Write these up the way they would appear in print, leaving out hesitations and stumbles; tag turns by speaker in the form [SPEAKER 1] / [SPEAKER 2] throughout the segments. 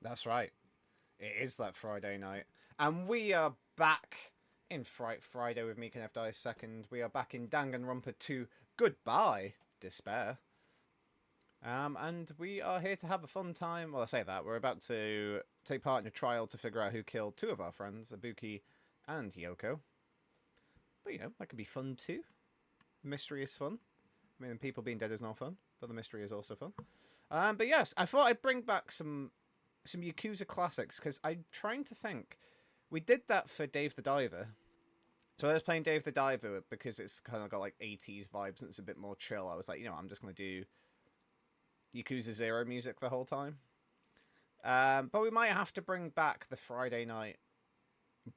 [SPEAKER 1] That's right. It is that Friday night. And we are back in Fright Friday with me, Can Die Second. We are back in Danganronpa 2. Goodbye, Despair. And we are here to have a fun time. Well, I say that. We're about to take part in a trial to figure out who killed two of our friends, Ibuki and Yoko. But, you know, that could be fun too. The mystery is fun. I mean, people being dead is not fun, but the mystery is also fun. But yes, I thought I'd bring back some Yakuza classics, because I'm trying to think. We did that for Dave the Diver. So I was playing Dave the Diver because it's kind of got like 80s vibes and it's a bit more chill. I was like, you know, I'm just going to do Yakuza 0 music the whole time. But we might have to bring back the Friday night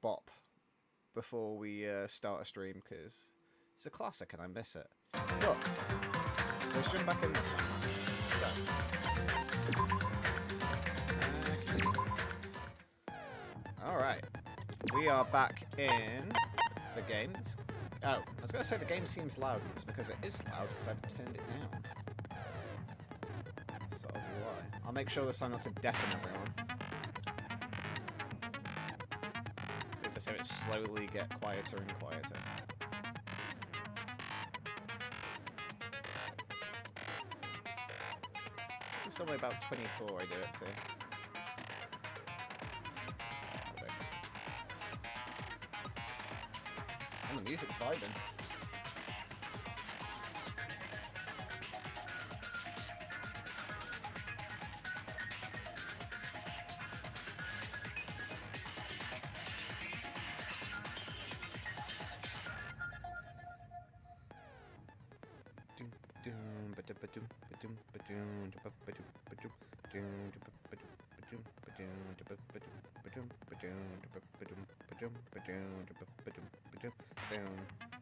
[SPEAKER 1] bop before we start a stream, because it's a classic and I miss it. Look, let's jump back in this one. So. Alright. We are back in the games. Oh, I was going to say the game seems loud. It's because it is loud, because I've turned it down. So that'll be why. I'll make sure this time not to deafen everyone. You just hear it slowly get quieter and quieter. It's only about 24 I do it to. And the music's vibing.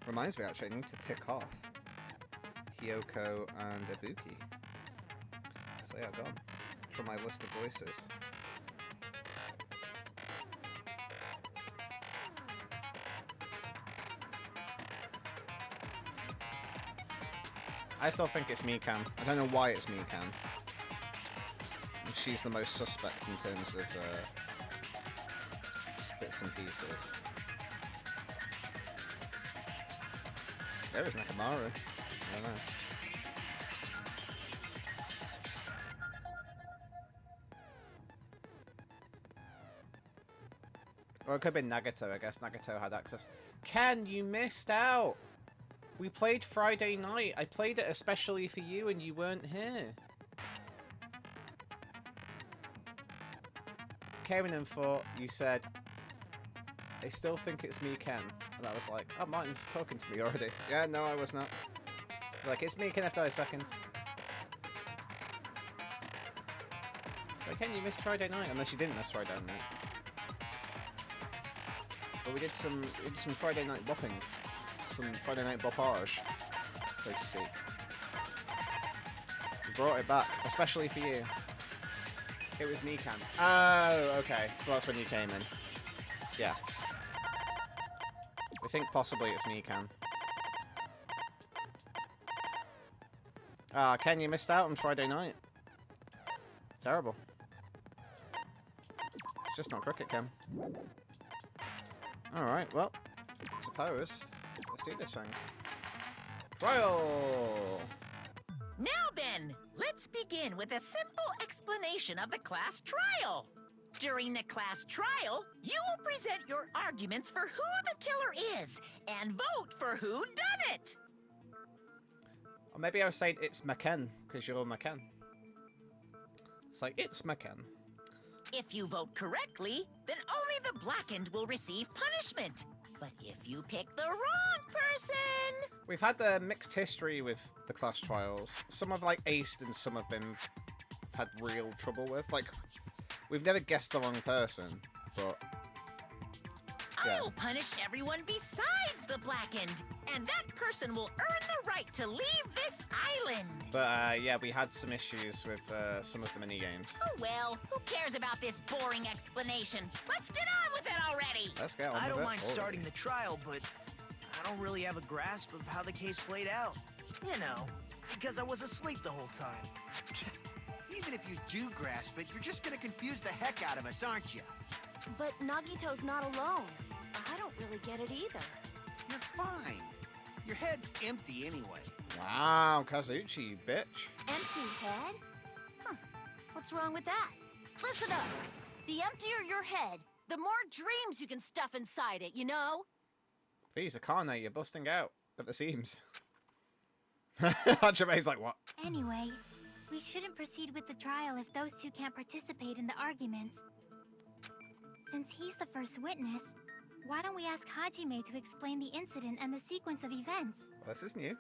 [SPEAKER 1] Reminds me, actually, I need to tick off Hyoko and Ibuki. So yeah, gone. From my list of voices. I still think it's Mikan. I don't know why it's Mikan. She's the most suspect in terms of bits and pieces. There is Nakamaru. I don't know. Or it could have been Nagato, I guess. Nagato had access. Ken, you missed out! We played Friday night. I played it especially for you and you weren't here. Came in and thought, you said, I still think it's me, Ken. And I was like, oh, Martin's talking to me already. Yeah, no, I was not. Like, it's me, Ken Die Second. Like, Ken, you missed Friday night. Unless you didn't miss Friday night. But we did some Friday night bopping. Some Friday night boppage, so to speak. We brought it back, especially for you. It was me, Cam. Oh, okay. So that's when you came in. Yeah. We think possibly it's me, Cam. Ah, Ken, you missed out on Friday night. It's terrible. It's just not cricket, Ken. Alright, well, I suppose. Let's do this thing. Trial!
[SPEAKER 2] Now then, let's begin with a simple explanation of the class trial. During the class trial, you will present your arguments for who the killer is and vote for who done it.
[SPEAKER 1] Or maybe I was saying it's McKen, because you're McKen. It's like, it's McKen.
[SPEAKER 2] If you vote correctly, then only the blackened will receive punishment. But if you pick the wrong person...
[SPEAKER 1] We've had a mixed history with the class trials. Some have, like, aced and some have been... had real trouble with. Like, we've never guessed the wrong person, but... yeah.
[SPEAKER 2] I'll punish everyone besides the blackened, and that person will earn the right to leave this island.
[SPEAKER 1] But, yeah, we had some issues with some of the minigames.
[SPEAKER 2] Oh well, who cares about this boring explanation? Let's get on with it already!
[SPEAKER 1] Let's get on with it.
[SPEAKER 3] I don't mind
[SPEAKER 1] already.
[SPEAKER 3] starting the trial, but I don't really have a grasp of how the case played out. You know, because I was asleep the whole time.
[SPEAKER 4] Even if you do grasp it, you're just gonna confuse the heck out of us, aren't you?
[SPEAKER 5] But Nagito's not alone. I don't really get it either.
[SPEAKER 4] You're fine. Your head's empty anyway.
[SPEAKER 1] Wow, Kazuchi, you bitch.
[SPEAKER 5] Empty head? Huh. What's wrong with that? Listen up. The emptier your head, the more dreams you can stuff inside it, you know?
[SPEAKER 1] Please, Akane, you're busting out at the seams. Hajame's like, what?
[SPEAKER 6] Anyway, we shouldn't proceed with the trial if those two can't participate in the arguments. Since he's the first witness, why don't we ask Hajime to explain the incident and the sequence of events?
[SPEAKER 1] Well, this is new.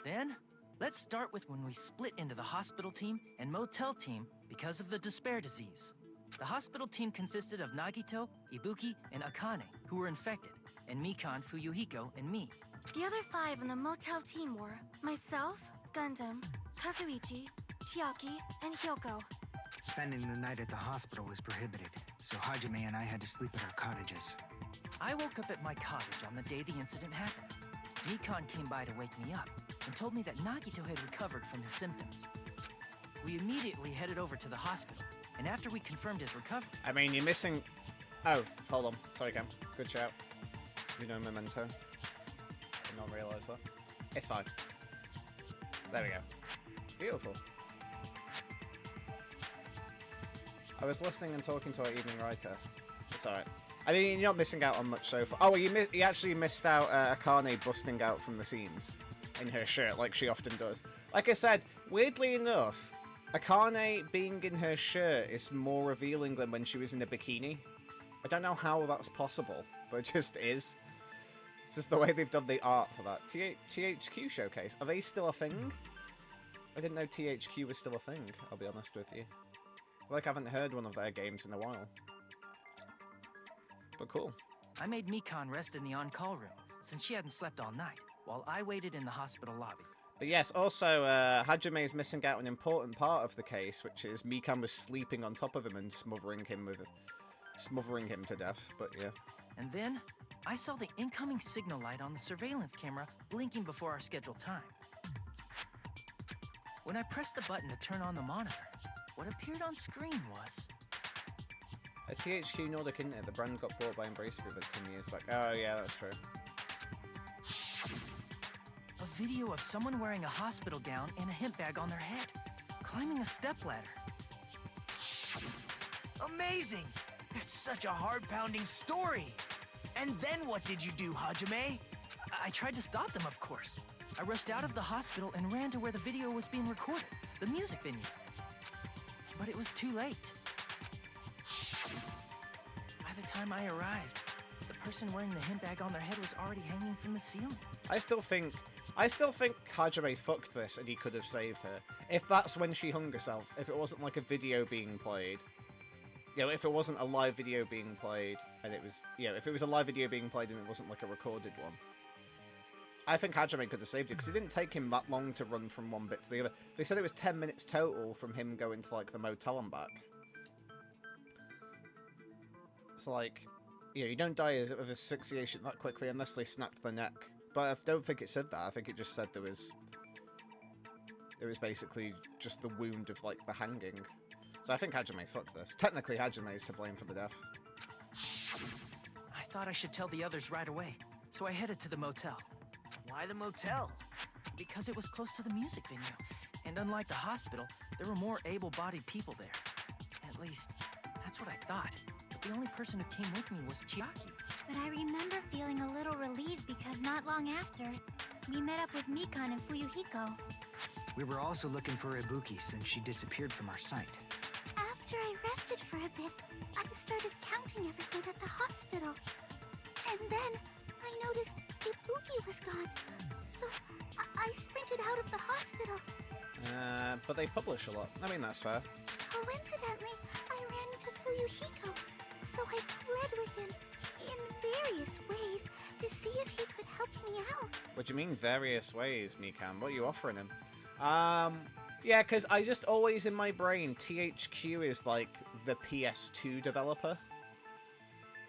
[SPEAKER 3] Then, let's start with when we split into the hospital team and motel team because of the despair disease. The hospital team consisted of Nagito, Ibuki, and Akane, who were infected, and Mikan, Fuyuhiko, and me.
[SPEAKER 7] The other 5 in the motel team were myself, Gundam, Kazuichi, Chiaki, and Hyoko.
[SPEAKER 8] Spending the night at the hospital was prohibited, so Hajime and I had to sleep at our cottages.
[SPEAKER 3] I woke up at my cottage on the day the incident happened. Mikan came by to wake me up and told me that Nagito had recovered from his symptoms. We immediately headed over to the hospital, and after we confirmed his recovery...
[SPEAKER 1] I mean, you're missing... Oh, hold on. Sorry, Cam. Good shout. You know Memento. Did not realise that. It's fine. There we go. Beautiful. I was listening and talking to our evening writer. It's alright. I mean, you're not missing out on much so far. Oh, you actually missed out Akane busting out from the seams in her shirt, like she often does. Like I said, weirdly enough, Akane being in her shirt is more revealing than when she was in a bikini. I don't know how that's possible, but it just is. It's just the way they've done the art for that. THQ Showcase, are they still a thing? I didn't know THQ was still a thing, I'll be honest with you. I feel like I haven't heard one of their games in a while. But cool.
[SPEAKER 3] I made Mikan rest in the on-call room, since she hadn't slept all night, while I waited in the hospital lobby.
[SPEAKER 1] But yes, also, Hajime is missing out an important part of the case, which is Mikan was sleeping on top of him and smothering him to death, but yeah.
[SPEAKER 3] And then, I saw the incoming signal light on the surveillance camera blinking before our scheduled time. When I pressed the button to turn on the monitor, what appeared on screen was...
[SPEAKER 1] A THQ Nordic, isn't it? The brand got bought by Embracer Group 10 years back. Oh yeah, that's true.
[SPEAKER 3] A video of someone wearing a hospital gown and a hemp bag on their head, climbing a stepladder.
[SPEAKER 4] Amazing! That's such a heart-pounding story! And then what did you do, Hajime?
[SPEAKER 3] I tried to stop them, of course. I rushed out of the hospital and ran to where the video was being recorded, the music venue. But it was too late. By the time I arrived, the person wearing the hemp bag on their head was already hanging from the ceiling.
[SPEAKER 1] I still think Hajime fucked this and he could have saved her. If that's when she hung herself, if it wasn't like a video being played. You know, if it wasn't a live video being played and it was, you know, if it was a live video being played and it wasn't like a recorded one. I think Hajime could have saved it because it didn't take him that long to run from one bit to the other. They said it was 10 minutes total from him going to like the motel and back. It's like, you know, you don't die of asphyxiation that quickly unless they snapped the neck. But I don't think it said that. I think it just said there was basically just the wound of like the hanging. So I think Hajime fucked this. Technically, Hajime is to blame for the death.
[SPEAKER 3] I thought I should tell the others right away, so I headed to the motel.
[SPEAKER 4] Why the motel?
[SPEAKER 3] Because it was close to the music venue, and unlike the hospital, there were more able-bodied people there. At least, that's what I thought. But the only person who came with me was Chiaki.
[SPEAKER 6] But I remember feeling a little relieved because not long after, we met up with Mikan and Fuyuhiko.
[SPEAKER 8] We were also looking for Ibuki since she disappeared from our sight.
[SPEAKER 7] After I rested for a bit, I started counting everyone at the hospital. And then I noticed Ibuki was gone, so I sprinted out of the hospital.
[SPEAKER 1] But they publish a lot. I mean, that's fair.
[SPEAKER 7] Coincidentally, I ran into Fuyuhiko, so I pled with him in various ways to see if he could help me out.
[SPEAKER 1] What do you mean various ways, Mikan? What are you offering him? Yeah, because I just always in my brain, THQ is like the PS2 developer.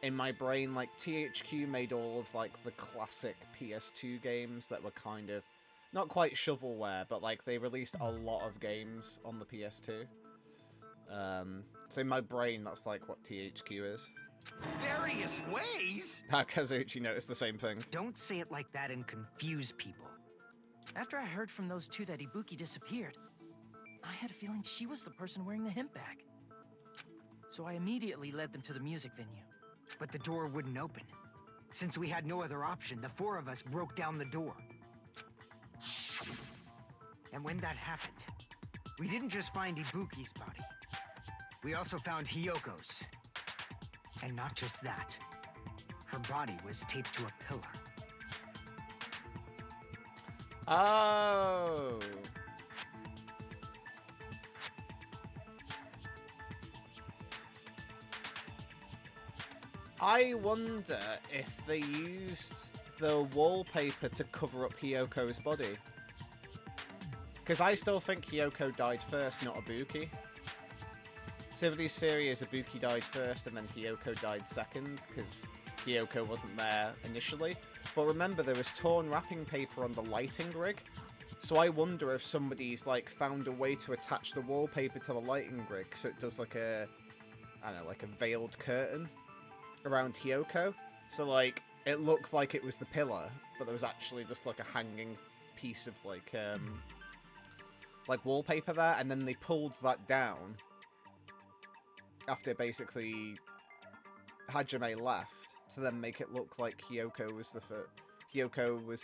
[SPEAKER 1] In my brain, like, THQ made all of, like, the classic PS2 games that were kind of, not quite shovelware, but, like, they released a lot of games on the PS2. So in my brain, that's like what THQ is.
[SPEAKER 4] Various ways?
[SPEAKER 1] Kazuchi noticed the same thing.
[SPEAKER 8] Don't say it like that and confuse people.
[SPEAKER 3] After I heard from those two that Ibuki disappeared, I had a feeling she was the person wearing the hemp bag. So I immediately led them to the music venue.
[SPEAKER 8] But the door wouldn't open. Since we had no other option, the four of us broke down the door. And when that happened, we didn't just find Ibuki's body. We also found Hiyoko's. And not just that. Her body was taped to a pillar.
[SPEAKER 1] Oh. I wonder if they used the wallpaper to cover up Hiyoko's body. Because I still think Hiyoko died first, not Ibuki. So everybody's theory is Ibuki died first and then Hiyoko died second, because Hiyoko wasn't there initially. But remember, there was torn wrapping paper on the lighting rig, so I wonder if somebody's like found a way to attach the wallpaper to the lighting rig so it does like a, I don't know, like a veiled curtain around Hiyoko. So like it looked like it was the pillar, but there was actually just like a hanging piece of like wallpaper there, and then they pulled that down after basically Hajime left to then make it look like Hiyoko was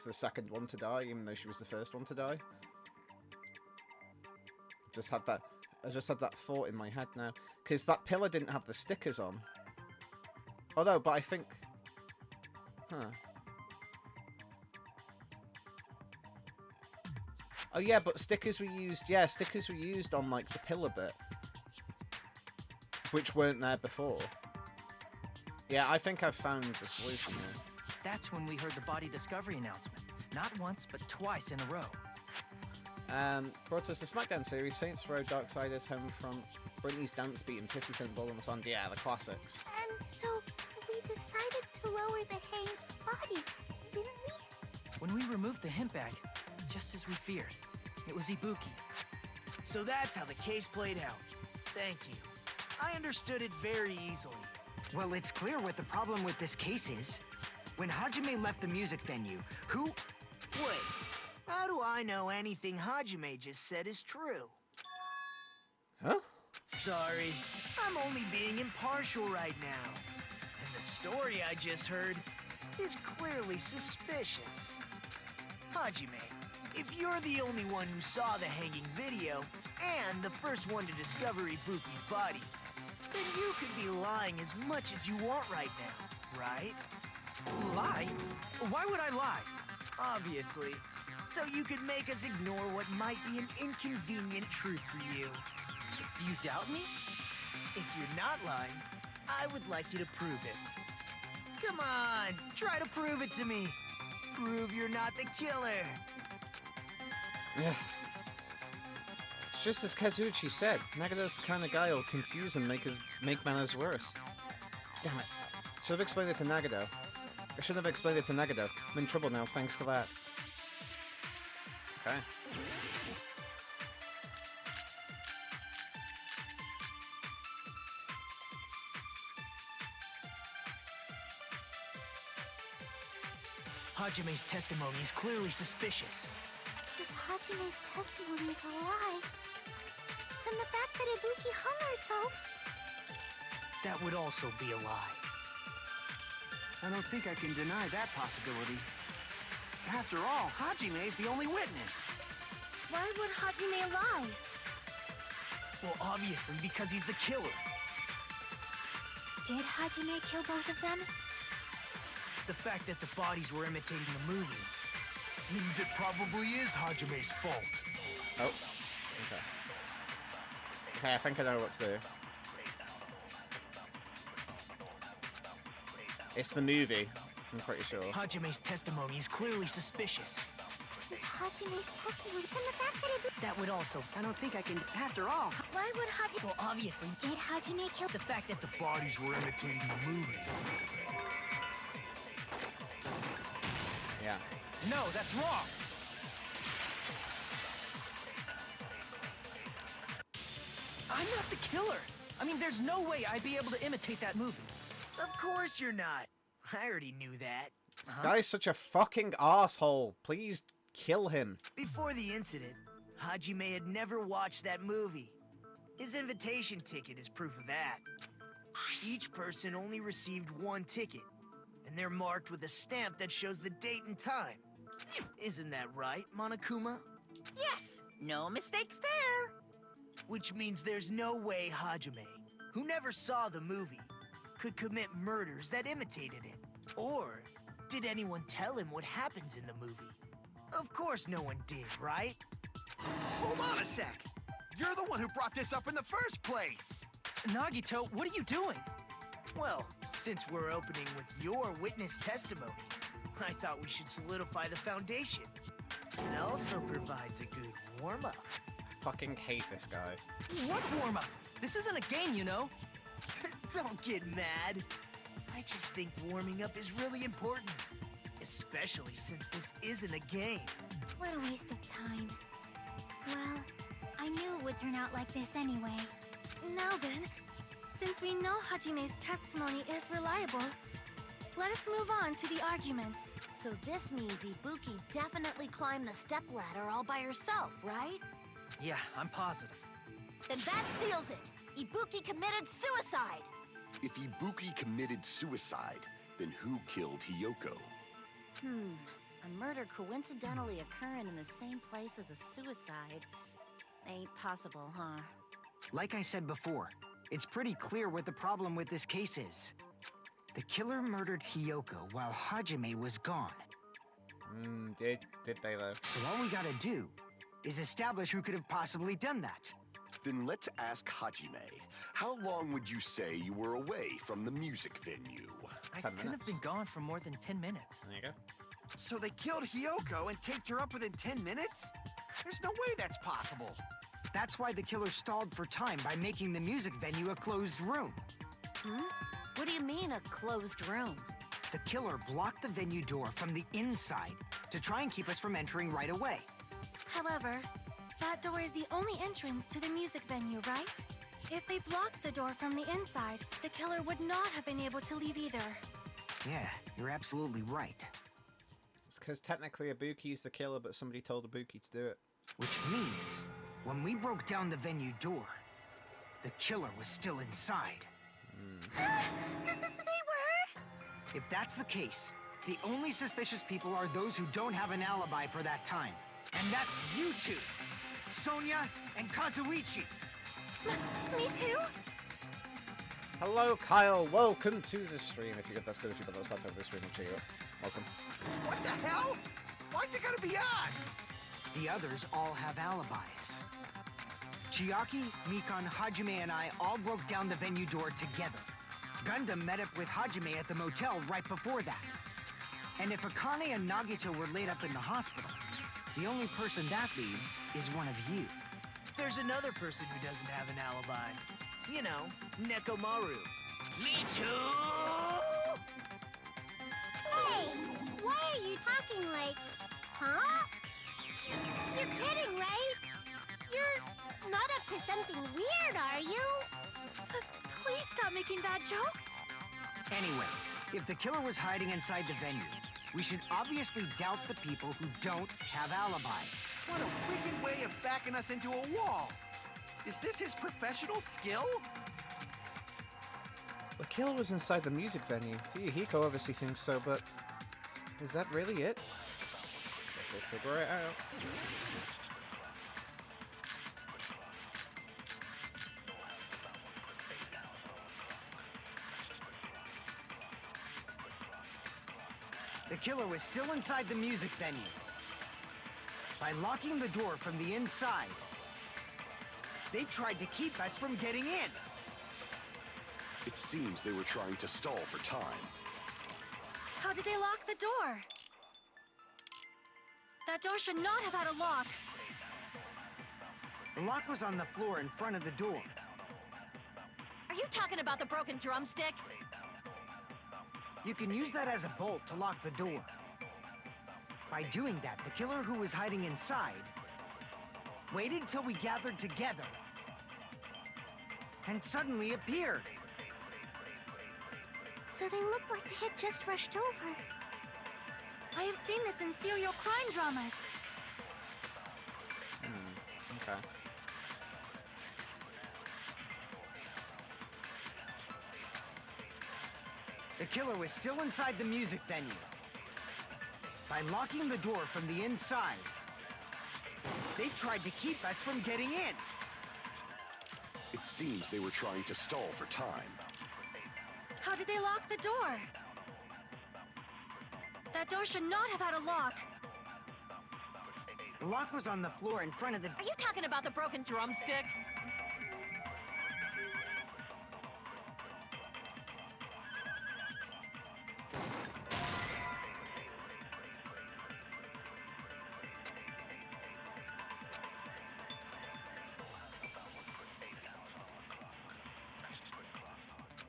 [SPEAKER 1] the second one to die, even though she was the first one to die. I just had that thought in my head now, because that pillar didn't have the stickers on. Although, but I think, oh yeah, but stickers were used. Yeah, stickers were used on like the pillar bit, which weren't there before. Yeah, I think I've found the solution here.
[SPEAKER 3] That's when we heard the body discovery announcement. Not once, but twice in a row.
[SPEAKER 1] Brought us the SmackDown series, Saints Row, Darksiders, Home Front, Britney's Dance Beat, and 50 Cent Ball on the Sand. Yeah, the classics.
[SPEAKER 7] And so we decided to lower the hanged body, didn't we?
[SPEAKER 3] When we removed the hemp bag, just as we feared, it was Ibuki.
[SPEAKER 4] So that's how the case played out. Thank you. I understood it very easily.
[SPEAKER 8] Well, it's clear what the problem with this case is. When Hajime left the music venue, who...
[SPEAKER 4] Wait, how do I know anything Hajime just said is true?
[SPEAKER 1] Huh?
[SPEAKER 4] Sorry, I'm only being impartial right now. And the story I just heard is clearly suspicious. Hajime, if you're the only one who saw the hanging video and the first one to discover Ibuki's body, then you could be lying as much as you want right now, right?
[SPEAKER 3] Lie? Why would I lie?
[SPEAKER 4] Obviously. So you could make us ignore what might be an inconvenient truth for you.
[SPEAKER 3] Do you doubt me?
[SPEAKER 4] If you're not lying, I would like you to prove it. Come on, try to prove it to me. Prove you're not the killer.
[SPEAKER 1] Yeah. It's just as Kazuchi said, Nagado's the kind of guy who'll confuse and make matters worse. Damn it. Should have explained it to Nagado. I should have explained it to Nagado. I'm in trouble now, thanks to that. Okay.
[SPEAKER 4] Hajime's testimony is clearly suspicious.
[SPEAKER 7] If Hajime's testimony is a lie, then the fact that Ibuki hung herself...
[SPEAKER 4] That would also be a lie.
[SPEAKER 8] I don't think I can deny that possibility. After all, Hajime's the only witness.
[SPEAKER 5] Why would Hajime lie?
[SPEAKER 4] Well, obviously because he's the killer.
[SPEAKER 6] Did Hajime kill both of them?
[SPEAKER 4] The fact that the bodies were imitating the movie means it probably is Hajime's fault.
[SPEAKER 1] Oh. Okay. Okay, I think I know what to do. It's the movie, I'm pretty sure.
[SPEAKER 4] Hajime's testimony is clearly suspicious.
[SPEAKER 7] If Hajime's testimony, then the fact that Ibuki...
[SPEAKER 4] That would also...
[SPEAKER 8] I don't think I can... After all...
[SPEAKER 5] Why would Hajime...
[SPEAKER 4] Well, obviously,
[SPEAKER 6] Did Hajime kill...
[SPEAKER 4] the fact that the bodies were imitating the movie.
[SPEAKER 1] Yeah.
[SPEAKER 3] No, that's wrong! I'm not the killer. I mean, there's no way I'd be able to imitate that movie.
[SPEAKER 4] Of course you're not. I already knew that.
[SPEAKER 1] This guy's such a fucking asshole. Please kill him.
[SPEAKER 4] Before the incident, Hajime had never watched that movie. His invitation ticket is proof of that. Each person only received one ticket, and they're marked with a stamp that shows the date and time. Isn't that right, Monokuma?
[SPEAKER 2] Yes, no mistakes there.
[SPEAKER 4] Which means there's no way Hajime, who never saw the movie, could commit murders that imitated it. Or did anyone tell him what happens in the movie? Of course no one did, right?
[SPEAKER 9] Hold on a sec! You're the one who brought this up in the first place!
[SPEAKER 3] Nagito, what are you doing?
[SPEAKER 4] Well, since we're opening with your witness testimony, I thought we should solidify the foundation. It also provides a good warm-up.
[SPEAKER 1] I fucking hate this guy.
[SPEAKER 3] What warm-up? This isn't a game, you know.
[SPEAKER 4] Don't get mad. I just think warming up is really important. Especially since this isn't a game.
[SPEAKER 6] What a waste of time. Well, I knew it would turn out like this anyway.
[SPEAKER 7] Now then, since we know Hajime's testimony is reliable, let us move on to the arguments.
[SPEAKER 5] So this means Ibuki definitely climbed the stepladder all by herself, right?
[SPEAKER 3] Yeah, I'm positive.
[SPEAKER 5] Then that seals it. Ibuki committed suicide.
[SPEAKER 10] If Ibuki committed suicide, then who killed Hiyoko?
[SPEAKER 5] A murder coincidentally occurring in the same place as a suicide ain't possible, huh?
[SPEAKER 8] Like I said before, it's pretty clear what the problem with this case is. The killer murdered Hiyoko while Hajime was gone.
[SPEAKER 1] Did they though?
[SPEAKER 8] So all we gotta do is establish who could have possibly done that.
[SPEAKER 10] Then let's ask Hajime. How long would you say you were away from the music venue?
[SPEAKER 3] I
[SPEAKER 1] 10
[SPEAKER 3] couldn't
[SPEAKER 1] minutes.
[SPEAKER 3] have been gone for more than 10 minutes.
[SPEAKER 1] There you go.
[SPEAKER 9] So they killed Hiyoko and taped her up within 10 minutes? There's no way that's possible.
[SPEAKER 8] That's why the killer stalled for time by making the music venue a closed room.
[SPEAKER 5] What do you mean, a closed room?
[SPEAKER 8] The killer blocked the venue door from the inside to try and keep us from entering right away.
[SPEAKER 7] However, that door is the only entrance to the music venue, right? If they blocked the door from the inside, the killer would not have been able to leave either.
[SPEAKER 8] Yeah, you're absolutely right.
[SPEAKER 1] It's because technically Ibuki's the killer, but somebody told Ibuki to do it.
[SPEAKER 8] Which means, when we broke down the venue door, the killer was still inside.
[SPEAKER 7] They were?
[SPEAKER 8] If that's the case, the only suspicious people are those who don't have an alibi for that time. And that's you two, Sonia and Kazuichi.
[SPEAKER 7] Me too?
[SPEAKER 1] Hello, Kyle. Welcome to the stream. If you get that's good, if you got those part of the stream, cheer you up. Welcome.
[SPEAKER 9] What the hell? Why's it gonna be us?
[SPEAKER 8] The others all have alibis. Chiaki, Mikan, Hajime, and I all broke down the venue door together. Gundam met up with Hajime at the motel right before that. And if Akane and Nagito were laid up in the hospital, the only person that leaves is one of you.
[SPEAKER 4] There's another person who doesn't have an alibi. You know, Nekomaru. Me too!
[SPEAKER 7] Hey, why are you talking like, huh? You're kidding, right? You're not up to something weird, are you? Please stop making bad jokes.
[SPEAKER 8] Anyway, if the killer was hiding inside the venue, we should obviously doubt the people who don't have alibis.
[SPEAKER 9] What a wicked way of backing us into a wall. Is this his professional skill?
[SPEAKER 1] The killer was inside the music venue. Hiko obviously thinks so, but is that really it? Guess we'll figure it out.
[SPEAKER 8] The killer was still inside the music venue. By locking the door from the inside, they tried to keep us from getting in.
[SPEAKER 10] It seems they were trying to stall for time.
[SPEAKER 7] How did they lock the door? That door should not have had a lock.
[SPEAKER 8] The lock was on the floor in front of the door.
[SPEAKER 5] Are you talking about the broken drumstick?
[SPEAKER 8] You can use that as a bolt to lock the door. By doing that, the killer who was hiding inside waited till we gathered together and suddenly appeared.
[SPEAKER 7] So they look like they had just rushed over.
[SPEAKER 6] I have seen this in serial crime dramas.
[SPEAKER 1] Okay.
[SPEAKER 8] The killer was still inside the music venue. By locking the door from the inside, they tried to keep us from getting in.
[SPEAKER 10] It seems they were trying to stall for time.
[SPEAKER 6] How did they lock the door? That door should not have had a lock.
[SPEAKER 8] The lock was on the floor in front of the...
[SPEAKER 2] Are you talking about the broken drumstick?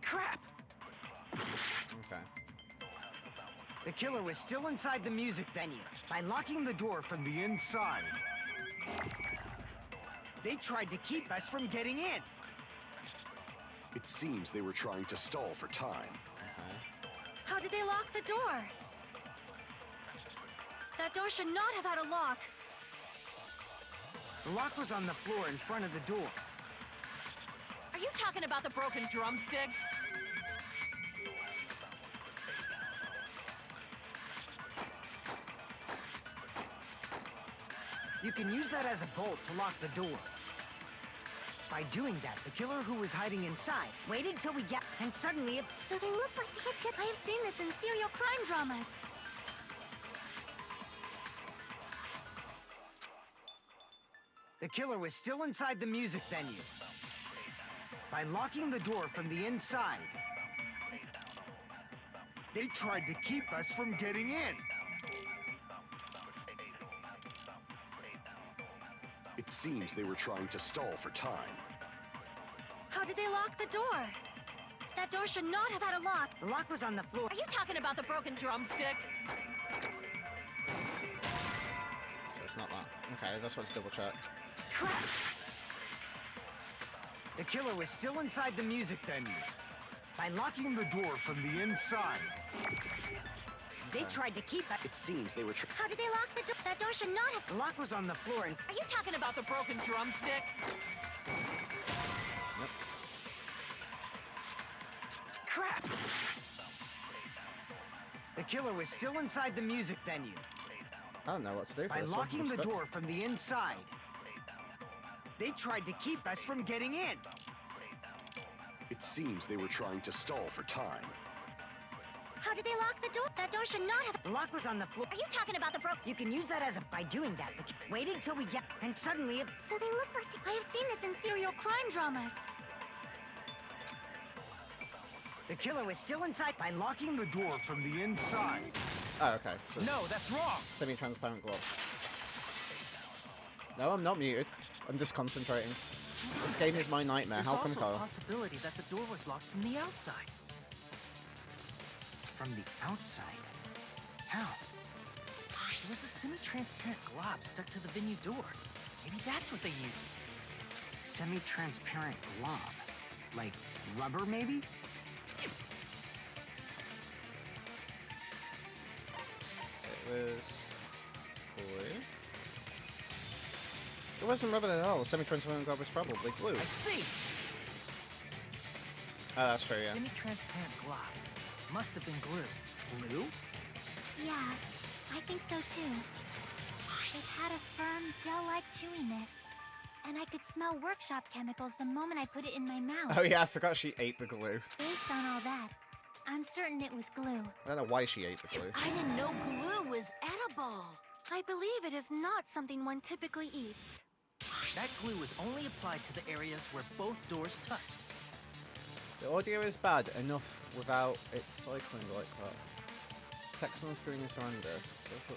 [SPEAKER 8] Crap!
[SPEAKER 1] Okay.
[SPEAKER 8] The killer was still inside the music venue. By locking the door from the inside, they tried to keep us from getting in.
[SPEAKER 10] It seems they were trying to stall for time.
[SPEAKER 6] How did they lock the door? That door should not have had a lock.
[SPEAKER 8] The lock was on the floor in front of the door.
[SPEAKER 2] Are you talking about the broken drumstick?
[SPEAKER 8] You can use that as a bolt to lock the door. By doing that, the killer who was hiding inside waited till we got... and suddenly...
[SPEAKER 7] So they look like they had just...
[SPEAKER 6] I have seen this in serial crime dramas.
[SPEAKER 8] The killer was still inside the music venue. By locking the door from the inside, they tried to keep us from getting in.
[SPEAKER 10] It seems they were trying to stall for time.
[SPEAKER 6] How did they lock the door? That door should not have had a lock.
[SPEAKER 8] The lock was on the floor.
[SPEAKER 2] Are you talking about the broken drumstick?
[SPEAKER 1] So it's not that. Okay, I just want to double check.
[SPEAKER 8] Crap! The killer was still inside the music venue. By locking the door from the inside, they tried to keep us.
[SPEAKER 10] It seems they were
[SPEAKER 6] How did they lock the door? That door should not have...
[SPEAKER 8] The lock was on the floor and...
[SPEAKER 2] Are you talking about the broken drumstick?
[SPEAKER 8] Crap! The killer was still inside the music venue.
[SPEAKER 1] I don't know what to do for
[SPEAKER 8] By
[SPEAKER 1] this one.
[SPEAKER 8] locking
[SPEAKER 1] I'm
[SPEAKER 8] the
[SPEAKER 1] stuck.
[SPEAKER 8] door from the inside, they tried to keep us from getting in.
[SPEAKER 10] It seems they were trying to stall for time.
[SPEAKER 6] How did they lock the door? That door should not have...
[SPEAKER 8] The lock was on the floor.
[SPEAKER 6] Are you talking about the
[SPEAKER 8] You can use that as a... By doing that, waited till we get... And suddenly...
[SPEAKER 7] So they look like...
[SPEAKER 6] I have seen this in serial crime dramas.
[SPEAKER 8] The killer was still inside. By locking the door from the inside.
[SPEAKER 1] Oh, okay. So
[SPEAKER 4] No, that's wrong.
[SPEAKER 1] semi-transparent glove. No, I'm not muted. I'm just concentrating. This game is my nightmare.
[SPEAKER 3] There's
[SPEAKER 1] How come,
[SPEAKER 3] also a
[SPEAKER 1] Carl?
[SPEAKER 3] possibility that the door was locked from the outside.
[SPEAKER 8] From the outside? How?
[SPEAKER 3] There was a semi-transparent glob stuck to the venue door. Maybe that's what they used.
[SPEAKER 8] Semi-transparent glob. Like rubber, maybe?
[SPEAKER 1] It was glue. It wasn't rubber at all. The semi-transparent glove was probably glue.
[SPEAKER 8] I see!
[SPEAKER 1] Oh, that's true, yeah.
[SPEAKER 3] Semi-transparent glob. Must have been glue.
[SPEAKER 8] Glue?
[SPEAKER 6] Yeah, I think so too. It had a firm, gel-like chewiness. And I could smell workshop chemicals the moment I put it in my mouth.
[SPEAKER 1] Oh yeah, I forgot she ate the glue.
[SPEAKER 6] Based on all that, I'm certain it was glue.
[SPEAKER 1] I don't know why she ate the glue.
[SPEAKER 5] I didn't know glue was edible.
[SPEAKER 6] I believe it is not something one typically eats.
[SPEAKER 3] That glue was only applied to the areas where both doors touched.
[SPEAKER 1] The audio is bad enough without it cycling like that. Text on the screen is horrendous. There's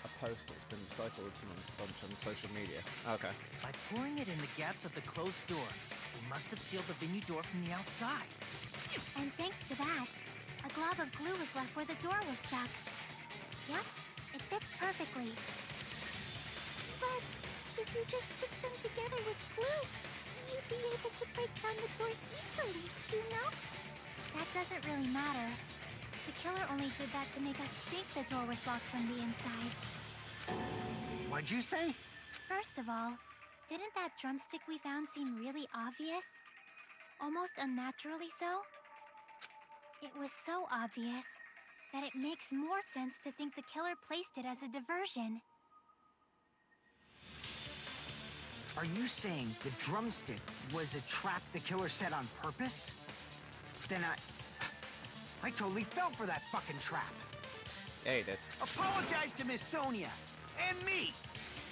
[SPEAKER 1] a post that's been recycled to a bunch on social media. Okay.
[SPEAKER 3] By pouring it in the gaps of the closed door, they must have sealed the venue door from the outside.
[SPEAKER 6] And thanks to that, a glob of glue was left where the door was stuck. Yep, it fits perfectly.
[SPEAKER 7] But if you just stick them together with glue, you'd be able to break down the door easily, you know?
[SPEAKER 6] That doesn't really matter. The killer only did that to make us think the door was locked from the inside.
[SPEAKER 8] What'd you say?
[SPEAKER 6] First of all, didn't that drumstick we found seem really obvious? Almost unnaturally so? It was so obvious that it makes more sense to think the killer placed it as a diversion.
[SPEAKER 8] Are you saying the drumstick was a trap the killer set on purpose? Then I totally fell for that fucking trap.
[SPEAKER 1] Yeah, he did.
[SPEAKER 9] Apologize to Miss Sonia and me.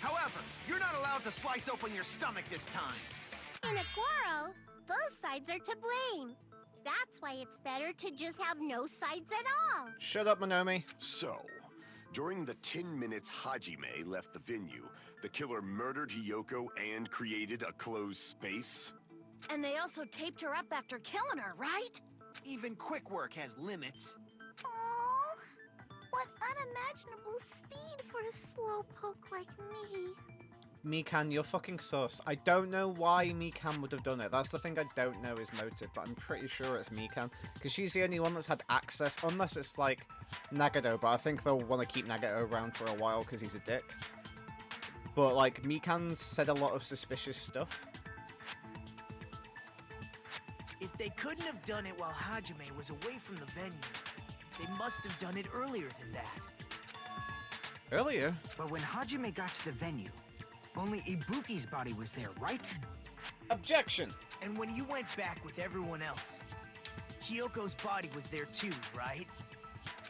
[SPEAKER 9] However, you're not allowed to slice open your stomach this time.
[SPEAKER 7] In a quarrel, both sides are to blame. That's why it's better to just have no sides at all.
[SPEAKER 1] Shut up, Monomi.
[SPEAKER 10] So, during the 10 minutes Hajime left the venue, the killer murdered Hiyoko and created a closed space?
[SPEAKER 5] And they also taped her up after killing her, right?
[SPEAKER 9] Even quick work has limits.
[SPEAKER 7] Oh, what unimaginable speed for a slowpoke like me.
[SPEAKER 1] Mikan, you're fucking sus. I don't know why Mikan would have done it. That's the thing I don't know his motive, but I'm pretty sure it's Mikan. Because she's the only one that's had access, unless it's like Nagito, but I think they'll want to keep Nagito around for a while because he's a dick. But like, Mikan's said a lot of suspicious stuff.
[SPEAKER 4] If they couldn't have done it while Hajime was away from the venue, they must have done it earlier than that.
[SPEAKER 1] Earlier?
[SPEAKER 8] But when Hajime got to the venue, only Ibuki's body was there, right?
[SPEAKER 1] Objection!
[SPEAKER 4] And when you went back with everyone else, Hiyoko's body was there too, right?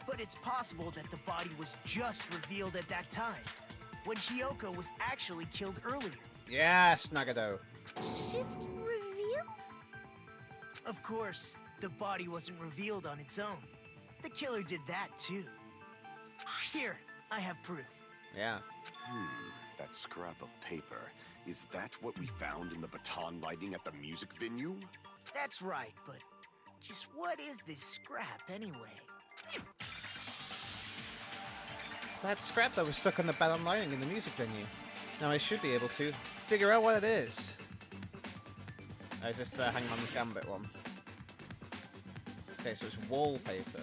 [SPEAKER 4] But it's possible that the body was just revealed at that time, when Hiyoko was actually killed earlier.
[SPEAKER 1] Yes, Nagito.
[SPEAKER 7] Just revealed?
[SPEAKER 4] Of course, the body wasn't revealed on its own. The killer did that too. Here, I have proof.
[SPEAKER 1] Yeah.
[SPEAKER 10] That scrap of paper. Is that what we found in the baton lighting at the music venue?
[SPEAKER 4] That's right, but just what is this scrap anyway?
[SPEAKER 1] That scrap that was stuck on the baton lighting in the music venue. Now I should be able to figure out what it is. Oh, is this the Hangman's Gambit one? Okay, so it's wallpaper.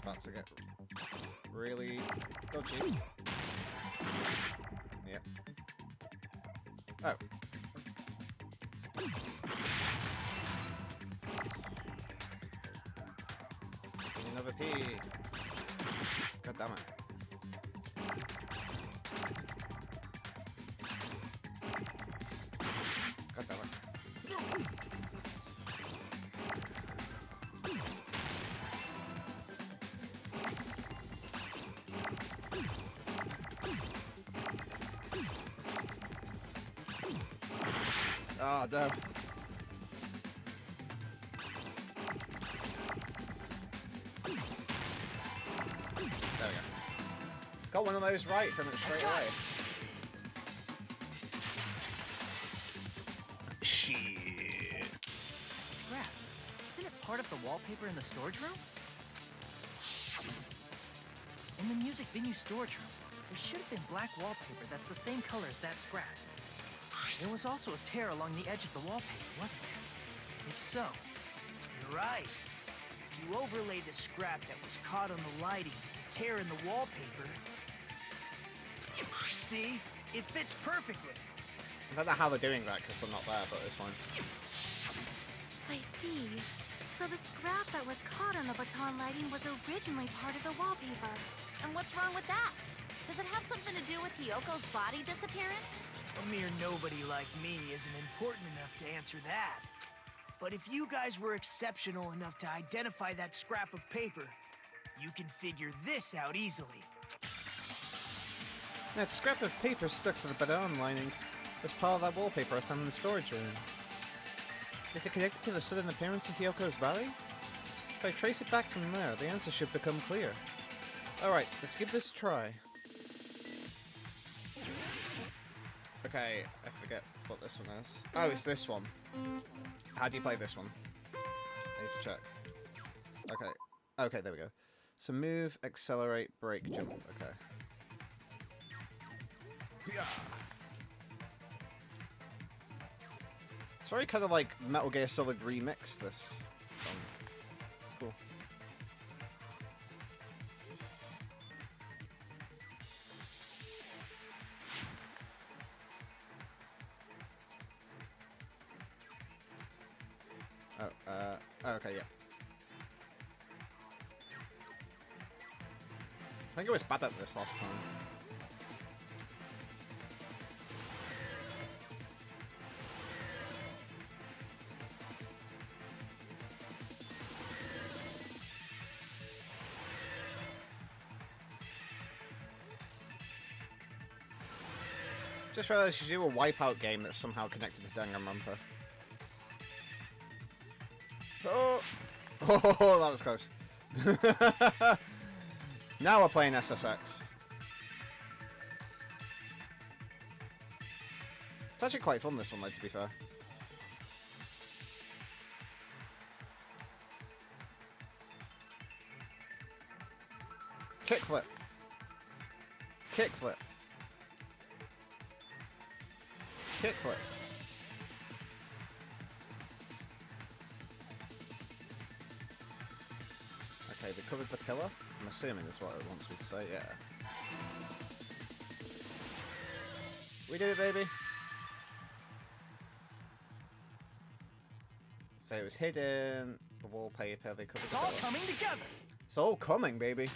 [SPEAKER 1] About to get really dodgy. Yep. Oh. Need another P. God damn it. God damn it. Oh, no. There we go. Got one of those right pretty much straight away. Shit.
[SPEAKER 3] That scrap. Isn't it part of the wallpaper in the storage room? In the music venue storage room, there should have been black wallpaper that's the same color as that scrap. There was also a tear along the edge of the wallpaper, wasn't there? If so,
[SPEAKER 4] You're right. If you overlay the scrap that was caught on the lighting with the tear in the wallpaper... See? It fits perfectly.
[SPEAKER 1] I don't know how they're doing that because I'm not there, but it's fine.
[SPEAKER 5] I see. So the scrap that was caught on the baton lighting was originally part of the wallpaper. And what's wrong with that? Does it have something to do with Hiyoko's body disappearing?
[SPEAKER 4] A mere nobody like me isn't important enough to answer that. But if you guys were exceptional enough to identify that scrap of paper, You can figure this out easily.
[SPEAKER 1] That scrap of paper stuck to the baton lining was part of that wallpaper I found in the storage room. Is it connected to the sudden appearance of Hyoko's body? If I trace it back from there, the answer should become clear. Alright, let's give this a try. Okay, I forget what this one is. Oh, it's this one. How do you play this one? I need to check. Okay. Okay, there we go. So move, accelerate, brake, jump. Okay. Yeah. It's very kind of like Metal Gear Solid Remix, this song. It's cool. Oh, okay, yeah. I think I was bad at this last time. Just realized you do a Wipeout game that's somehow connected to Danganronpa. Oh! Oh, that was close. Now we're playing SSX. It's actually quite fun, this one, though, to be fair. Kickflip. Kickflip. Kickflip. Okay, they covered the pillar? I'm assuming is what it wants me to say, yeah. We did it, baby! So it was hidden, the wallpaper, they covered
[SPEAKER 3] It's
[SPEAKER 1] the
[SPEAKER 3] all
[SPEAKER 1] pillar.
[SPEAKER 3] coming together.
[SPEAKER 1] It's all coming, baby.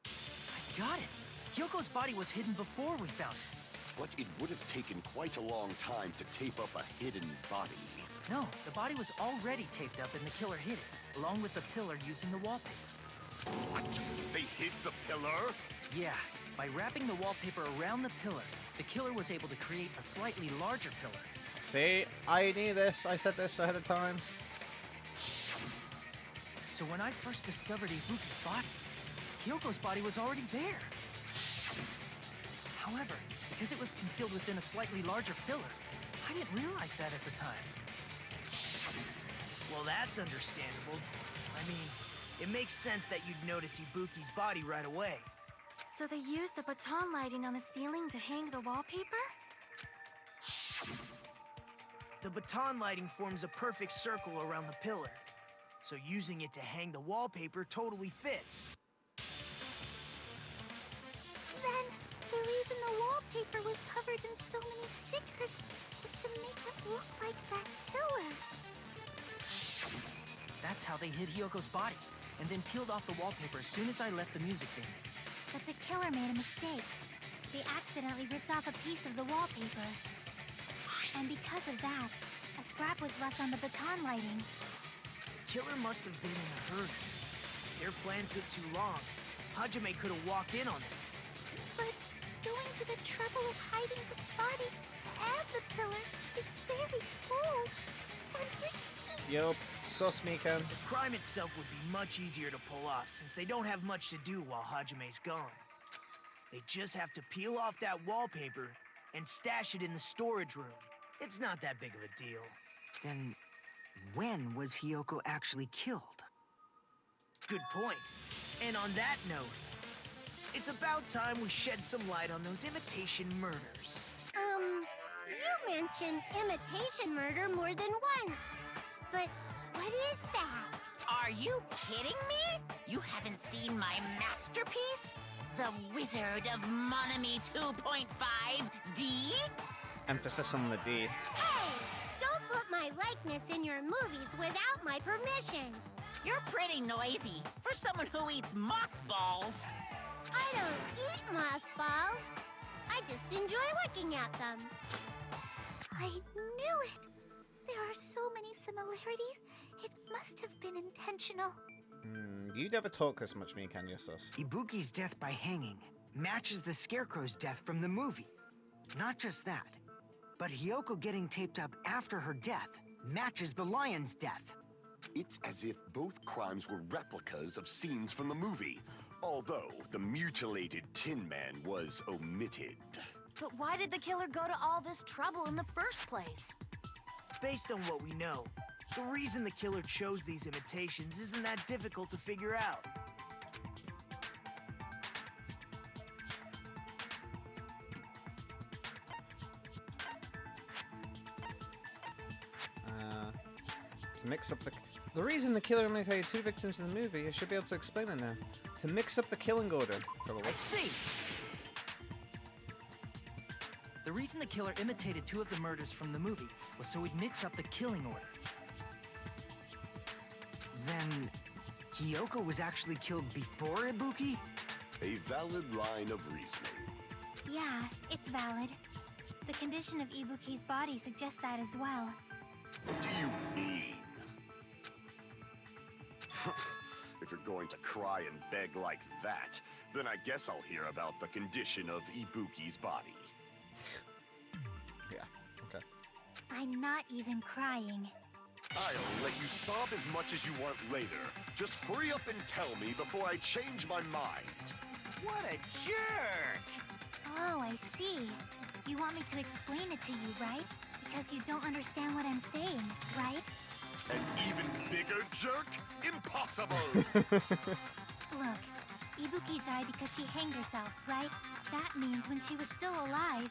[SPEAKER 3] I got it. Hyoko's body was hidden before we found it.
[SPEAKER 10] But it would have taken quite a long time to tape up a hidden body.
[SPEAKER 3] No, the body was already taped up and the killer hid it, along with the pillar using the wallpaper.
[SPEAKER 10] What? They hid the pillar?
[SPEAKER 3] Yeah, by wrapping the wallpaper around the pillar, the killer was able to create a slightly larger pillar.
[SPEAKER 1] See, I knew this. I said this ahead of time.
[SPEAKER 3] So when I first discovered Ibuki's body, Hyoko's body was already there. However, because it was concealed within a slightly larger pillar, I didn't realize that at the time.
[SPEAKER 4] Well, that's understandable. I mean, it makes sense that you'd notice Ibuki's body right away.
[SPEAKER 5] So they used the baton lighting on the ceiling to hang the wallpaper?
[SPEAKER 4] The baton lighting forms a perfect circle around the pillar, so using it to hang the wallpaper totally fits.
[SPEAKER 7] Then, the reason the wallpaper was covered in so many stickers was to make it look like that pillar.
[SPEAKER 3] That's how they hid Hyoko's body, and then peeled off the wallpaper as soon as I left the music venue.
[SPEAKER 6] But the killer made a mistake. They accidentally ripped off a piece of the wallpaper. And because of that, a scrap was left on the baton lighting.
[SPEAKER 4] Killer must have been in a hurry. Their plan took too long. Hajime could have walked in on it.
[SPEAKER 7] But going to the trouble of hiding the body and the pillar is very bold and risky.
[SPEAKER 1] Yup, sus Mikan.
[SPEAKER 4] The crime itself would be much easier to pull off since they don't have much to do while Hajime's gone. They just have to peel off that wallpaper and stash it in the storage room. It's not that big of a deal.
[SPEAKER 8] Then, when was Hyoko actually killed?
[SPEAKER 4] Good point. And on that note, it's about time we shed some light on those imitation murders.
[SPEAKER 7] You mentioned imitation murder more than once. But what is that?
[SPEAKER 2] Are you kidding me? You haven't seen my masterpiece? The Wizard of Monami 2.5D?
[SPEAKER 1] Emphasis on the D.
[SPEAKER 7] Hey! Don't put my likeness in your movies without my permission.
[SPEAKER 2] You're pretty noisy for someone who eats mothballs.
[SPEAKER 7] I don't eat mothballs. I just enjoy looking at them. I knew it. There are so many similarities It must have been intentional.
[SPEAKER 1] You never talk this much, Mikan, you're sus.
[SPEAKER 8] Ibuki's death by hanging matches the Scarecrow's death from the movie. Not just that, but Hiyoko getting taped up after her death matches the lion's death.
[SPEAKER 10] It's as if both crimes were replicas of scenes from the movie, although the mutilated Tin Man was omitted.
[SPEAKER 5] But why did the killer go to all this trouble in the first place?
[SPEAKER 4] Based on what we know, the reason the killer chose these imitations isn't that difficult to figure out.
[SPEAKER 1] To mix up the reason the killer imitated 2 victims in the movie, I should be able to explain it now. To mix up the killing order, probably.
[SPEAKER 4] I see!
[SPEAKER 3] The reason the killer imitated 2 of the murders from the movie was so he'd mix up the killing order.
[SPEAKER 8] Then, Hiyoko was actually killed before Ibuki?
[SPEAKER 10] A valid line of reasoning.
[SPEAKER 6] Yeah, it's valid. The condition of Ibuki's body suggests that as well.
[SPEAKER 10] What do you mean? If you're going to cry and beg like that, then I guess I'll hear about the condition of Ibuki's body.
[SPEAKER 1] Yeah, okay.
[SPEAKER 6] I'm not even crying.
[SPEAKER 10] I'll let you sob as much as you want later. Just hurry up and tell me before I change my mind.
[SPEAKER 4] What a jerk!
[SPEAKER 6] Oh, I see. You want me to explain it to you, right? Because you don't understand what I'm saying, right?
[SPEAKER 10] An even bigger jerk? Impossible!
[SPEAKER 6] Look, Ibuki died because she hanged herself, right? That means when she was still alive,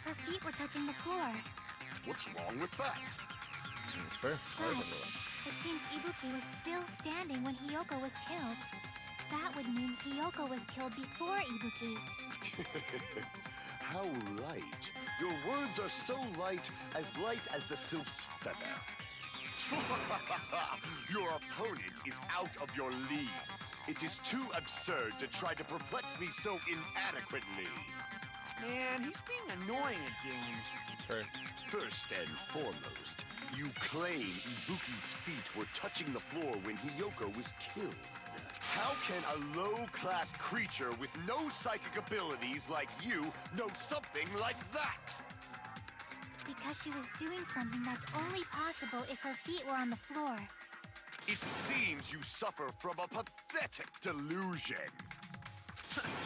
[SPEAKER 6] her feet were touching the floor.
[SPEAKER 10] What's wrong with that?
[SPEAKER 1] It's fair.
[SPEAKER 6] But it seems Ibuki was still standing when Hiyoko was killed. That would mean Hiyoko was killed before Ibuki.
[SPEAKER 10] How light. Your words are so light as the sylph's feather. Your opponent is out of your league. It is too absurd to try to perplex me so inadequately.
[SPEAKER 4] Man, he's being annoying again.
[SPEAKER 1] Fair.
[SPEAKER 10] First and foremost, you claim Ibuki's feet were touching the floor when Hiyoko was killed. How can a low-class creature with no psychic abilities like you know something like that?
[SPEAKER 6] Because she was doing something that's only possible if her feet were on the floor.
[SPEAKER 10] It seems you suffer from a pathetic delusion.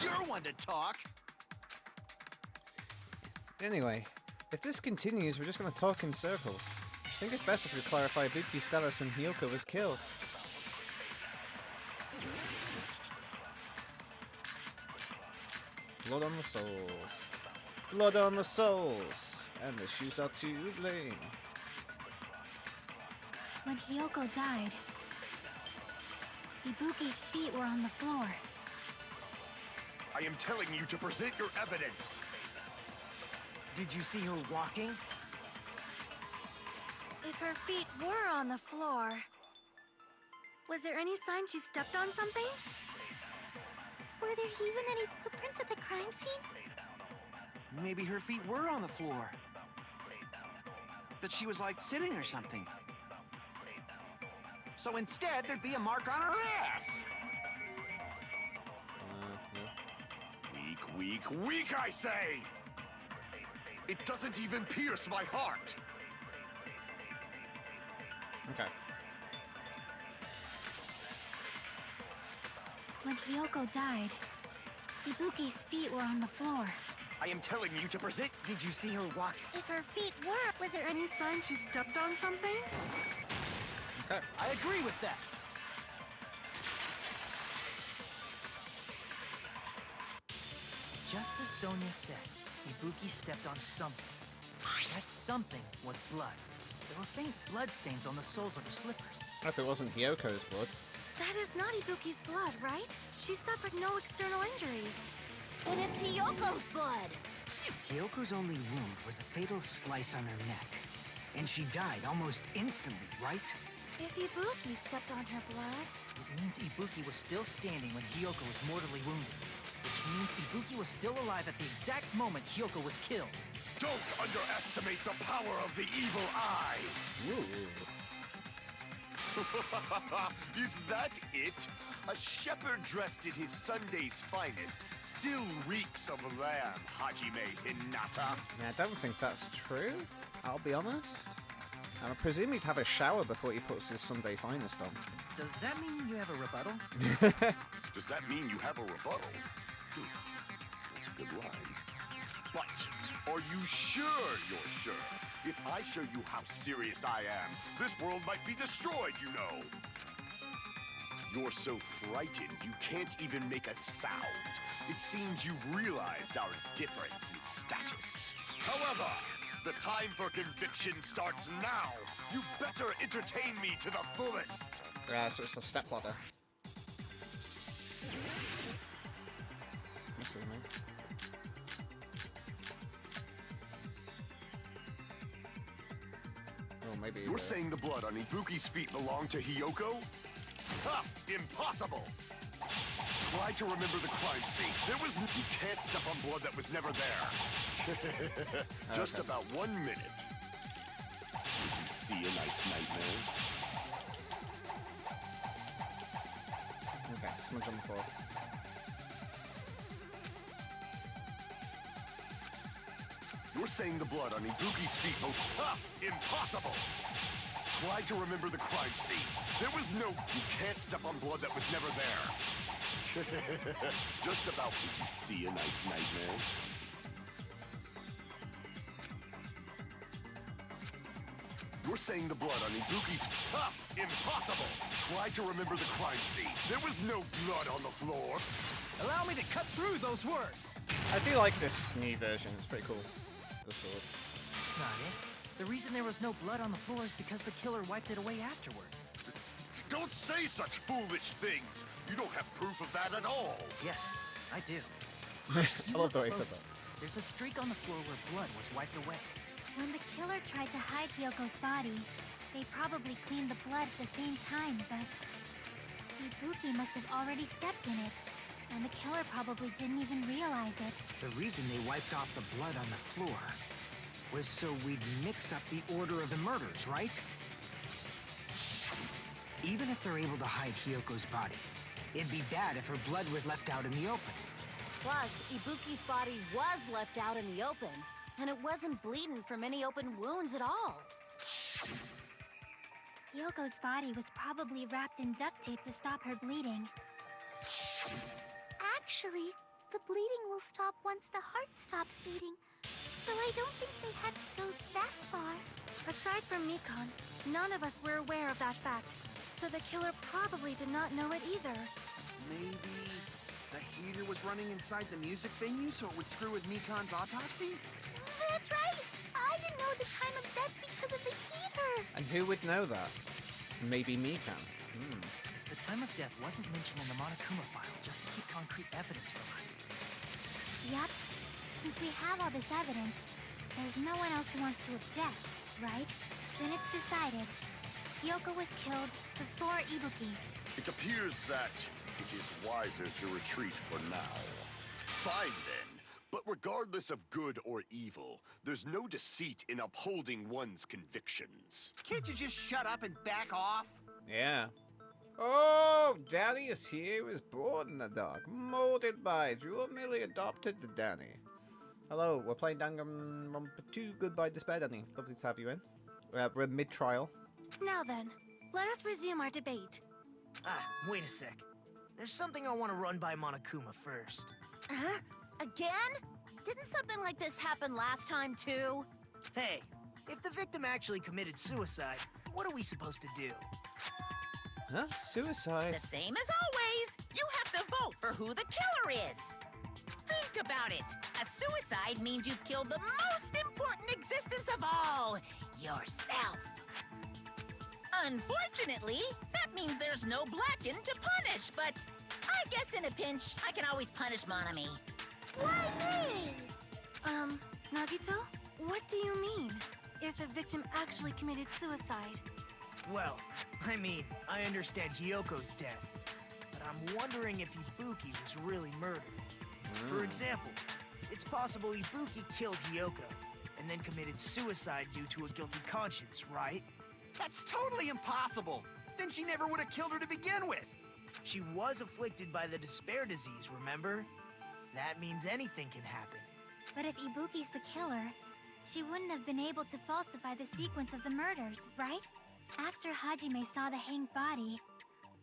[SPEAKER 4] You're one to talk.
[SPEAKER 1] Anyway, if this continues, we're just going to talk in circles. I think it's best if we clarify Ibuki's status when Hiyoko was killed. Blood on the souls. Blood on the souls. And the shoes are to blame.
[SPEAKER 6] When Hiyoko died, Ibuki's feet were on the floor.
[SPEAKER 10] I am telling you to present your evidence.
[SPEAKER 8] Did you see her walking?
[SPEAKER 5] If her feet were on the floor, was there any sign she stepped on something?
[SPEAKER 7] Were there even any footprints at the crime scene?
[SPEAKER 9] Maybe her feet were on the floor. But she was like sitting or something. So instead, there'd be a mark on her ass.
[SPEAKER 10] No. Weak, I say! It doesn't even pierce my heart.
[SPEAKER 1] Okay.
[SPEAKER 6] When Hiyoko died, Ibuki's feet were on the floor.
[SPEAKER 10] I am telling you to present...
[SPEAKER 8] Did you see her walking?
[SPEAKER 7] If her feet were,
[SPEAKER 5] Was there any sign she stepped on something?
[SPEAKER 1] Okay.
[SPEAKER 3] I agree with that. Just as Sonia said, Ibuki stepped on something. That something was blood. There were faint blood stains on the soles of her slippers.
[SPEAKER 1] I hope it wasn't Hiyoko's blood.
[SPEAKER 5] That is not Ibuki's blood, right? She suffered no external injuries. Then it's Hiyoko's blood!
[SPEAKER 8] Hiyoko's only wound was a fatal slice on her neck. And she died almost instantly, right?
[SPEAKER 5] If Ibuki stepped on her blood...
[SPEAKER 3] It means Ibuki was still standing when Hiyoko was mortally wounded. Which means Ibuki was still alive at the exact moment Hiyoko was killed.
[SPEAKER 10] Don't underestimate the power of the evil eye! Is that it? A shepherd dressed in his Sunday's finest still reeks of lamb, Hajime Hinata.
[SPEAKER 1] I don't think that's true, I'll be honest. I presume he'd have a shower before he puts his Sunday finest on.
[SPEAKER 3] Does that mean you have a rebuttal?
[SPEAKER 10] Does that mean you have a rebuttal? That's a good line. But are you sure you're sure? If I show you how serious I am, this world might be destroyed, you know. You're so frightened you can't even make a sound. It seems you've realized our difference in status. However, the time for conviction starts now. You better entertain me to the fullest.
[SPEAKER 1] Yeah, so it's a stepladder. This is me. Oh, maybe.
[SPEAKER 10] You're saying the blood on Ibuki's feet belonged to Hiyoko? Ha! Impossible! Try to remember the crime scene. You can't step on blood that was never there. Just about 1 minute. Did you see a nice nightmare?
[SPEAKER 1] Okay, smudge on the floor.
[SPEAKER 10] You're saying the blood on Ibuki's feet. Ha! Impossible! Try to remember the crime scene. You can't step on blood that was never there. Just about. Did you see a nice nightmare? You're saying the blood on Ibuki's... Ha! Impossible! Try to remember the crime scene. There was no blood on the floor.
[SPEAKER 4] Allow me to cut through those words.
[SPEAKER 1] I do like this new version, it's pretty cool. The sword.
[SPEAKER 3] That's not it. The reason there was no blood on the floor is because the killer wiped it away afterward.
[SPEAKER 10] Don't say such foolish things. You don't have proof of that at all.
[SPEAKER 3] Yes, I do.
[SPEAKER 1] I love the way he said that.
[SPEAKER 3] There's a streak on the floor where blood was wiped away.
[SPEAKER 6] When the killer tried to hide Hyoko's body, they probably cleaned the blood at the same time, but Ibuki must have already stepped in it, and the killer probably didn't even realize it.
[SPEAKER 8] The reason they wiped off the blood on the floor was so we'd mix up the order of the murders, right? Even if they're able to hide Hyoko's body, it'd be bad if her blood was left out in the open.
[SPEAKER 5] Plus, Ibuki's body was left out in the open, and it wasn't bleeding from any open wounds at all.
[SPEAKER 6] Hyoko's body was probably wrapped in duct tape to stop her bleeding.
[SPEAKER 7] Actually, the bleeding will stop once the heart stops beating, so I don't think they had to go that far.
[SPEAKER 5] Aside from Mikon, none of us were aware of that fact, so the killer probably did not know it either.
[SPEAKER 9] Maybe the heater was running inside the music venue so it would screw with Mikon's autopsy?
[SPEAKER 7] That's right! I didn't know the time of death because of the heater!
[SPEAKER 1] And who would know that? Maybe Mikan.
[SPEAKER 3] The time of death wasn't mentioned in the Monokuma file just to keep concrete evidence from us.
[SPEAKER 6] Yup. Since we have all this evidence, there's no one else who wants to object, right? Then it's decided. Hyoko was killed before Ibuki.
[SPEAKER 10] It appears that it is wiser to retreat for now. Fine then. But regardless of good or evil, there's no deceit in upholding one's convictions.
[SPEAKER 9] Can't you just shut up and back off?
[SPEAKER 1] Yeah. Oh, Danny is here. He was born in the dark, molded by Drew, merely adopted the Danny. Hello, we're playing Danganronpa 2. Goodbye, Despair, Danny. Lovely to have you in. We're mid-trial.
[SPEAKER 5] Now then, let us resume our debate.
[SPEAKER 4] Wait a sec. There's something I want to run by Monokuma first.
[SPEAKER 5] Huh? Again? Didn't something like this happen last time, too?
[SPEAKER 4] Hey, if the victim actually committed suicide, what are we supposed to do?
[SPEAKER 1] Huh? Suicide?
[SPEAKER 2] The same as always. You have to vote for who the killer is. Think about it. A suicide means you've killed the most important existence of all, yourself. Unfortunately, that means there's no Blacken to punish, but I guess in a pinch, I can always punish Monami.
[SPEAKER 7] Why me?
[SPEAKER 5] Nagito? What do you mean? If the victim actually committed suicide?
[SPEAKER 4] Well, I mean, I understand Hyoko's death, but I'm wondering if Ibuki was really murdered. For example, it's possible Ibuki killed Hyoko, and then committed suicide due to a guilty conscience, right?
[SPEAKER 9] That's totally impossible. Then she never would have killed her to begin with.
[SPEAKER 4] She was afflicted by the despair disease, remember? That means anything can happen.
[SPEAKER 6] But if Ibuki's the killer, she wouldn't have been able to falsify the sequence of the murders, right? After Hajime saw the hanged body,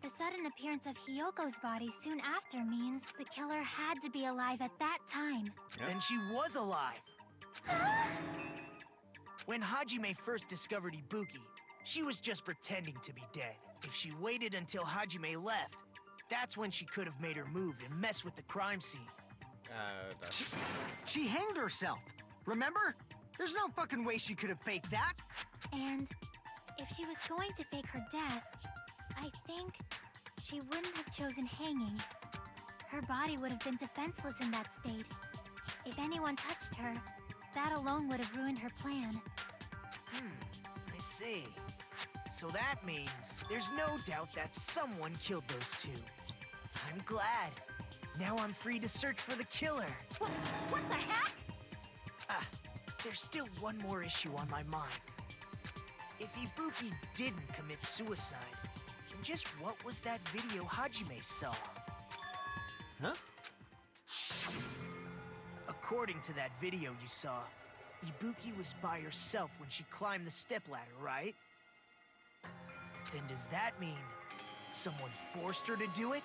[SPEAKER 6] the sudden appearance of Hyoko's body soon after means the killer had to be alive at that time.
[SPEAKER 4] Then she was alive. When Hajime first discovered Ibuki, she was just pretending to be dead. If she waited until Hajime left, that's when she could have made her move and mess with the crime scene.
[SPEAKER 8] She hanged herself. Remember? There's no fucking way she could have faked that.
[SPEAKER 6] And if she was going to fake her death, I think she wouldn't have chosen hanging. Her body would have been defenseless in that state. If anyone touched her, that alone would have ruined her plan.
[SPEAKER 4] I see. So that means there's no doubt that someone killed those two. I'm glad. Now I'm free to search for the killer.
[SPEAKER 2] What the heck?
[SPEAKER 4] There's still one more issue on my mind. If Ibuki didn't commit suicide, then just what was that video Hajime saw?
[SPEAKER 1] Huh?
[SPEAKER 4] According to that video you saw, Ibuki was by herself when she climbed the stepladder, right? Then does that mean someone forced her to do it?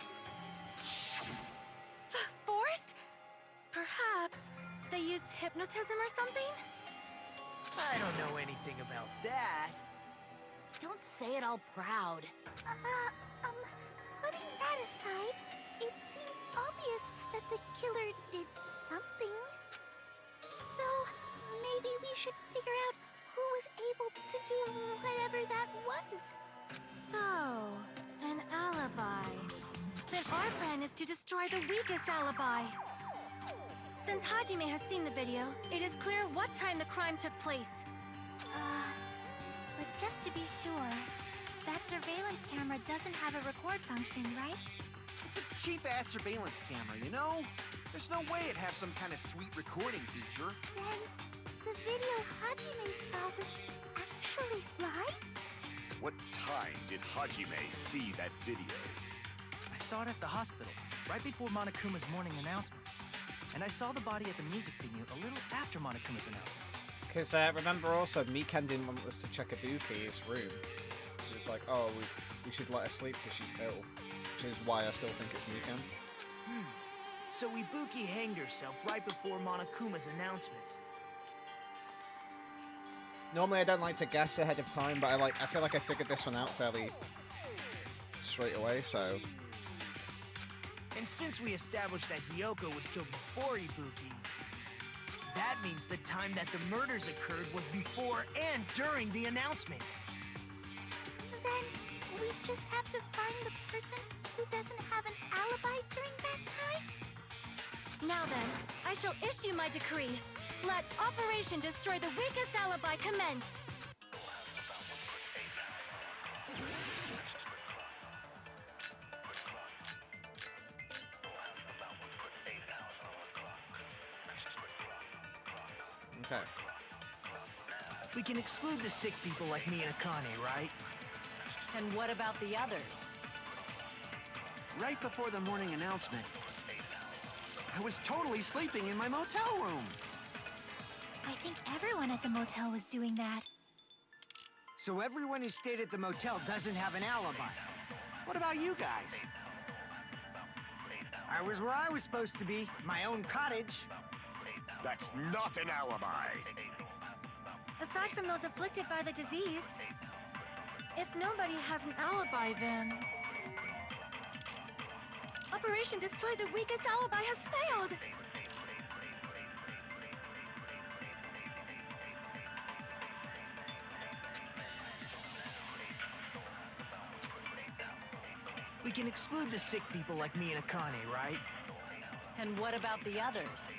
[SPEAKER 5] Forced? Perhaps they used hypnotism or something?
[SPEAKER 4] I don't know anything about that.
[SPEAKER 5] Don't say it all proud.
[SPEAKER 7] Putting that aside, it seems obvious that the killer did something. So, maybe we should figure out who was able to do whatever that was.
[SPEAKER 5] So, an alibi. Then our plan is to destroy the weakest alibi. Since Hajime has seen the video, it is clear what time the crime took place.
[SPEAKER 6] But just to be sure, that surveillance camera doesn't have a record function, right?
[SPEAKER 9] It's a cheap-ass surveillance camera, you know? There's no way it'd have some kind of sweet recording feature.
[SPEAKER 7] Then, the video Hajime saw was actually live?
[SPEAKER 10] What time did Hajime see that video?
[SPEAKER 3] I saw it at the hospital, right before Monokuma's morning announcement. And I saw the body at the music venue a little after Monokuma's announcement.
[SPEAKER 1] Because remember also, Mikan didn't want us to check Ibuki's room. She was like, oh, we should let her sleep because she's ill. Which is why I still think it's Mikan.
[SPEAKER 4] So Ibuki hanged herself right before Monokuma's announcement.
[SPEAKER 1] Normally I don't like to guess ahead of time, but I feel like I figured this one out fairly straight away, so...
[SPEAKER 4] And since we established that Hyoko was killed before Ibuki, that means the time that the murders occurred was before and during the announcement.
[SPEAKER 7] Then, we just have to find the person who doesn't have an alibi during that time?
[SPEAKER 5] Now then, I shall issue my decree. Let Operation Destroy the Weakest Alibi commence.
[SPEAKER 1] Okay.
[SPEAKER 4] We can exclude the sick people like me and Akane, right?
[SPEAKER 2] And what about the others?
[SPEAKER 9] Right before the morning announcement, I was totally sleeping in my motel room.
[SPEAKER 6] I think everyone at the motel was doing that.
[SPEAKER 8] So everyone who stayed at the motel doesn't have an alibi.
[SPEAKER 9] What about you guys?
[SPEAKER 8] I was where I was supposed to be, my own cottage.
[SPEAKER 10] That's not an alibi.
[SPEAKER 5] Aside from those afflicted by the disease, if nobody has an alibi, then... Operation Destroy the Weakest Alibi has failed!
[SPEAKER 4] We can exclude the sick people like me and Akane, right?
[SPEAKER 2] And what about the others?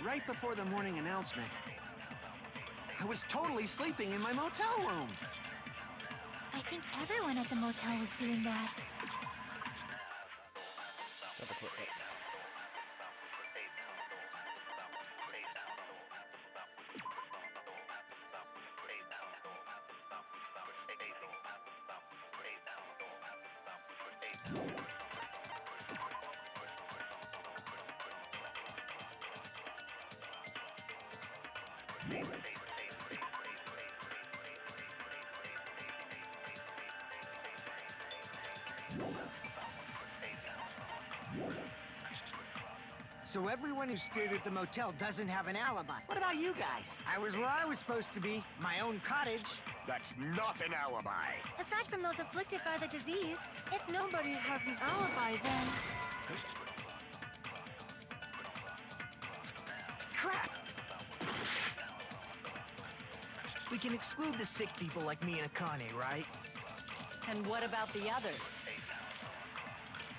[SPEAKER 9] Right before the morning announcement, I was totally sleeping in my motel room.
[SPEAKER 6] I think everyone at the motel was doing that.
[SPEAKER 1] Let's have a quick look.
[SPEAKER 8] So everyone who stayed at the motel doesn't have an alibi. What about you guys? I was where I was supposed to be, my own cottage.
[SPEAKER 10] That's not an alibi.
[SPEAKER 5] Aside from those afflicted by the disease, if nobody has an alibi, then...
[SPEAKER 4] Crap! We can exclude the sick people like me and Akane, right?
[SPEAKER 2] And what about the others?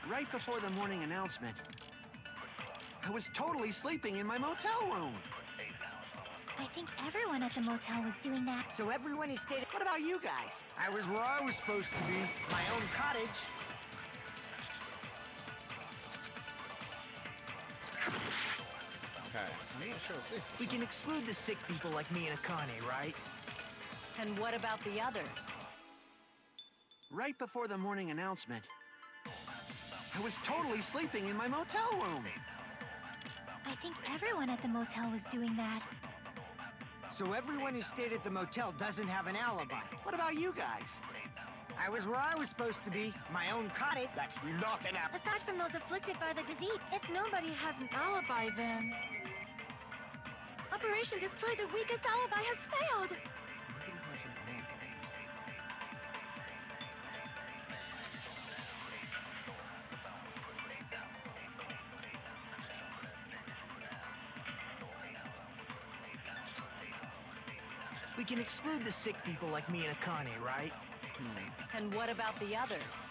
[SPEAKER 9] Right before the morning announcement, I was totally sleeping in my motel room.
[SPEAKER 6] I think everyone at the motel was doing that.
[SPEAKER 8] So everyone who stayed... What about you guys? I was where I was supposed to be, my own cottage.
[SPEAKER 1] Okay, I'm not sure if this
[SPEAKER 4] We can exclude the sick people like me and Akane, right?
[SPEAKER 2] And what about the others?
[SPEAKER 9] Right before the morning announcement, I was totally sleeping in my motel room.
[SPEAKER 6] I think everyone at the motel was doing that.
[SPEAKER 8] So everyone who stayed at the motel doesn't have an alibi.
[SPEAKER 9] What about you guys?
[SPEAKER 8] I was where I was supposed to be, my own cottage.
[SPEAKER 10] That's not an alibi.
[SPEAKER 5] Aside from those afflicted by the disease, if nobody has an alibi, then... Operation Destroy the Weakest Alibi has failed!
[SPEAKER 4] We can exclude the sick people like me and Akane, right?
[SPEAKER 2] And what about the others?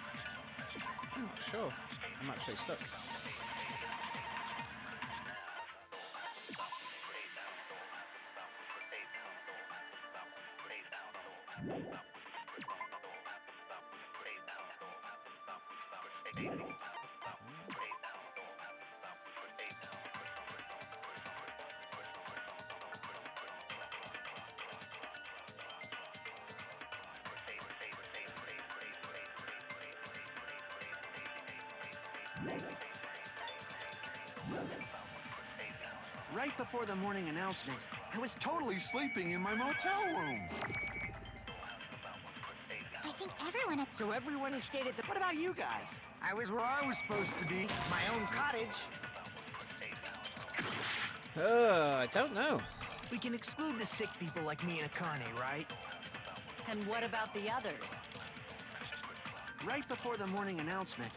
[SPEAKER 1] I'm not sure. I'm actually stuck.
[SPEAKER 9] Right before the morning announcement, I was totally sleeping in my motel room.
[SPEAKER 6] I think everyone at...
[SPEAKER 8] So everyone who stayed at the... What about you guys? I was where I was supposed to be, my own cottage.
[SPEAKER 1] I don't know.
[SPEAKER 4] We can exclude the sick people like me and Akane, right?
[SPEAKER 2] And what about the others?
[SPEAKER 9] Right before the morning announcement,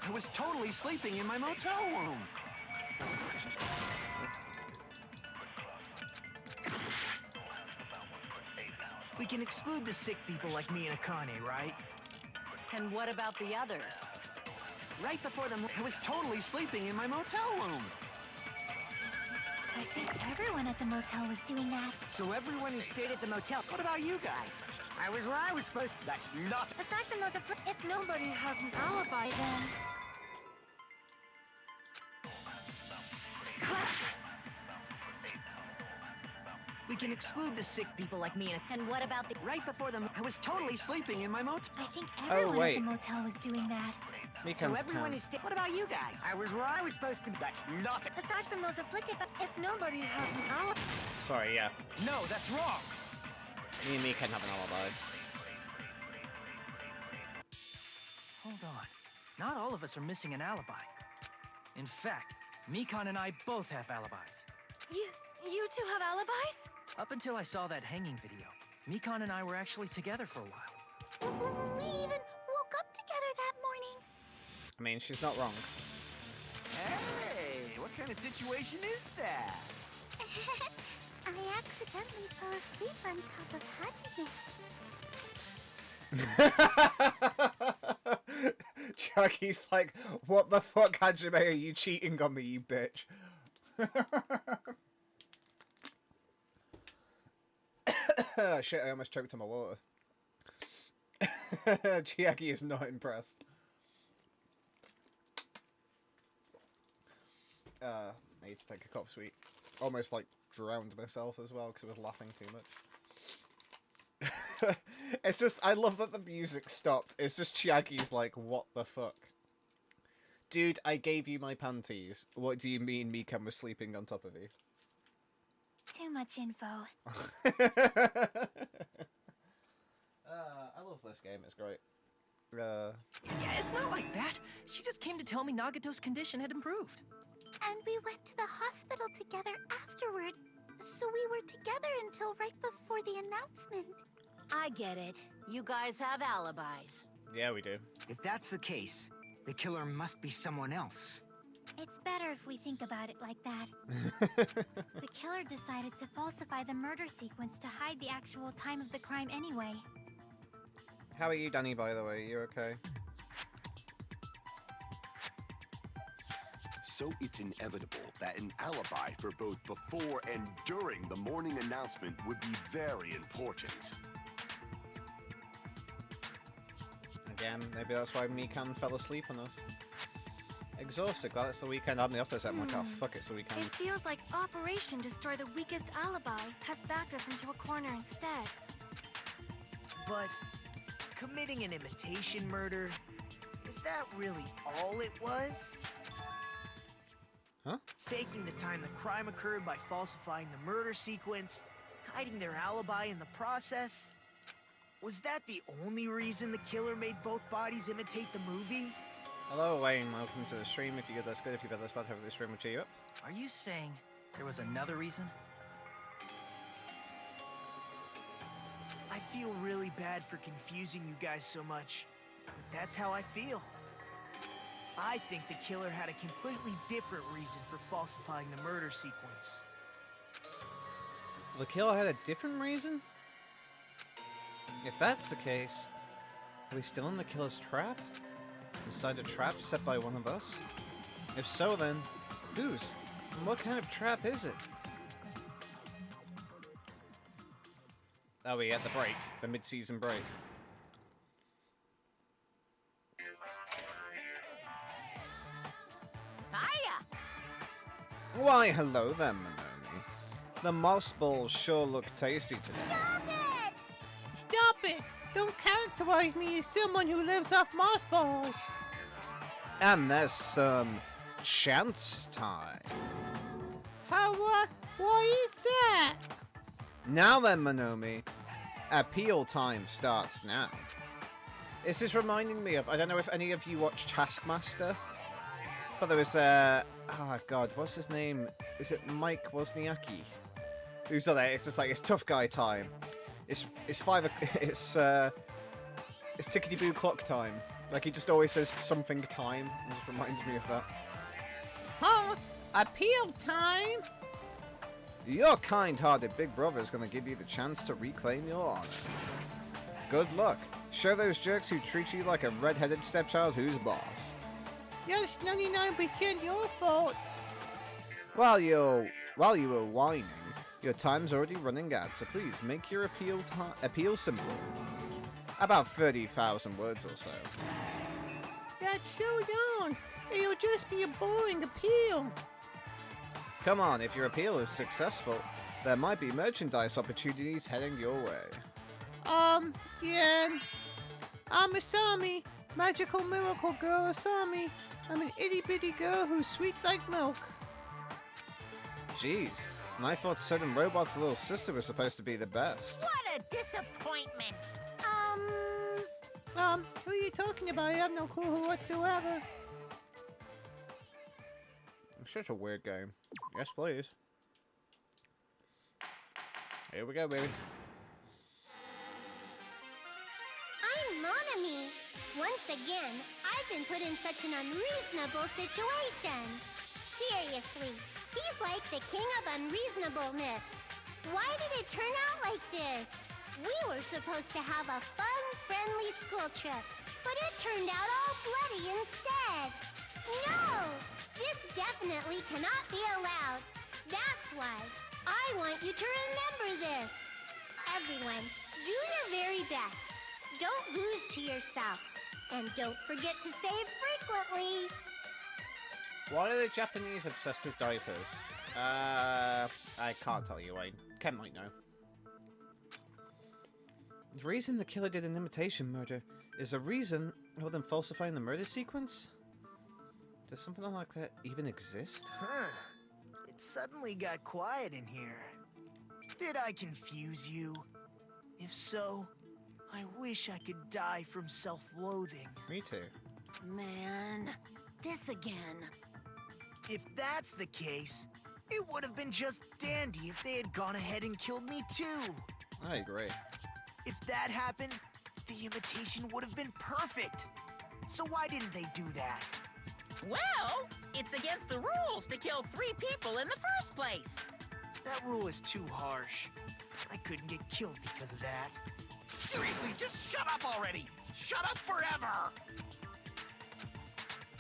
[SPEAKER 9] I was totally sleeping in my motel room.
[SPEAKER 4] We can exclude the sick people like me and Akane, right?
[SPEAKER 2] And what about the others?
[SPEAKER 9] Right before I was totally sleeping in my motel room.
[SPEAKER 6] I think everyone at the motel was doing that.
[SPEAKER 8] So everyone who stayed at the motel... What about you guys? I was where I was supposed to...
[SPEAKER 10] That's not.
[SPEAKER 5] Aside from those if nobody has an alibi, then...
[SPEAKER 4] Crap! We can exclude the sick people like me and...
[SPEAKER 2] And what about the...
[SPEAKER 9] Right before I was totally sleeping in my motel.
[SPEAKER 6] I think everyone at
[SPEAKER 1] wait.
[SPEAKER 6] the motel was doing that.
[SPEAKER 8] So everyone who stayed... What about you guys? I was where I was supposed to be.
[SPEAKER 10] That's not.
[SPEAKER 5] Aside from those afflicted, but if nobody has an alibi...
[SPEAKER 1] Sorry, yeah.
[SPEAKER 9] No, that's wrong.
[SPEAKER 1] Me and me can have an alibi.
[SPEAKER 3] Hold on. Not all of us are missing an alibi. In fact, Mikan and I both have alibis.
[SPEAKER 5] You two have alibis?
[SPEAKER 3] Up until I saw that hanging video, Mikan and I were actually together for a while.
[SPEAKER 7] We even woke up together that morning.
[SPEAKER 1] I mean, she's not wrong.
[SPEAKER 9] Hey, what kind of situation is that?
[SPEAKER 7] I accidentally fell asleep on top of Hajime.
[SPEAKER 1] Chucky's like, what the fuck, Hajime, are you cheating on me, you bitch? Shit, I almost choked on my water. Chiaki is not impressed. I need to take a cop sweet. Almost like drowned myself as well because I was laughing too much. It's just, I love that the music stopped. It's just Chiagi's like, what the fuck? Dude, I gave you my panties. What do you mean Mikan was sleeping on top of you?
[SPEAKER 6] Too much info.
[SPEAKER 1] I love this game, it's great.
[SPEAKER 3] Yeah, it's not like that. She just came to tell me Nagato's condition had improved.
[SPEAKER 7] And we went to the hospital together afterward. So we were together until right before the announcement.
[SPEAKER 5] I get it. You guys have alibis.
[SPEAKER 1] Yeah, we do.
[SPEAKER 8] If that's the case, the killer must be someone else.
[SPEAKER 6] It's better if we think about it like that. The killer decided to falsify the murder sequence to hide the actual time of the crime anyway.
[SPEAKER 1] How are you, Danny, by the way? You okay?
[SPEAKER 10] So it's inevitable that an alibi for both before and during the morning announcement would be very important.
[SPEAKER 1] Again, maybe that's why Mikan fell asleep on us. Exhausted, glad it's the weekend. I'm the opposite. I'm like, oh fuck, it's the weekend.
[SPEAKER 5] It feels like Operation Destroy the Weakest Alibi has backed us into a corner instead.
[SPEAKER 4] But committing an imitation murder, is that really all it was?
[SPEAKER 1] Huh?
[SPEAKER 4] Faking the time the crime occurred by falsifying the murder sequence, hiding their alibi in the process. Was that the only reason the killer made both bodies imitate the movie?
[SPEAKER 1] Hello, Wayne. Welcome to the stream. If you get this good, if you bet this bad, hopefully the stream will cheer you up.
[SPEAKER 3] Are you saying there was another reason?
[SPEAKER 4] I feel really bad for confusing you guys so much, but that's how I feel. I think the killer had a completely different reason for falsifying the murder sequence.
[SPEAKER 1] The killer had a different reason? If that's the case, are we still in the killer's trap? Inside a trap set by one of us? If so, then, whose? And what kind of trap is it? Oh, we at the break. The mid-season break.
[SPEAKER 2] Hiya!
[SPEAKER 1] Why, hello there, Manomi. The moss balls sure look tasty today.
[SPEAKER 7] Stop it!
[SPEAKER 11] Stop it! Don't characterize me as someone who lives off moss balls.
[SPEAKER 1] And there's some chance time.
[SPEAKER 11] How, why is that?
[SPEAKER 1] Now then, Manomi. Appeal time starts now. This is reminding me of, I don't know if any of you watched Taskmaster, but there was oh god, what's his name? Is it Mike Wozniacki? Who's on there? It's just like, it's tough guy time. It's it's tickety-boo clock time. Like, he just always says something time. It just reminds me of that.
[SPEAKER 11] Huh? Appeal time?
[SPEAKER 1] Your kind-hearted big brother is going to give you the chance to reclaim your honor. Good luck. Show those jerks who treat you like a red-headed stepchild who's boss.
[SPEAKER 11] That's 99% your fault.
[SPEAKER 1] While you were whining, your time's already running out, so please make your appeal simple. About 30,000 words or so.
[SPEAKER 11] That's so long. It'll just be a boring appeal.
[SPEAKER 1] Come on, if your appeal is successful, there might be merchandise opportunities heading your way.
[SPEAKER 11] Yeah. I'm Asami, magical miracle girl Asami. I'm an itty-bitty girl who's sweet like milk.
[SPEAKER 1] Jeez, and I thought certain robot's little sister was supposed to be the best.
[SPEAKER 2] What a disappointment!
[SPEAKER 11] Who are you talking about? I have no clue whatsoever.
[SPEAKER 1] It's such a weird game. Yes, please. Here we go, baby.
[SPEAKER 7] I'm Monami. Once again, I've been put in such an unreasonable situation. Seriously, he's like the king of unreasonableness. Why did it turn out like this? We were supposed to have a fun, friendly school trip, but it turned out all bloody instead. No! This definitely cannot be allowed. That's why I want you to remember this. Everyone, do your very best. Don't lose to yourself. And don't forget to save frequently.
[SPEAKER 1] Why are the Japanese obsessed with diapers? I can't tell you, Wayne. Ken might know. The reason the killer did an imitation murder is a reason other than falsifying the murder sequence? Does something like that even exist?
[SPEAKER 4] Huh. It suddenly got quiet in here. Did I confuse you? If so, I wish I could die from self-loathing.
[SPEAKER 1] Me too.
[SPEAKER 2] Man, this again.
[SPEAKER 4] If that's the case, it would have been just dandy if they had gone ahead and killed me too.
[SPEAKER 1] I agree.
[SPEAKER 4] If that happened, the imitation would have been perfect. So why didn't they do that?
[SPEAKER 2] Well, it's against the rules to kill 3 people in the first place.
[SPEAKER 4] That rule is too harsh. I couldn't get killed because of that.
[SPEAKER 9] Seriously, just shut up already! Shut up forever!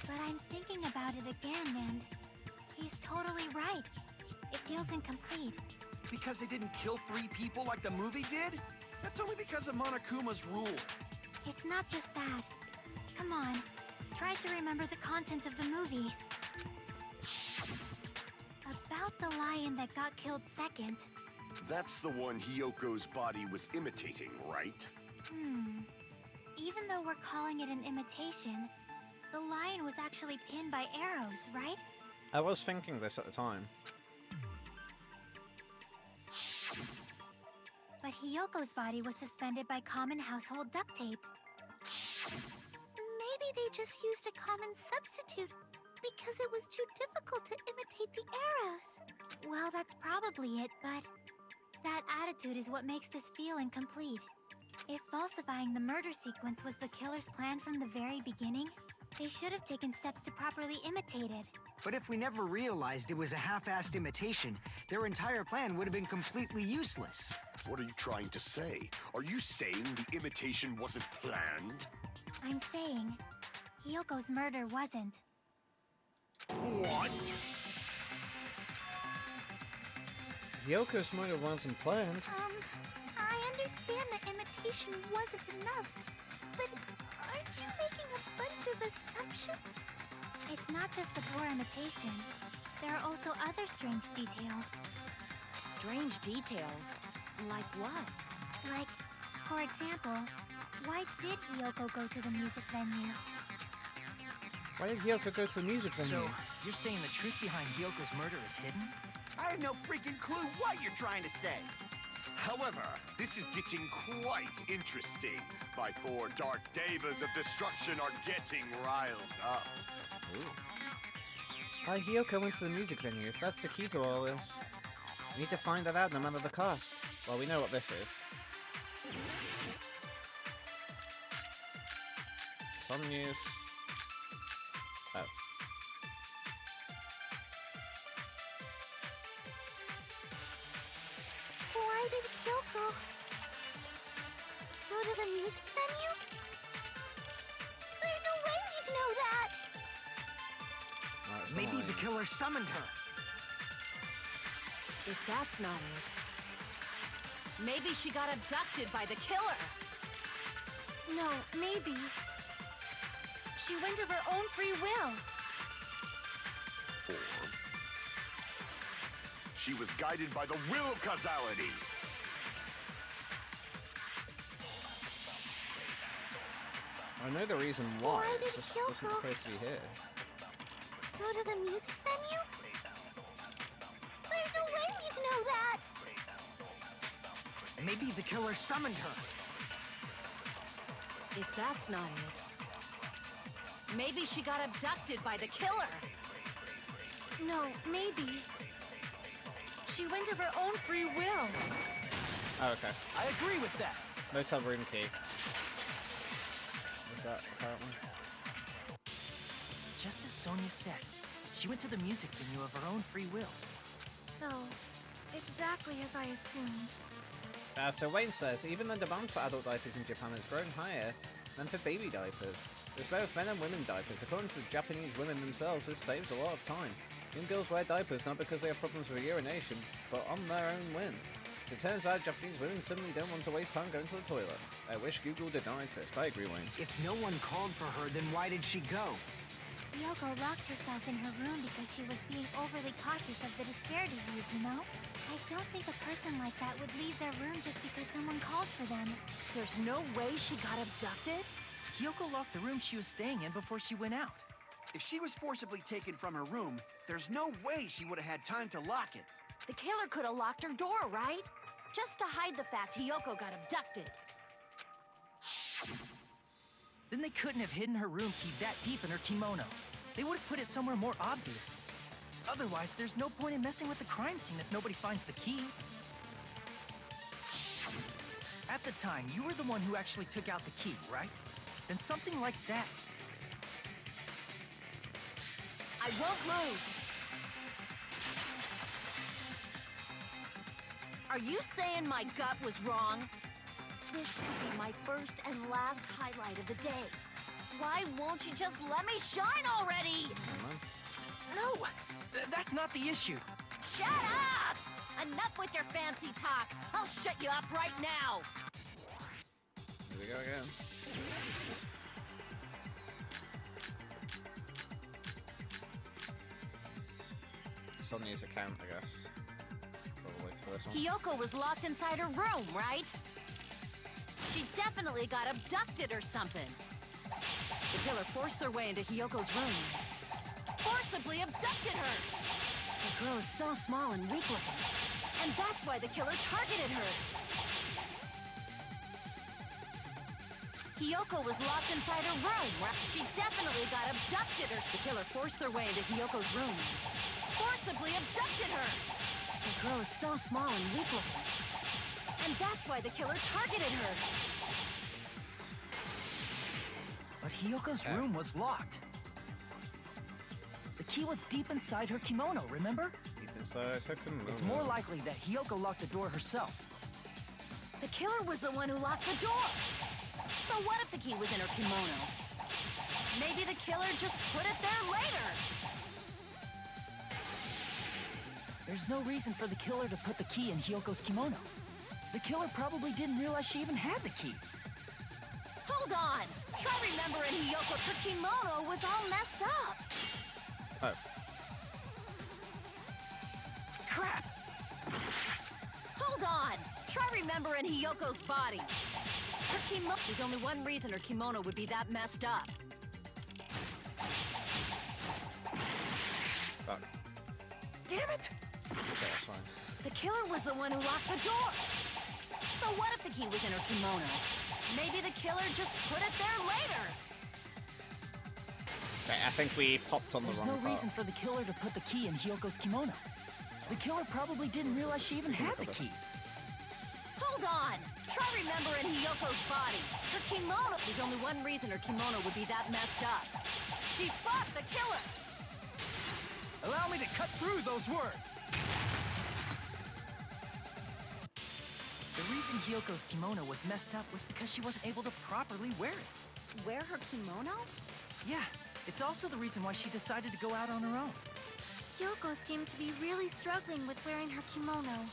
[SPEAKER 6] But I'm thinking about it again, and he's totally right. It feels incomplete.
[SPEAKER 9] Because they didn't kill 3 people like the movie did? That's only because of Monokuma's rule.
[SPEAKER 6] It's not just that. Come on, try to remember the content of the movie. About the lion that got killed second.
[SPEAKER 10] That's the one Hyoko's body was imitating, right?
[SPEAKER 6] Even though we're calling it an imitation, the lion was actually pinned by arrows, right?
[SPEAKER 1] I was thinking this at the time.
[SPEAKER 6] But Hyoko's body was suspended by common household duct tape.
[SPEAKER 7] Maybe they just used a common substitute because it was too difficult to imitate the arrows.
[SPEAKER 6] Well, that's probably it, but that attitude is what makes this feel incomplete. If falsifying the murder sequence was the killer's plan from the very beginning, they should have taken steps to properly imitate it.
[SPEAKER 8] But if we never realized it was a half-assed imitation, their entire plan would have been completely useless.
[SPEAKER 10] What are you trying to say? Are you saying the imitation wasn't planned?
[SPEAKER 6] I'm saying, Hyoko's murder wasn't.
[SPEAKER 10] What?
[SPEAKER 1] Hyoko's murder wasn't planned.
[SPEAKER 7] I understand that imitation wasn't enough, but aren't you making a bunch of assumptions?
[SPEAKER 6] It's not just the poor imitation. There are also other strange details.
[SPEAKER 2] Strange details? Like what?
[SPEAKER 6] Like, for example, why did Hyoko go to the music venue?
[SPEAKER 1] Why did Hyoko go to the music venue?
[SPEAKER 3] So, you're saying the truth behind Hyoko's murder is hidden?
[SPEAKER 9] I have no freaking clue what you're trying to say.
[SPEAKER 10] However, this is getting quite interesting. My 4 dark devas of destruction are getting riled up.
[SPEAKER 1] Why Hyoko went to the music venue, if that's the key to all this. We need to find that out no matter the cost. Well, we know what this is. Some news. Oh.
[SPEAKER 7] Why did Hyoko go to the music venue? There's no way we'd know that!
[SPEAKER 1] Right,
[SPEAKER 8] Maybe the killer summoned her.
[SPEAKER 12] If that's not it, maybe she got abducted by the killer.
[SPEAKER 6] No, maybe. She went of her own free will.
[SPEAKER 10] Or she was guided by the will of causality.
[SPEAKER 1] I know the reason why.
[SPEAKER 7] Why
[SPEAKER 1] It's
[SPEAKER 7] did
[SPEAKER 1] just doesn't
[SPEAKER 7] Hyoko
[SPEAKER 1] appear to be here.
[SPEAKER 7] go to the music venue? There's no way we'd know that!
[SPEAKER 8] Maybe the killer summoned her.
[SPEAKER 12] If that's not it, maybe she got abducted by the killer.
[SPEAKER 6] No, maybe. She went of her own free will.
[SPEAKER 1] Oh, okay.
[SPEAKER 3] I agree with that.
[SPEAKER 1] Motel room key. Is that apparently?
[SPEAKER 3] It's just as Sonia said. She went to the music venue of her own free will.
[SPEAKER 6] So, exactly as I assumed.
[SPEAKER 1] So Wayne says, even the demand for adult diapers in Japan has grown higher than for baby diapers. There's both men and women diapers. According to the Japanese women themselves, this saves a lot of time. Young girls wear diapers not because they have problems with urination, but on their own whim. As it turns out, Japanese women suddenly don't want to waste time going to the toilet. I wish Google did not exist. I agree, Wayne.
[SPEAKER 8] If no one called for her, then why did she go?
[SPEAKER 6] Hyoko locked herself in her room because she was being overly cautious of the despair disease, you know? I don't think a person like that would leave their room just because someone called for them.
[SPEAKER 12] There's no way she got abducted?
[SPEAKER 3] Hyoko locked the room she was staying in before she went out.
[SPEAKER 9] If she was forcibly taken from her room, there's no way she would have had time to lock it.
[SPEAKER 12] The killer could have locked her door, right? Just to hide the fact Hyoko got abducted.
[SPEAKER 3] Then they couldn't have hidden her room key that deep in her kimono. They would have put it somewhere more obvious. Otherwise, there's no point in messing with the crime scene if nobody finds the key. At the time, you were the one who actually took out the key, right? Then something like that.
[SPEAKER 12] I won't lose. Are you saying my gut was wrong? This could be my first and last highlight of the day. Why won't you just let me shine already?
[SPEAKER 3] No, that's not the issue.
[SPEAKER 12] Shut up! Enough with your fancy talk. I'll shut you up right now.
[SPEAKER 1] Here we go again. Sonya's account, I guess. Probably for this one.
[SPEAKER 12] Hyoko was locked inside her room, right? She definitely got abducted or something. The killer forced their way into Hyoko's room. Forcibly abducted her! The girl is so small and weak looking. And that's why the killer targeted her. Hyoko was locked inside her room, right? She definitely got abducted or the killer forced their way into Hyoko's room. Forcibly abducted her! The girl is so small and weak looking. And that's why the killer targeted her.
[SPEAKER 3] But Hyoko's room was locked. The key was deep inside her kimono, remember?
[SPEAKER 1] Deep inside her kimono.
[SPEAKER 3] It's more likely that Hyoko locked the door herself.
[SPEAKER 12] The killer was the one who locked the door. So what if the key was in her kimono? Maybe the killer just put it there later.
[SPEAKER 3] There's no reason for the killer to put the key in Hyoko's kimono. The killer probably didn't realize she even had the key.
[SPEAKER 12] Hold on! Try remembering Hyoko, her kimono was all messed up.
[SPEAKER 1] Oh.
[SPEAKER 3] Crap!
[SPEAKER 12] Hold on! Try remembering Hyoko's body. Her kimono... There's only one reason her kimono would be that messed up.
[SPEAKER 1] Fuck.
[SPEAKER 3] Damn it!
[SPEAKER 1] Okay, that's fine.
[SPEAKER 12] The killer was the one who locked the door. So what if the key was in her kimono? Maybe the killer just put it there later.
[SPEAKER 1] Okay, I think we popped on the
[SPEAKER 3] There's
[SPEAKER 1] wrong
[SPEAKER 3] no
[SPEAKER 1] part.
[SPEAKER 3] reason for the killer to put the key in Hyoko's kimono. The killer probably didn't realize she even had the key.
[SPEAKER 12] Hold on! Try remembering Hyoko's body. Her kimono... There's only one reason her kimono would be that messed up. She fought the killer!
[SPEAKER 3] Allow me to cut through those words! The reason Hyoko's kimono was messed up was because she wasn't able to properly wear it.
[SPEAKER 12] Wear her kimono?
[SPEAKER 3] Yeah, it's also the reason why she decided to go out on her own.
[SPEAKER 6] Hyoko seemed to be really struggling with wearing her kimono.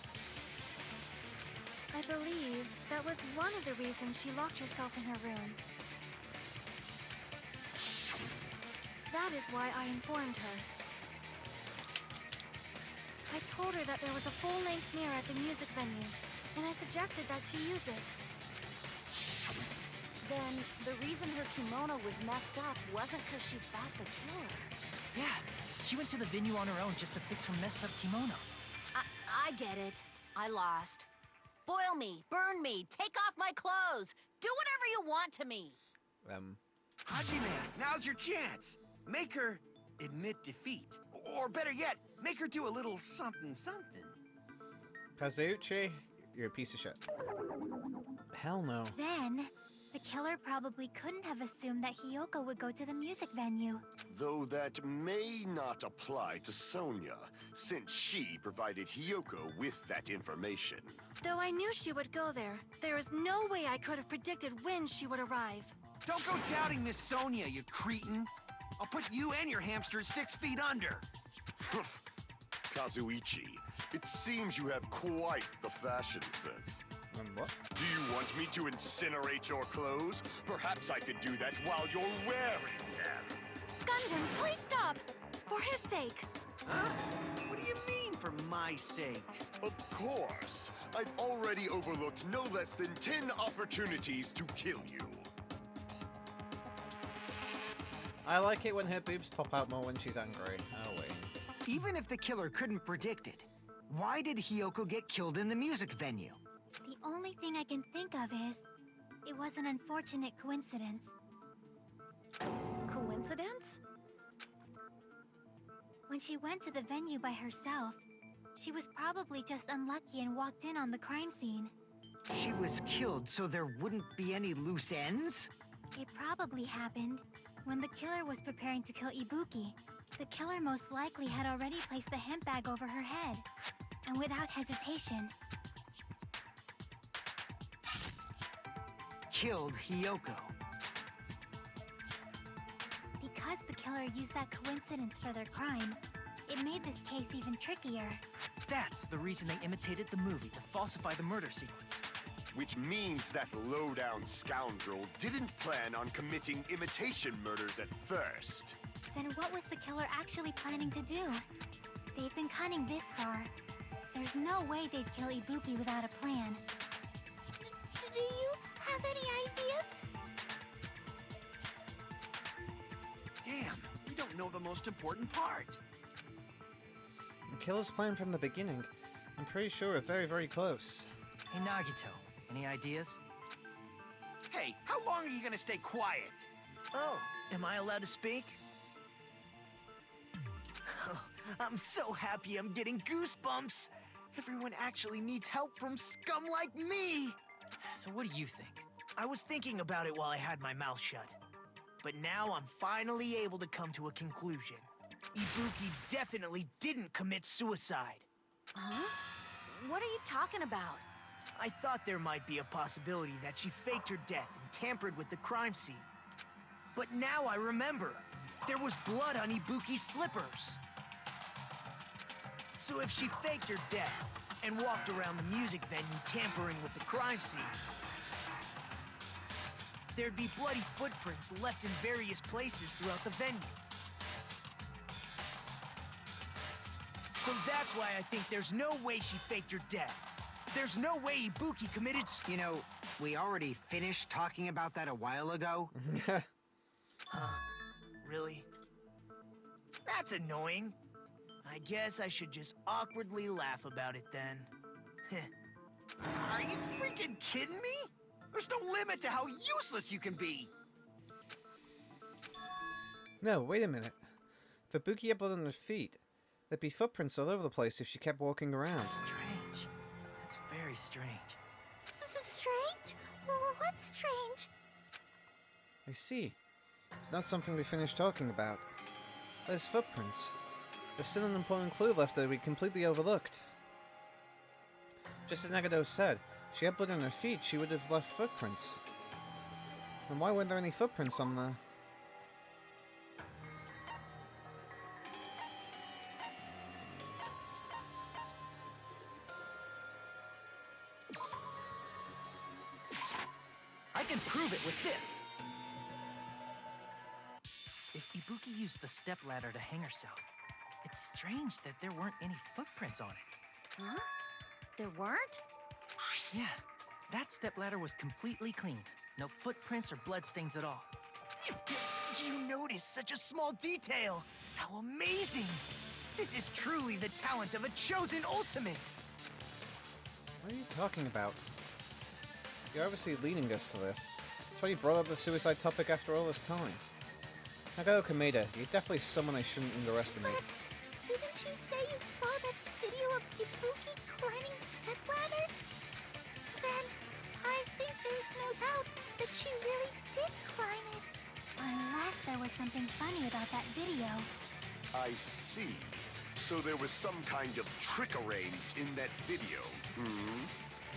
[SPEAKER 6] I believe that was one of the reasons she locked herself in her room. That is why I informed her. I told her that there was a full-length mirror at the music venue, and I suggested that she use it.
[SPEAKER 12] Then, the reason her kimono was messed up wasn't because she fought the killer.
[SPEAKER 3] Yeah, she went to the venue on her own just to fix her messed up kimono.
[SPEAKER 12] I get it. I lost. Boil me, burn me, take off my clothes. Do whatever you want to me.
[SPEAKER 9] Hajime, now's your chance. Make her admit defeat. Or better yet, make her do a little something.
[SPEAKER 1] Kazuchi, you're a piece of shit. Hell no.
[SPEAKER 6] Then, the killer probably couldn't have assumed that Hyoko would go to the music venue.
[SPEAKER 10] Though that may not apply to Sonya, since she provided Hyoko with that information.
[SPEAKER 6] Though I knew she would go there, there is no way I could have predicted when she would arrive.
[SPEAKER 9] Don't go doubting Miss Sonya, you cretin. I'll put you and your hamsters 6 feet under.
[SPEAKER 10] Kazuichi, it seems you have quite the fashion sense.
[SPEAKER 1] What?
[SPEAKER 10] Do you want me to incinerate your clothes? Perhaps I could do that while you're wearing them.
[SPEAKER 5] Sanjin, please stop! For his sake.
[SPEAKER 9] Huh? What do you mean, for my sake?
[SPEAKER 10] Of course. I've already overlooked no less than 10 opportunities to kill you.
[SPEAKER 1] I like it when her boobs pop out more when she's angry. Oh, wait.
[SPEAKER 8] Even if the killer couldn't predict it, why did Hiyoko get killed in the music venue?
[SPEAKER 6] The only thing I can think of is, it was an unfortunate coincidence.
[SPEAKER 5] Coincidence?
[SPEAKER 6] When she went to the venue by herself, she was probably just unlucky and walked in on the crime scene.
[SPEAKER 8] She was killed so there wouldn't be any loose ends?
[SPEAKER 6] It probably happened when the killer was preparing to kill Ibuki. The killer most likely had already placed the hemp bag over her head, and without hesitation,
[SPEAKER 8] Killed Hiyoko.
[SPEAKER 6] because the killer used that coincidence for their crime, it made this case even trickier.
[SPEAKER 3] That's the reason they imitated the movie to falsify the murder sequence.
[SPEAKER 10] Which means that low-down scoundrel didn't plan on committing imitation murders at first.
[SPEAKER 6] Then what was the killer actually planning to do? They've been cunning this far. There's no way they'd kill Ibuki without a plan.
[SPEAKER 7] Do you have any ideas?
[SPEAKER 9] Damn, we don't know the most important part.
[SPEAKER 1] The killer's plan from the beginning. I'm pretty sure we're very, very close.
[SPEAKER 3] Hey, Nagito, any ideas?
[SPEAKER 9] Hey, how long are you gonna stay quiet?
[SPEAKER 4] Oh, am I allowed to speak? Oh, I'm so happy I'm getting goosebumps. Everyone actually needs help from scum like me.
[SPEAKER 3] So what do you think?
[SPEAKER 4] I was thinking about it while I had my mouth shut. But now I'm finally able to come to a conclusion. Ibuki definitely didn't commit suicide.
[SPEAKER 5] Huh? What are you talking about?
[SPEAKER 4] I thought there might be a possibility that she faked her death and tampered with the crime scene. But now I remember. There was blood on Ibuki's slippers. So if she faked her death and walked around the music venue tampering with the crime scene, there'd be bloody footprints left in various places throughout the venue. So that's why I think there's no way she faked her death. There's no way Ibuki committed
[SPEAKER 8] You know, we already finished talking about that a while ago.
[SPEAKER 4] Huh? Really? That's annoying. I guess I should just awkwardly laugh about it then.
[SPEAKER 9] Are you freaking kidding me? There's no limit to how useless you can be.
[SPEAKER 1] No, wait a minute. If Ibuki had blood on her feet, there'd be footprints all over the place if she kept walking around.
[SPEAKER 3] Strange. That's very strange.
[SPEAKER 7] Strange? What's strange?
[SPEAKER 1] I see. It's not something we finished talking about. There's footprints. There's still an important clue left that we completely overlooked. Just as Nagito said, if she had blood on her feet, she would have left footprints. And why weren't there any footprints on the...
[SPEAKER 3] I can prove it with this! If Ibuki used the stepladder to hang herself, it's strange that there weren't any footprints on it.
[SPEAKER 5] Huh? There weren't?
[SPEAKER 3] Yeah, that stepladder was completely clean. No footprints or bloodstains at all.
[SPEAKER 4] Do you notice such a small detail? How amazing! This is truly the talent of a chosen ultimate!
[SPEAKER 1] What are you talking about? You're obviously leading us to this. That's why you brought up the suicide topic after all this time. Nagao Kameda, you're definitely someone I shouldn't underestimate.
[SPEAKER 7] But didn't you say you saw that video of Ibuki climbing the stepladder? Then I think there's no doubt that she really did climb it.
[SPEAKER 6] Unless there was something funny about that video.
[SPEAKER 10] I see. So there was some kind of trick arranged in that video,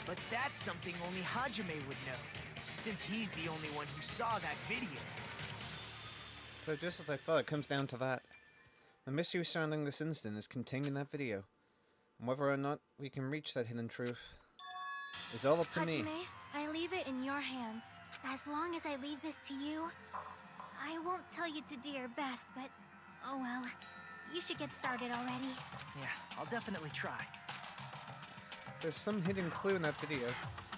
[SPEAKER 4] But that's something only Hajime would know, since he's the only one who saw that video.
[SPEAKER 1] So just as I thought, it comes down to that. The mystery surrounding this incident is contained in that video. And whether or not we can reach that hidden truth is all up to me.
[SPEAKER 5] Hajime, I leave it in your hands.
[SPEAKER 6] As long as I leave this to you, I won't tell you to do your best, but oh well. You should get started already.
[SPEAKER 3] Yeah, I'll definitely try.
[SPEAKER 1] There's some hidden clue in that video.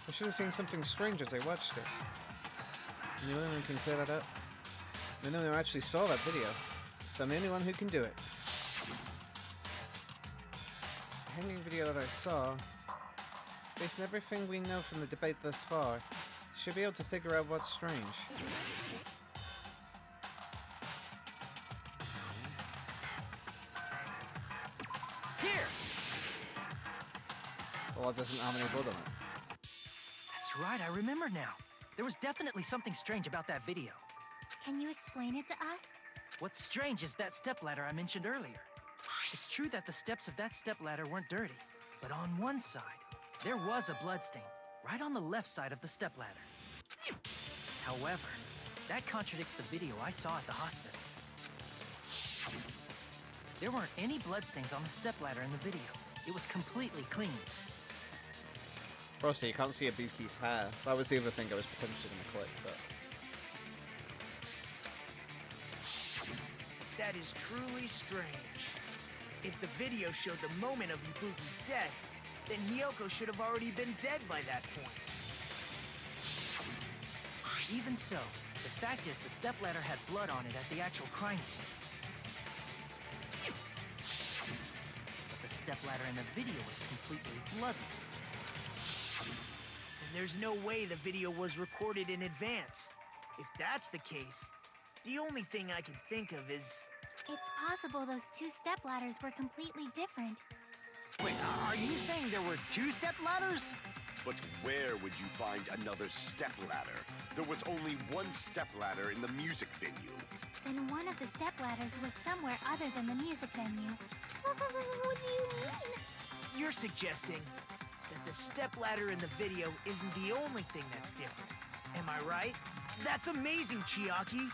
[SPEAKER 1] I should have seen something strange as I watched it. And the only one who can clear that up? The only one who actually saw that video. So I'm the only one who can do it. The hanging video that I saw, based on everything we know from the debate thus far, should be able to figure out what's strange.
[SPEAKER 3] Here!
[SPEAKER 1] Well, it doesn't have any blood on it.
[SPEAKER 3] That's right, I remember now. There was definitely something strange about that video.
[SPEAKER 6] Can you explain it to us?
[SPEAKER 3] What's strange is that stepladder I mentioned earlier. It's true that the steps of that stepladder weren't dirty, but on one side, there was a bloodstain, right on the left side of the stepladder. However, that contradicts the video I saw at the hospital. There weren't any bloodstains on the stepladder in the video. It was completely clean.
[SPEAKER 1] Frosty, you can't see Ibuki's hair. That was the other thing I was potentially going to click, but...
[SPEAKER 4] That is truly strange. If the video showed the moment of Ibuki's death, then Hiyoko should have already been dead by that point.
[SPEAKER 3] Even so, the fact is the stepladder had blood on it at the actual crime scene. But the stepladder in the video was completely bloodless.
[SPEAKER 4] And there's no way the video was recorded in advance. If that's the case, the only thing I can think of is...
[SPEAKER 6] It's possible those two stepladders were completely different.
[SPEAKER 8] Wait, are you saying there were two stepladders?
[SPEAKER 10] But where would you find another stepladder? There was only one stepladder in the music venue.
[SPEAKER 6] Then one of the stepladders was somewhere other than the music venue. What do you mean?
[SPEAKER 4] You're suggesting that the stepladder in the video isn't the only thing that's different. Am I right? That's amazing, Chiaki!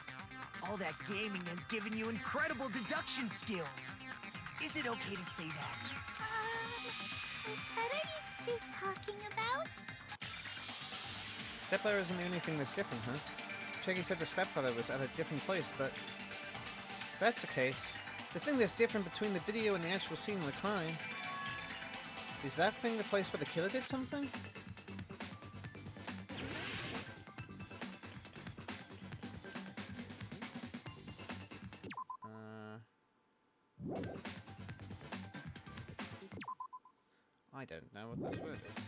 [SPEAKER 4] All that gaming has given you incredible deduction skills. Is it okay to say that?
[SPEAKER 7] What are you two talking about?
[SPEAKER 1] Stepladder isn't the only thing that's different, huh? Chiaki said the stepladder was at a different place, but... if that's the case, the thing that's different between the video and the actual scene of the crime... is that thing the place where the killer did something? I don't know what this word is.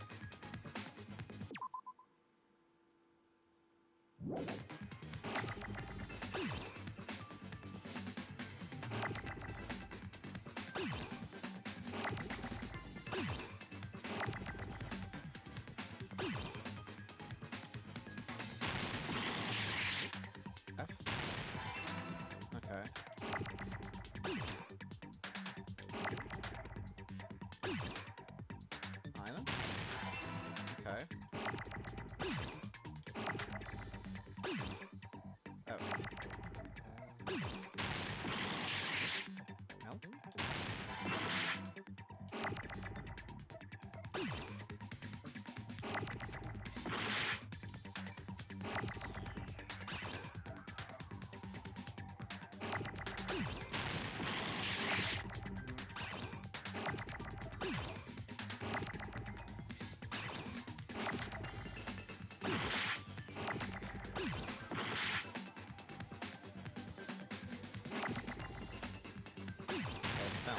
[SPEAKER 1] F? Okay. Island? Okay. Oh. Help? Down.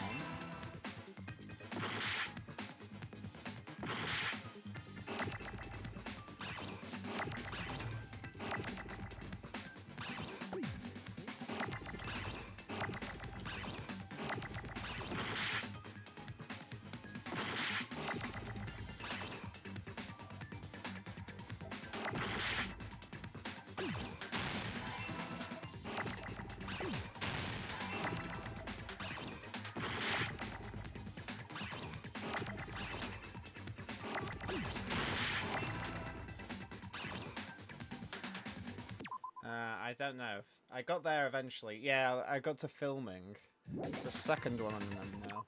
[SPEAKER 1] I don't know. I got there eventually. Yeah, I got to filming. It's the second one on them now.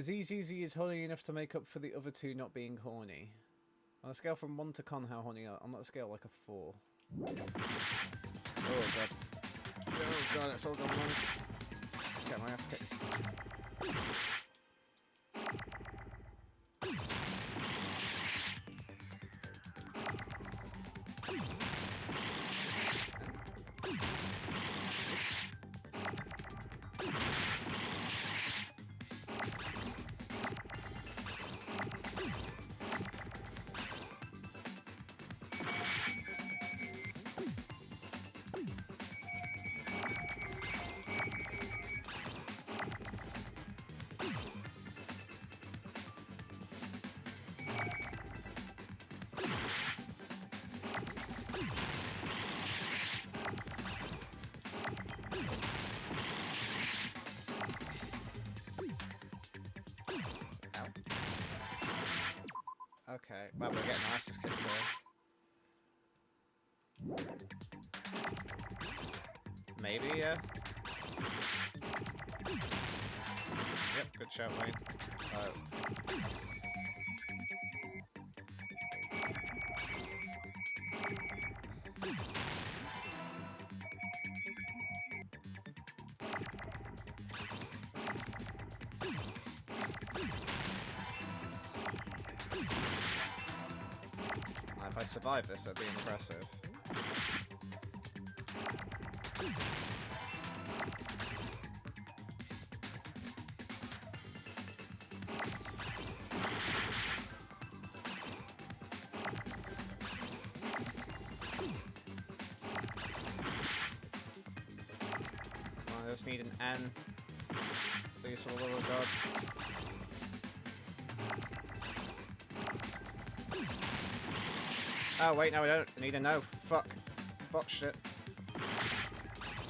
[SPEAKER 1] ZZZ is horny enough to make up for the other two not being horny. On a scale from 1 to con, how horny are? On that scale, like a 4. Oh god. Oh god, it's all gone wrong. Get my ass kicked. Okay, well, we're getting our asses kicked here. Maybe, yeah. Yep, good shout, Wayne. If I survive this, that'd be impressive. I just need an N. Please, for the love of God. Oh, wait, no, I don't. I need a no. Fuck. Botched it. I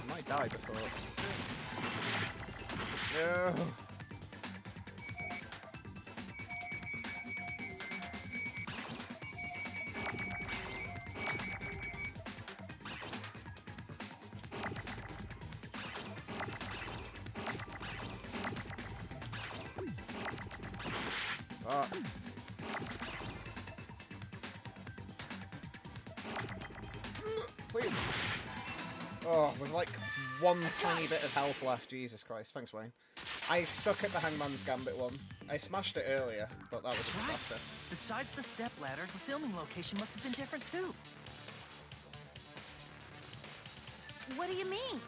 [SPEAKER 1] might die before. No. Fuck. Please. Oh, with like one tiny bit of health left. Jesus Christ. Thanks, Wayne. I suck at the Hangman's Gambit one. I smashed it earlier, but that was a disaster.
[SPEAKER 3] Besides the step ladder, the filming location must have been different too.
[SPEAKER 12] What do you mean?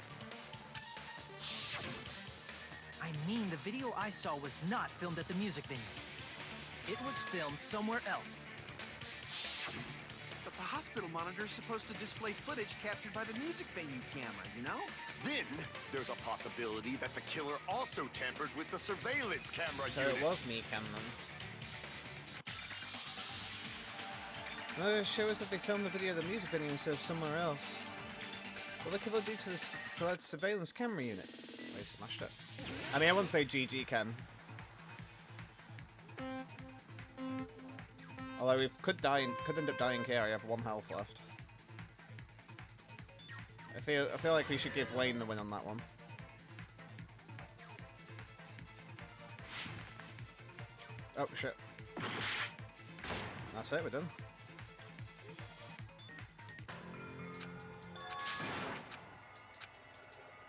[SPEAKER 3] I mean, the video I saw was not filmed at the music venue. It was filmed somewhere else.
[SPEAKER 9] But the hospital monitor is supposed to display footage captured by the music venue camera, you know?
[SPEAKER 10] Then, there's a possibility that the killer also tampered with the surveillance camera
[SPEAKER 1] So
[SPEAKER 10] unit.
[SPEAKER 1] it was me, Cameron. No, it shows that they filmed the video of the music venue instead of somewhere else. What did the killer do to that surveillance camera unit? They smashed it. I mean, I wouldn't say GG, Ken. Although we could end up dying here. I have 1 health left. I feel like we should give Wayne the win on that one. Oh shit. That's it, we're done.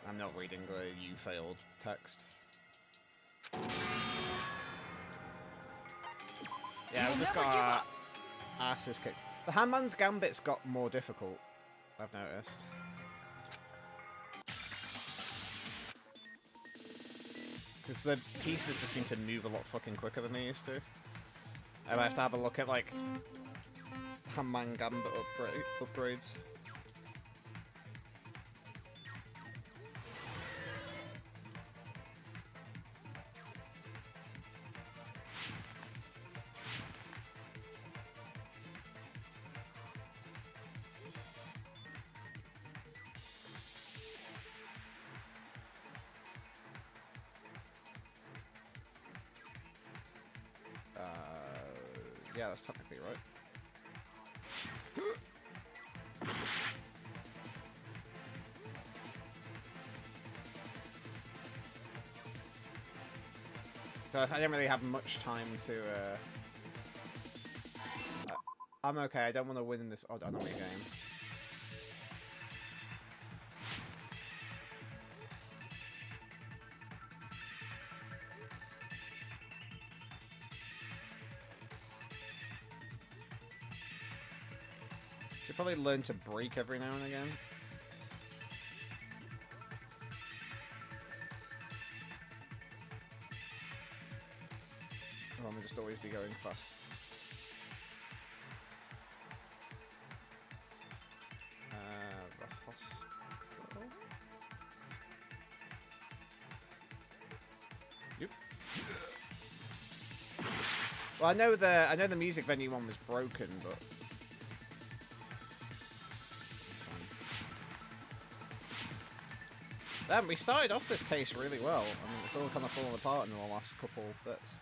[SPEAKER 1] I'm not reading the "you failed" text. Yeah, we just got our asses kicked. The Hangman's Gambit's got more difficult, I've noticed. Because the pieces just seem to move a lot fucking quicker than they used to. I might have to have a look at, like, Hangman Gambit upgrades. Yeah, that's technically right. So I didn't really have much time to, I'm okay, I don't want to win in this odd enemy game. Should probably learn to break every now and again. Or I'm just always be going fast. The hospital. Yep. Well, I know the music venue one was broken, but damn, we started off this case really well. I mean, it's all kind of fallen apart in the last couple bits.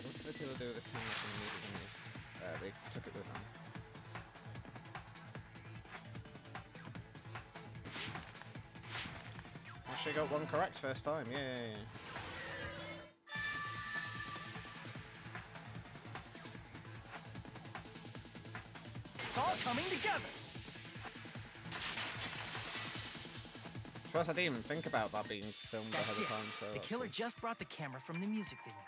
[SPEAKER 1] What did the killer do with the camera from the music venues? They took it with them. Actually got one correct first time, yay!
[SPEAKER 3] It's all coming together.
[SPEAKER 1] First, I didn't even think about that being filmed ahead
[SPEAKER 3] That's
[SPEAKER 1] of
[SPEAKER 3] it.
[SPEAKER 1] time, so
[SPEAKER 3] The
[SPEAKER 1] that's
[SPEAKER 3] killer
[SPEAKER 1] cool.
[SPEAKER 3] just brought the camera from the music venue.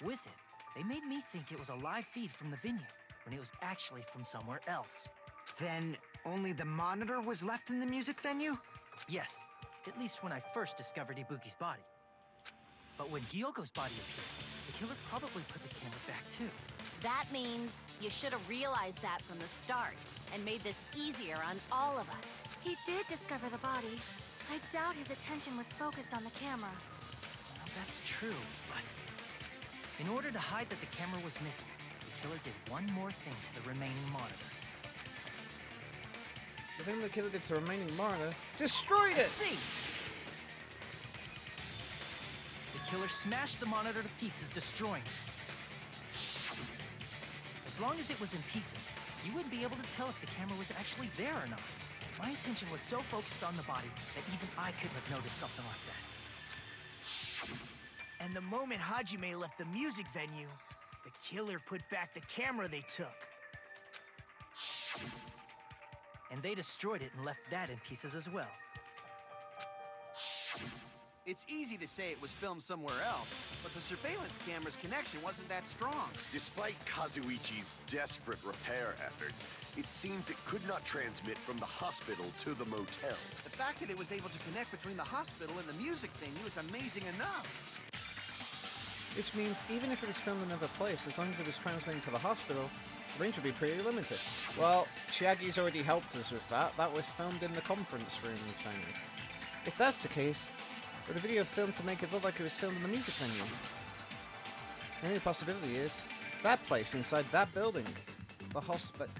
[SPEAKER 3] With it, they made me think it was a live feed from the venue, when it was actually from somewhere else.
[SPEAKER 8] Then only the monitor was left in the music venue?
[SPEAKER 3] Yes, at least when I first discovered Ibuki's body. But when Hyoko's body appeared, the killer probably put the camera back too.
[SPEAKER 12] That means you should have realized that from the start and made this easier on all of us.
[SPEAKER 5] He did discover the body. I doubt his attention was focused on the camera.
[SPEAKER 3] Well, that's true, but in order to hide that the camera was missing, the killer did one more thing to the remaining monitor.
[SPEAKER 1] The thing the killer did to the remaining monitor, destroyed it!
[SPEAKER 3] See! The killer smashed the monitor to pieces, destroying it. As long as it was in pieces, you wouldn't be able to tell if the camera was actually there or not. My attention was so focused on the body that even I couldn't have noticed something like that.
[SPEAKER 4] And the moment Hajime left the music venue, the killer put back the camera they took.
[SPEAKER 3] And they destroyed it and left that in pieces as well.
[SPEAKER 9] It's easy to say it was filmed somewhere else, but the surveillance camera's connection wasn't that strong.
[SPEAKER 10] Despite Kazuichi's desperate repair efforts, it seems it could not transmit from the hospital to the motel.
[SPEAKER 9] The fact that it was able to connect between the hospital and the music venue is amazing enough.
[SPEAKER 1] Which means even if it was filmed in another place, as long as it was transmitting to the hospital, the range would be pretty limited. Well, Chiagi's already helped us with that. That was filmed in the conference room in China. If that's the case, but the video filmed to make it look like it was filmed in the music venue. The only possibility is that place inside that building, the hospital. Hospit.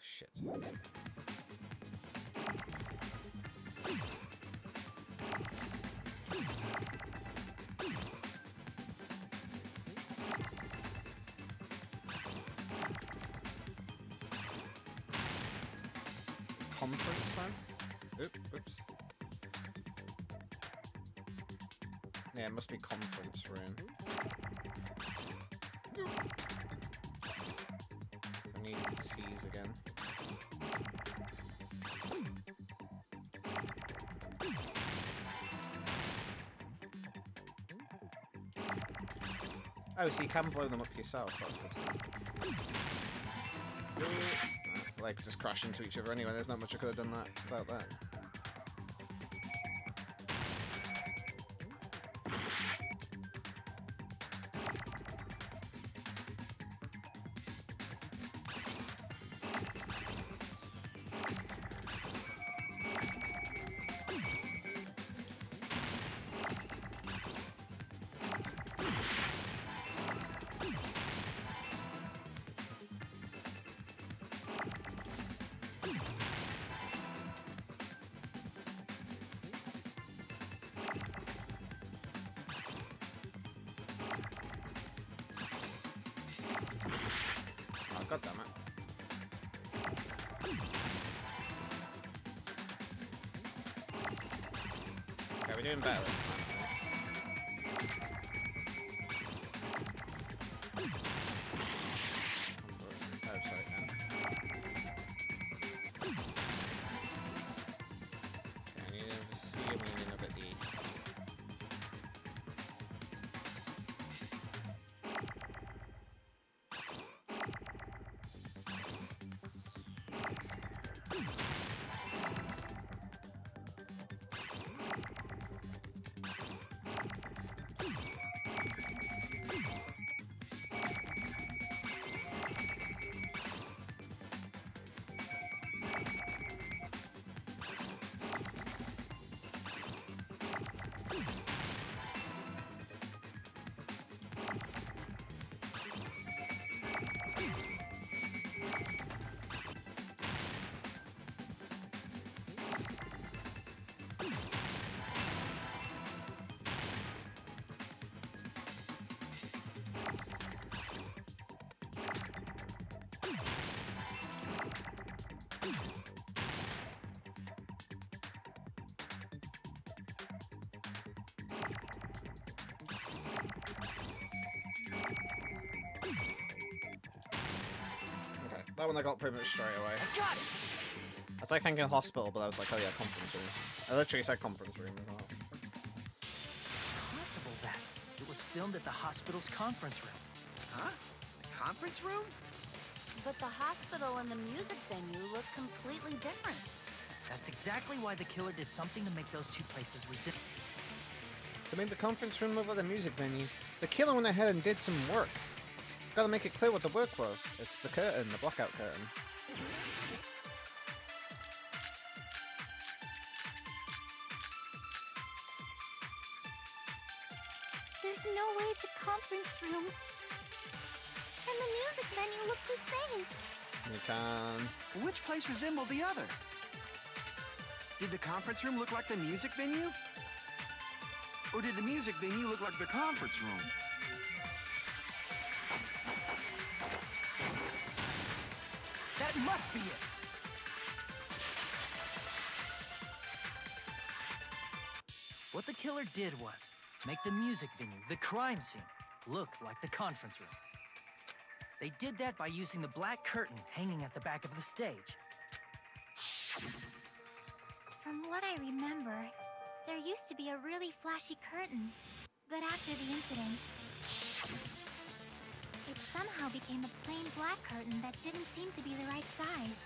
[SPEAKER 1] Shit. Conference then? Oops. Yeah, it must be conference room. I need C's again. Oh, so you can blow them up yourself. That's good. Well, they could just crash into each other anyway. There's not much I could have done about that. God damn it. Okay, we're doing better this time. Oh, sorry, no. Okay, I need to see if we need another E. Okay, that one I got pretty much straight away.
[SPEAKER 3] I got it!
[SPEAKER 1] I was like thinking hospital, but I was like, oh yeah, conference room. I literally said conference room as well.
[SPEAKER 3] It's possible that it was filmed at the hospital's conference room.
[SPEAKER 4] Huh? The conference room?
[SPEAKER 12] But the hospital and the music venue look completely different.
[SPEAKER 3] That's exactly why the killer did something to make those two places resist.
[SPEAKER 1] To make the conference room look like the music venue, the killer went ahead and did some work. Gotta make it clear what the work was. It's the curtain, the blackout curtain.
[SPEAKER 7] There's no way the conference room and the music venue look the same.
[SPEAKER 1] You can...
[SPEAKER 9] Which place resembled the other? Did the conference room look like the music venue? Or did the music venue look like the conference room?
[SPEAKER 3] That must be it! What the killer did was make the music venue, the crime scene, look like the conference room. They did that by using the black curtain hanging at the back of the stage.
[SPEAKER 6] From what I remember, there used to be a really flashy curtain. But after the incident, it somehow became a plain black curtain that didn't seem to be the right size.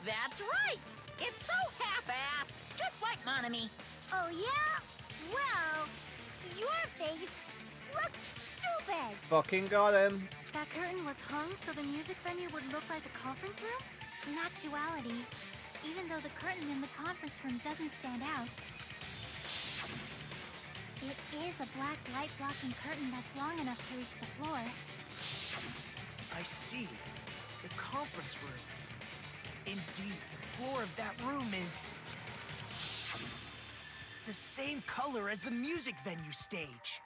[SPEAKER 2] That's right! It's so half-assed, just like Monami.
[SPEAKER 7] Oh yeah? Well, your face looks stupid.
[SPEAKER 1] Fucking got him.
[SPEAKER 6] That curtain was hung so the music venue would look like a conference room? In actuality, even though the curtain in the conference room doesn't stand out, it is a black light-blocking curtain that's long enough to reach the floor.
[SPEAKER 4] I see. The conference room. Indeed, the floor of that room is the same color as the music venue stage.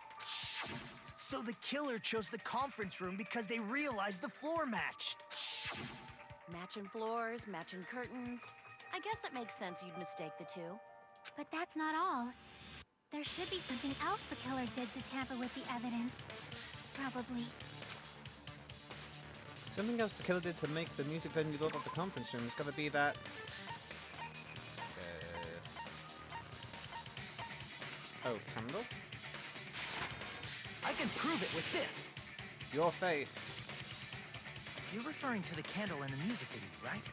[SPEAKER 4] So the killer chose the conference room because they realized the floor matched.
[SPEAKER 12] Matching floors, matching curtains. I guess it makes sense you'd mistake the two.
[SPEAKER 6] But that's not all. There should be something else the killer did to tamper with the evidence. Probably.
[SPEAKER 1] Something else the killer did to make the music venue look like the conference room. It's gotta be that... Oh, candle?
[SPEAKER 3] I can prove it with this!
[SPEAKER 1] Your face.
[SPEAKER 3] You're referring to the candle in the music video, right?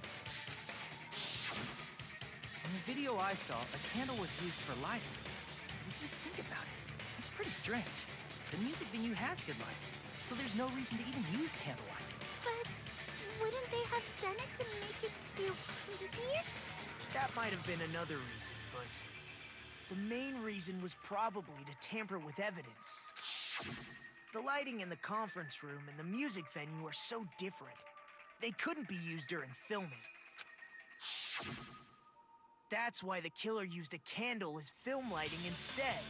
[SPEAKER 3] In the video I saw, a candle was used for lighting. But if you think about it, it's pretty strange. The music venue has good lighting, so there's no reason to even use candlelight.
[SPEAKER 7] But wouldn't they have done it to make it feel creepier?
[SPEAKER 4] That might have been another reason, but the main reason was probably to tamper with evidence. The lighting in the conference room and the music venue are so different. They couldn't be used during filming. That's why the killer used a candle as film lighting instead.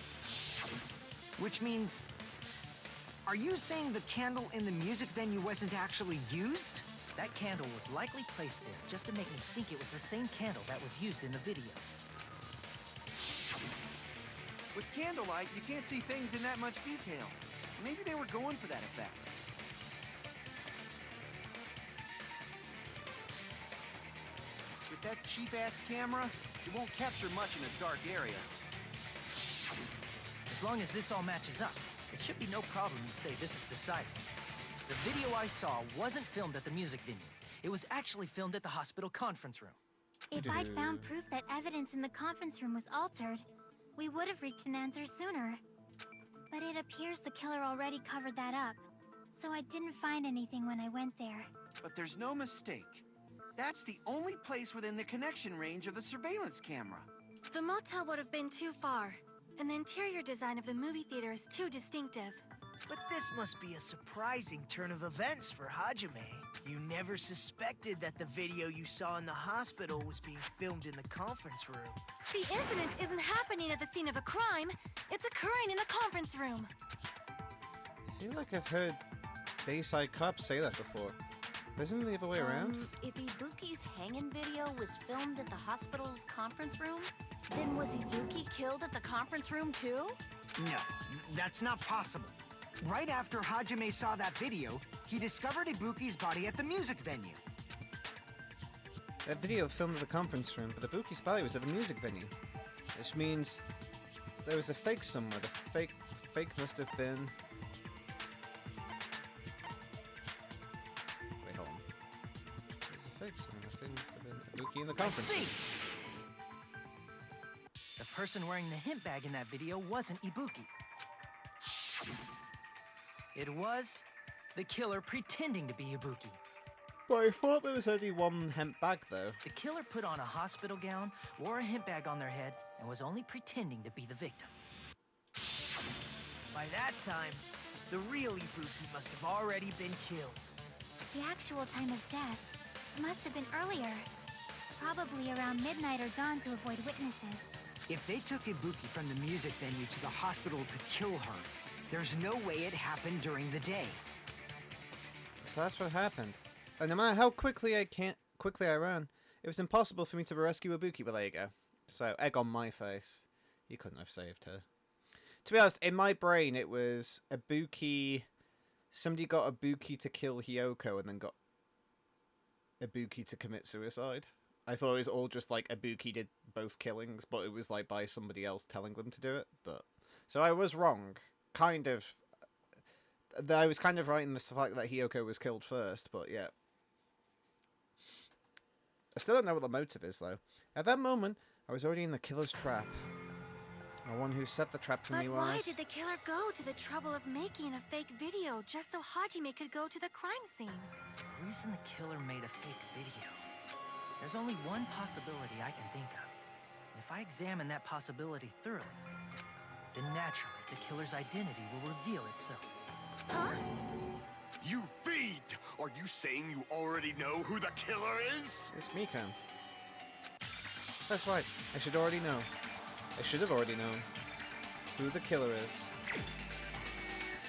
[SPEAKER 3] Which means
[SPEAKER 8] Are you saying the candle in the music venue wasn't actually used?
[SPEAKER 3] That candle was likely placed there just to make me think it was the same candle that was used in the video.
[SPEAKER 9] With candlelight, you can't see things in that much detail. Maybe they were going for that effect. With that cheap-ass camera, it won't capture much in a dark area.
[SPEAKER 3] As long as this all matches up, it should be no problem to say this is decided. The video I saw wasn't filmed at the music venue. It was actually filmed at the hospital conference room.
[SPEAKER 6] If I'd found proof that evidence in the conference room was altered, we would have reached an answer sooner. But it appears the killer already covered that up, so I didn't find anything when I went there.
[SPEAKER 9] But there's no mistake. That's the only place within the connection range of the surveillance camera.
[SPEAKER 5] The motel would have been too far, and the interior design of the movie theater is too distinctive.
[SPEAKER 4] But this must be a surprising turn of events for Hajime. You never suspected that the video you saw in the hospital was being filmed in the conference room.
[SPEAKER 5] The incident isn't happening at the scene of a crime, it's occurring in the conference room.
[SPEAKER 1] I feel like I've heard Bayside Cop say that before. Isn't it the other way around?
[SPEAKER 12] If Ibuki's hanging video was filmed at the hospital's conference room, then was Ibuki killed at the conference room too?
[SPEAKER 8] No, that's not possible. Right after Hajime saw that video, he discovered Ibuki's body at the music venue.
[SPEAKER 1] That video filmed at the conference room, but Ibuki's body was at the music venue. Which means there was a fake somewhere. The fake must have been... Wait, hold on. There's a fake somewhere. The fake must have been Ibuki in the conference room.
[SPEAKER 3] The person wearing the hint bag in that video wasn't Ibuki. It was the killer pretending to be Ibuki.
[SPEAKER 1] But I thought there was only one hemp bag, though.
[SPEAKER 3] The killer put on a hospital gown, wore a hint bag on their head, and was only pretending to be the victim.
[SPEAKER 4] By that time, the real Ibuki must have already been killed.
[SPEAKER 6] The actual time of death must have been earlier. Probably around midnight or dawn to avoid witnesses.
[SPEAKER 8] If they took Ibuki from the music venue to the hospital to kill her, there's no way it happened during the day.
[SPEAKER 1] So that's what happened. And no matter how quickly I ran, it was impossible for me to rescue Ibuki. But there you go. So, egg on my face. You couldn't have saved her. To be honest, in my brain, it was Ibuki... Somebody got Ibuki to kill Hiyoko and then got Ibuki to commit suicide. I thought it was all just like Ibuki did both killings, but it was like by somebody else telling them to do it. But so I was wrong. Kind of. I was kind of right in the fact that Hiyoko was killed first, but yeah. I still don't know what the motive is, though. At that moment, I was already in the killer's trap. The one who set the trap for me was...
[SPEAKER 5] But why did the killer go to the trouble of making a fake video just so Hajime could go to the crime scene?
[SPEAKER 3] The reason the killer made a fake video. There's only one possibility I can think of. And if I examine that possibility thoroughly, then naturally the killer's identity will reveal itself.
[SPEAKER 5] Huh?
[SPEAKER 10] You fiend! Are you saying you already know who the killer is?
[SPEAKER 1] It's Mikan. That's right. I should already know. I should have already known who the killer is.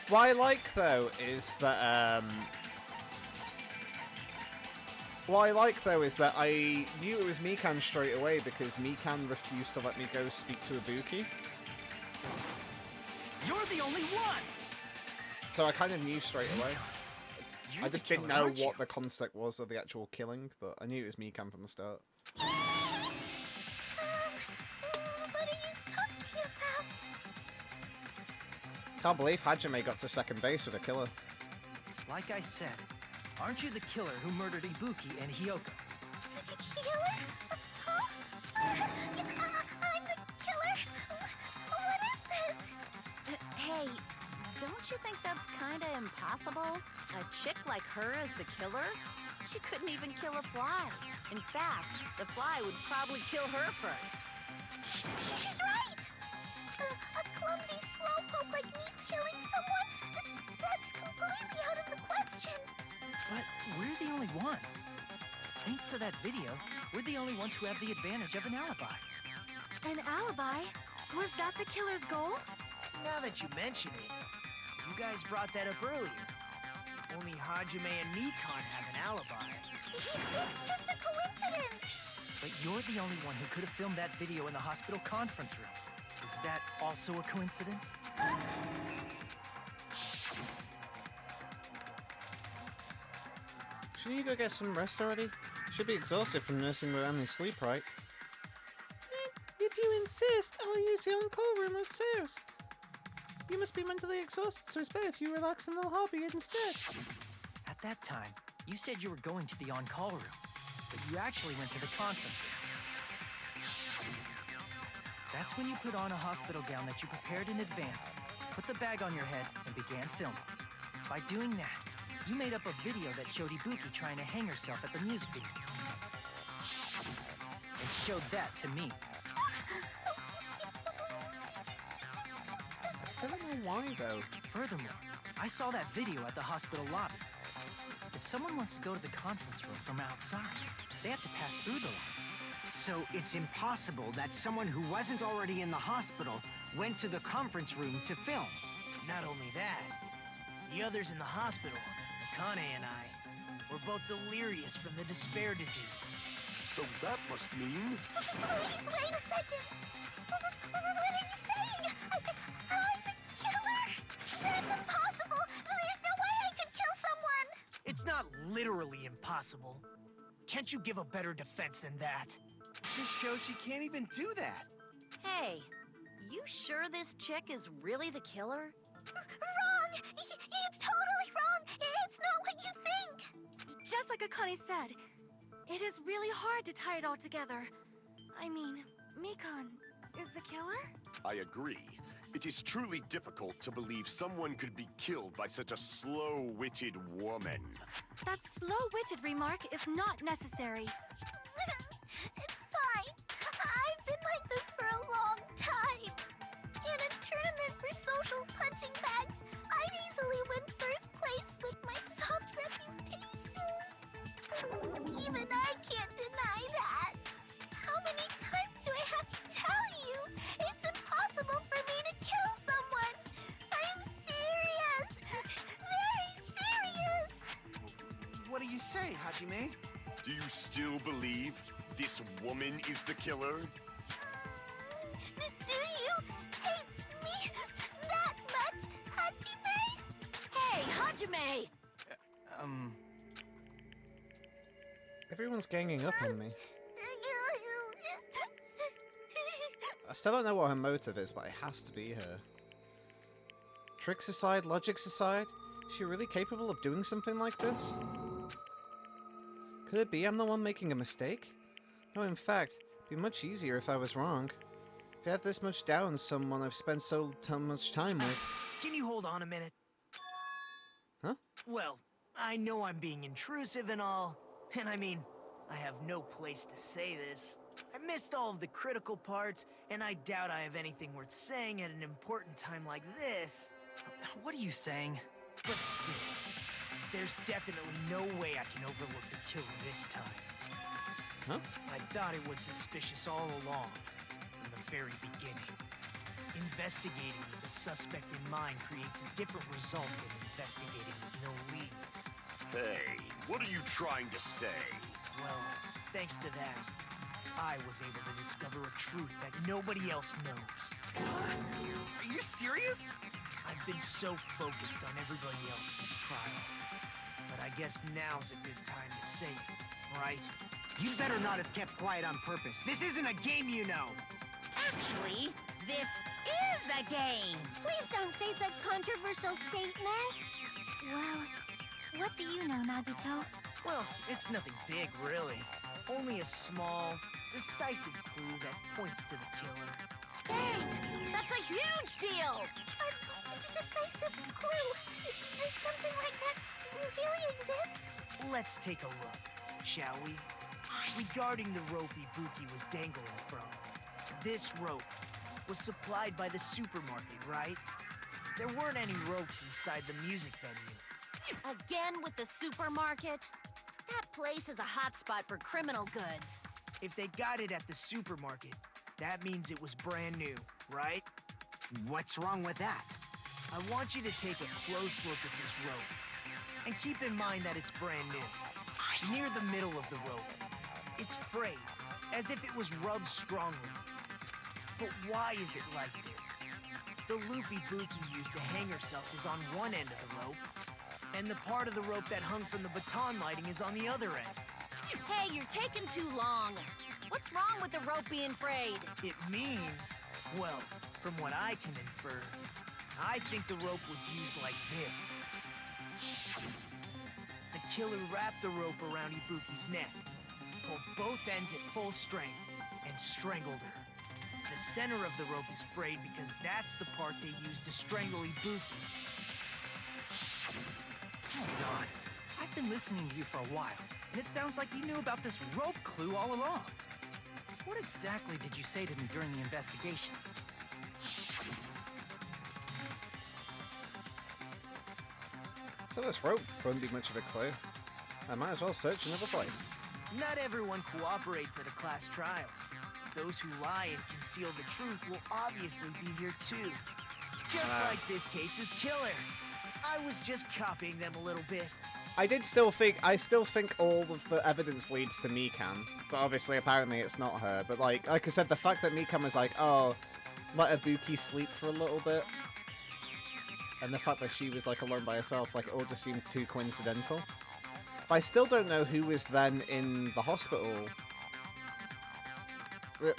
[SPEAKER 1] What I like, though, is that, What I like, though, is that I knew it was Mikan straight away because Mikan refused to let me go speak to Ibuki.
[SPEAKER 3] You're the only one!
[SPEAKER 1] So I kind of knew straight away.
[SPEAKER 3] You're
[SPEAKER 1] I just
[SPEAKER 3] the
[SPEAKER 1] didn't
[SPEAKER 3] killer,
[SPEAKER 1] know
[SPEAKER 3] aren't you?
[SPEAKER 1] what the concept was of the actual killing, but I knew it was Mikan from the start.
[SPEAKER 7] What are you talking about?
[SPEAKER 1] Can't believe Hajime got to second base with a killer.
[SPEAKER 3] Like I said, aren't you the killer who murdered Ibuki and Hiyoko?
[SPEAKER 7] Killer? Huh? I'm the killer? What is this?
[SPEAKER 12] Hey, don't you think that's kinda impossible? A chick like her as the killer? She couldn't even kill a fly. In fact, the fly would probably kill her first.
[SPEAKER 7] She's right! A clumsy slowpoke like me killing someone? That's completely out of the question!
[SPEAKER 3] But we're the only ones. Thanks to that video, we're the only ones who have the advantage of an alibi.
[SPEAKER 5] An alibi? Was that the killer's goal?
[SPEAKER 4] Now that you mention it, You guys brought that up earlier. Only Hajime and Nikon have an alibi.
[SPEAKER 7] It's just a coincidence!
[SPEAKER 3] But you're the only one who could have filmed that video in the hospital conference room. Is that also a coincidence?
[SPEAKER 1] Shouldn't you go get some rest already? Should be exhausted from nursing without any sleep, right?
[SPEAKER 11] If you insist, I'll use the on-call room upstairs. You must be mentally exhausted, so it's better if you relax in the hobby instead.
[SPEAKER 3] At that time, you said you were going to the on-call room, but you actually went to the conference room. That's when you put on a hospital gown that you prepared in advance, put the bag on your head, and began filming. By doing that, you made up a video that showed Ibuki trying to hang herself at the music video. And showed that to me.
[SPEAKER 1] I still don't know why, though.
[SPEAKER 3] Furthermore, I saw that video at the hospital lobby. If someone wants to go to the conference room from outside, they have to pass through the lobby.
[SPEAKER 8] So it's impossible that someone who wasn't already in the hospital went to the conference room to film.
[SPEAKER 4] Not only that, the others in the hospital, Akane and I, were both delirious from the despair disease.
[SPEAKER 10] So that must mean...
[SPEAKER 7] Please, wait a second! What are you saying? I'm the killer? That's impossible! There's no way I could kill someone!
[SPEAKER 4] It's not literally impossible. Can't you give a better defense than that?
[SPEAKER 9] Just shows she can't even do that.
[SPEAKER 12] Hey, you sure this chick is really the killer?
[SPEAKER 7] Wrong! It's totally wrong! It's not what you think!
[SPEAKER 5] Just like Akane said, it is really hard to tie it all together. I mean, Mikon is the killer?
[SPEAKER 10] I agree. It is truly difficult to believe someone could be killed by such a slow-witted woman.
[SPEAKER 5] That slow-witted remark is not necessary.
[SPEAKER 7] It's fine. I've been like this for a long time. In a tournament for social punching bags, I'd easily win first place with my soft reputation. Even I can't deny that. How many times do I have to tell you? It's impossible for me to kill someone. I'm serious. Very serious.
[SPEAKER 9] What do you say, Hajime?
[SPEAKER 10] Do you still believe this woman is the killer?
[SPEAKER 7] Do you hate me that much, Hajime?
[SPEAKER 12] Hey, Hajime!
[SPEAKER 1] Everyone's ganging up on me. I still don't know what her motive is, but it has to be her. Tricks aside, logics aside, is she really capable of doing something like this? Could it be I'm the one making a mistake? No, in fact, it'd be much easier if I was wrong. If I have this much doubt in someone I've spent so much time with...
[SPEAKER 4] Can you hold on a minute?
[SPEAKER 1] Huh?
[SPEAKER 4] Well, I know I'm being intrusive and all, and I mean, I have no place to say this. I missed all of the critical parts, and I doubt I have anything worth saying at an important time like this.
[SPEAKER 3] What are you saying?
[SPEAKER 4] But still, there's definitely no way I can overlook the killer this time.
[SPEAKER 1] Huh?
[SPEAKER 4] I thought it was suspicious all along, from the very beginning. Investigating with a suspect in mind creates a different result than investigating with no leads.
[SPEAKER 10] Hey, what are you trying to say?
[SPEAKER 4] Well, thanks to that, I was able to discover a truth that nobody else knows.
[SPEAKER 9] Are you serious?
[SPEAKER 4] I've been so focused on everybody else this trial. But I guess now's a good time to say it, right?
[SPEAKER 8] You'd better not have kept quiet on purpose. This isn't a game, you know!
[SPEAKER 2] Actually, this is a game.
[SPEAKER 7] Please don't say such controversial statements.
[SPEAKER 6] Well, what do you know, Nagito?
[SPEAKER 4] Well, it's nothing big, really. Only a small, decisive clue that points to the killer.
[SPEAKER 12] Dang! That's a huge deal!
[SPEAKER 7] A decisive clue. Does something like that really exist?
[SPEAKER 4] Let's take a look, shall we? Regarding the rope Ibuki was dangling from. This rope was supplied by the supermarket, right? There weren't any ropes inside the music venue.
[SPEAKER 12] Again with the supermarket? That place is a hotspot for criminal goods.
[SPEAKER 4] If they got it at the supermarket, that means it was brand new, right?
[SPEAKER 8] What's wrong with that?
[SPEAKER 4] I want you to take a close look at this rope. And keep in mind that it's brand new. Near the middle of the rope, it's frayed, as if it was rubbed strongly. But why is it like this? The loop Ibuki used to hang herself is on one end of the rope, and the part of the rope that hung from the baton lighting is on the other end.
[SPEAKER 12] Hey, you're taking too long. What's wrong with the rope being frayed?
[SPEAKER 4] It means, well, from what I can infer, I think the rope was used like this. The killer wrapped the rope around Ibuki's neck, pulled both ends at full strength, and strangled her. The center of the rope is frayed because that's the part they used to strangle Ibuki.
[SPEAKER 3] Hold on. I've been listening to you for a while, and it sounds like you knew about this rope clue all along. What exactly did you say to me during the investigation?
[SPEAKER 1] So this rope won't be much of a clue. I might as well search another place.
[SPEAKER 4] Not everyone cooperates at a class trial. Those who lie and conceal the truth will obviously be here too. Just like this case's killer. I was just copying them a little bit.
[SPEAKER 1] I still think all of the evidence leads to Mikan, but obviously apparently it's not her. But like I said, the fact that Mikan was like, oh, let Ibuki sleep for a little bit, and the fact that she was like alone by herself, like it all just seemed too coincidental. But I still don't know who was then in the hospital.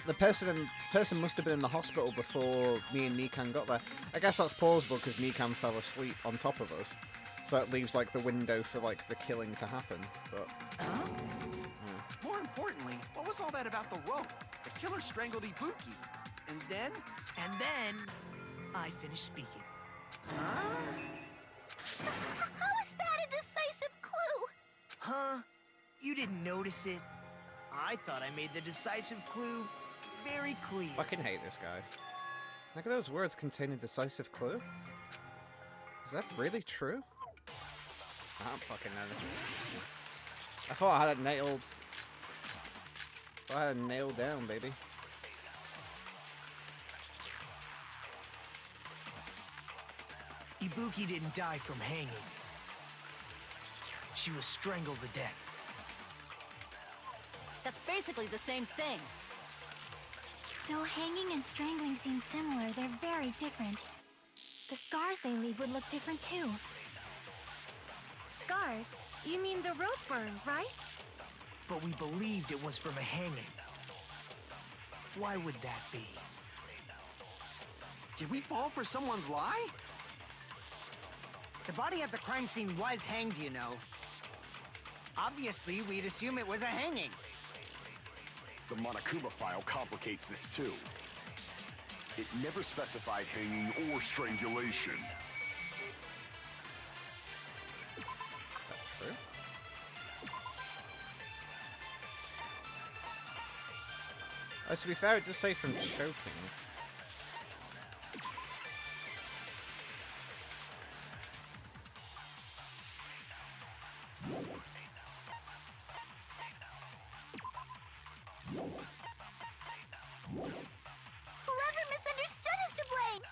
[SPEAKER 1] The person must have been in the hospital before me and Mikan got there. I guess that's plausible because Mikan fell asleep on top of us, so it leaves like the window for like the killing to happen. But
[SPEAKER 9] More importantly, what was all that about the rope? The killer strangled Ibuki. And then?
[SPEAKER 4] And then, I finished speaking.
[SPEAKER 7] How is that a decisive clue?
[SPEAKER 4] Huh? You didn't notice it? I thought I made the decisive clue very clear.
[SPEAKER 1] fucking hate this guy. Look at those words contain a decisive clue. Is that really true? I don't fucking know. I thought I had it nailed. I had it nailed down, baby.
[SPEAKER 4] Ibuki didn't die from hanging. She was strangled to death.
[SPEAKER 12] That's basically the same thing.
[SPEAKER 6] Though hanging and strangling seem similar, they're very different. The scars they leave would look different too.
[SPEAKER 5] Scars? You mean the rope burn, right?
[SPEAKER 4] But we believed it was from a hanging. Why would that be?
[SPEAKER 9] Did we fall for someone's lie?
[SPEAKER 8] The body at the crime scene was hanged, you know. Obviously, we'd assume it was a hanging.
[SPEAKER 10] The Monokuma file complicates this too. It never specified hanging or strangulation.
[SPEAKER 1] That's true. Oh, to be fair, it does say from choking.
[SPEAKER 7] Whoever misunderstood is to blame.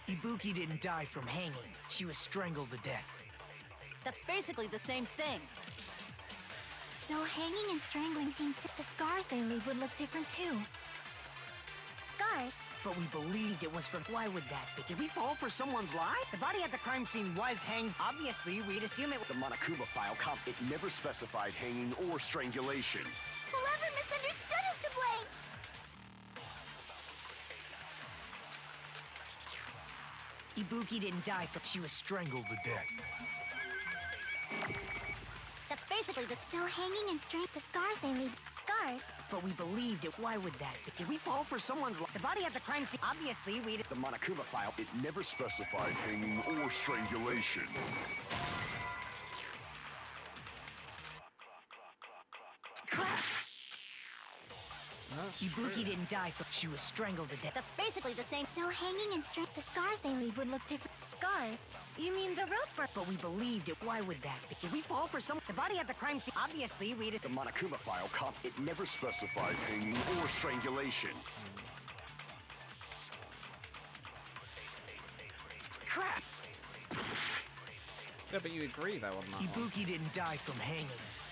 [SPEAKER 4] Ibuki didn't die from hanging. She was strangled to death.
[SPEAKER 12] That's basically the same thing.
[SPEAKER 6] Though hanging and strangling seem the scars they leave would look different too.
[SPEAKER 7] Scars?
[SPEAKER 4] But we believed it was from... Why would that be?
[SPEAKER 9] Did we fall for someone's lie?
[SPEAKER 8] The body at the crime scene was hanged. Obviously, we'd assume it...
[SPEAKER 10] The Monokuma file it never specified hanging or strangulation.
[SPEAKER 7] Whoever misunderstood is to blame.
[SPEAKER 4] Ibuki didn't die from... She was strangled to death.
[SPEAKER 7] That's basically the still hanging and the scars they leave. Scars?
[SPEAKER 4] But we believed it. Why would that be?
[SPEAKER 9] Did we fall for someone's lie?
[SPEAKER 8] The body at the crime scene... Obviously, we'd...
[SPEAKER 10] The Monokuma file it never specified hanging or strangulation.
[SPEAKER 12] Crap!
[SPEAKER 1] That's
[SPEAKER 4] Ibuki
[SPEAKER 1] true.
[SPEAKER 4] didn't die from... She was strangled to death.
[SPEAKER 12] That's basically the same.
[SPEAKER 6] Though hanging and the scars they leave would look different.
[SPEAKER 5] Scars? You mean the rope?
[SPEAKER 4] But we believed it. Why would that be? Did we fall for some? The body at the crime scene. Obviously, we did.
[SPEAKER 10] The Monokuma file cop, it never specified hanging or strangulation.
[SPEAKER 4] Crap!
[SPEAKER 1] Yeah, but you agree though on that one.
[SPEAKER 4] Ibuki didn't die from hanging.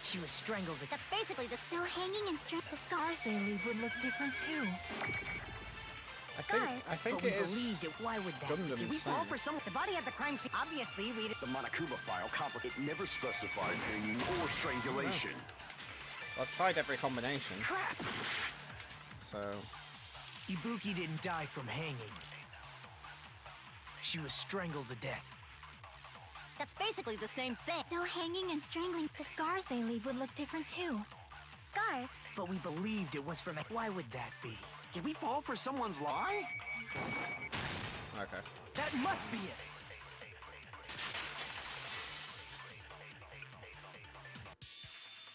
[SPEAKER 4] She was strangled.
[SPEAKER 6] That's basically this. No hanging and the scars they leave would look different too.
[SPEAKER 1] I think
[SPEAKER 4] But we
[SPEAKER 1] it is
[SPEAKER 4] believed it. Why would that be?
[SPEAKER 1] Gundam's
[SPEAKER 4] Did we fall
[SPEAKER 1] thing.
[SPEAKER 4] for some? The body at the crime scene. Obviously, we did.
[SPEAKER 10] The Monokuma file cop, it never specified hanging or strangulation.
[SPEAKER 1] I've tried every combination,
[SPEAKER 4] Crap!
[SPEAKER 1] so
[SPEAKER 4] Ibuki didn't die from hanging. She was strangled to death.
[SPEAKER 12] That's basically the same thing.
[SPEAKER 6] No hanging and strangling. The scars they leave would look different too. Scars?
[SPEAKER 4] But we believed it was from. Why would that be?
[SPEAKER 9] Did we fall for someone's lie?
[SPEAKER 1] okay.
[SPEAKER 4] That must be it.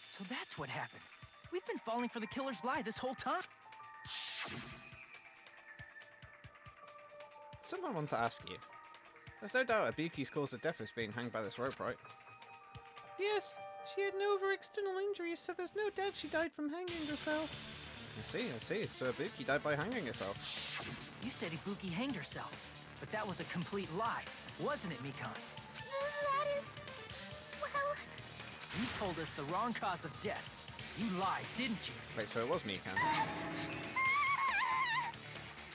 [SPEAKER 3] So that's what happened. We've been falling for the killer's lie this whole time.
[SPEAKER 1] Someone wants to ask you. There's no doubt Ibuki's cause of death is being hanged by this rope, right?
[SPEAKER 11] Yes, she had no other external injuries, so there's no doubt she died from hanging herself.
[SPEAKER 1] I see. So Ibuki died by hanging herself.
[SPEAKER 3] You said Ibuki hanged herself, but that was a complete lie, wasn't it, Mikan?
[SPEAKER 6] That is... well...
[SPEAKER 3] You told us the wrong cause of death. You lied, didn't you?
[SPEAKER 1] Wait, so it was Mikan.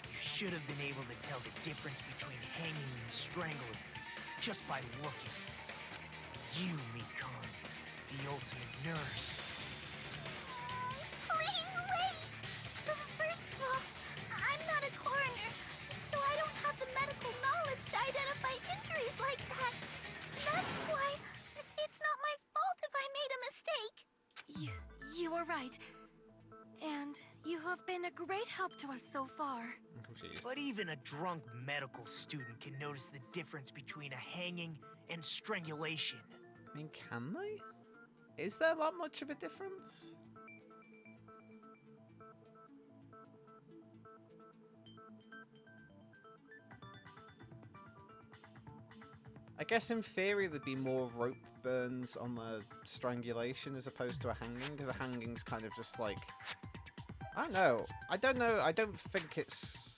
[SPEAKER 4] You should have been able to tell the difference between hanging and strangling just by looking. You, Mikan, the ultimate nurse.
[SPEAKER 6] Please wait! First of all, I'm not a coroner, so I don't have the medical knowledge to identify injuries like that. That's why it's not my fault if I made a mistake.
[SPEAKER 5] You are right. And you have been a great help to us so far.
[SPEAKER 1] I'm confused.
[SPEAKER 4] But even a drunk medical student can notice the difference between a hanging and strangulation.
[SPEAKER 1] I mean, can they? Is there that much of a difference? I guess in theory there'd be more rope burns on the strangulation as opposed to a hanging, because a hanging's kind of just like... I don't know. I don't think it's...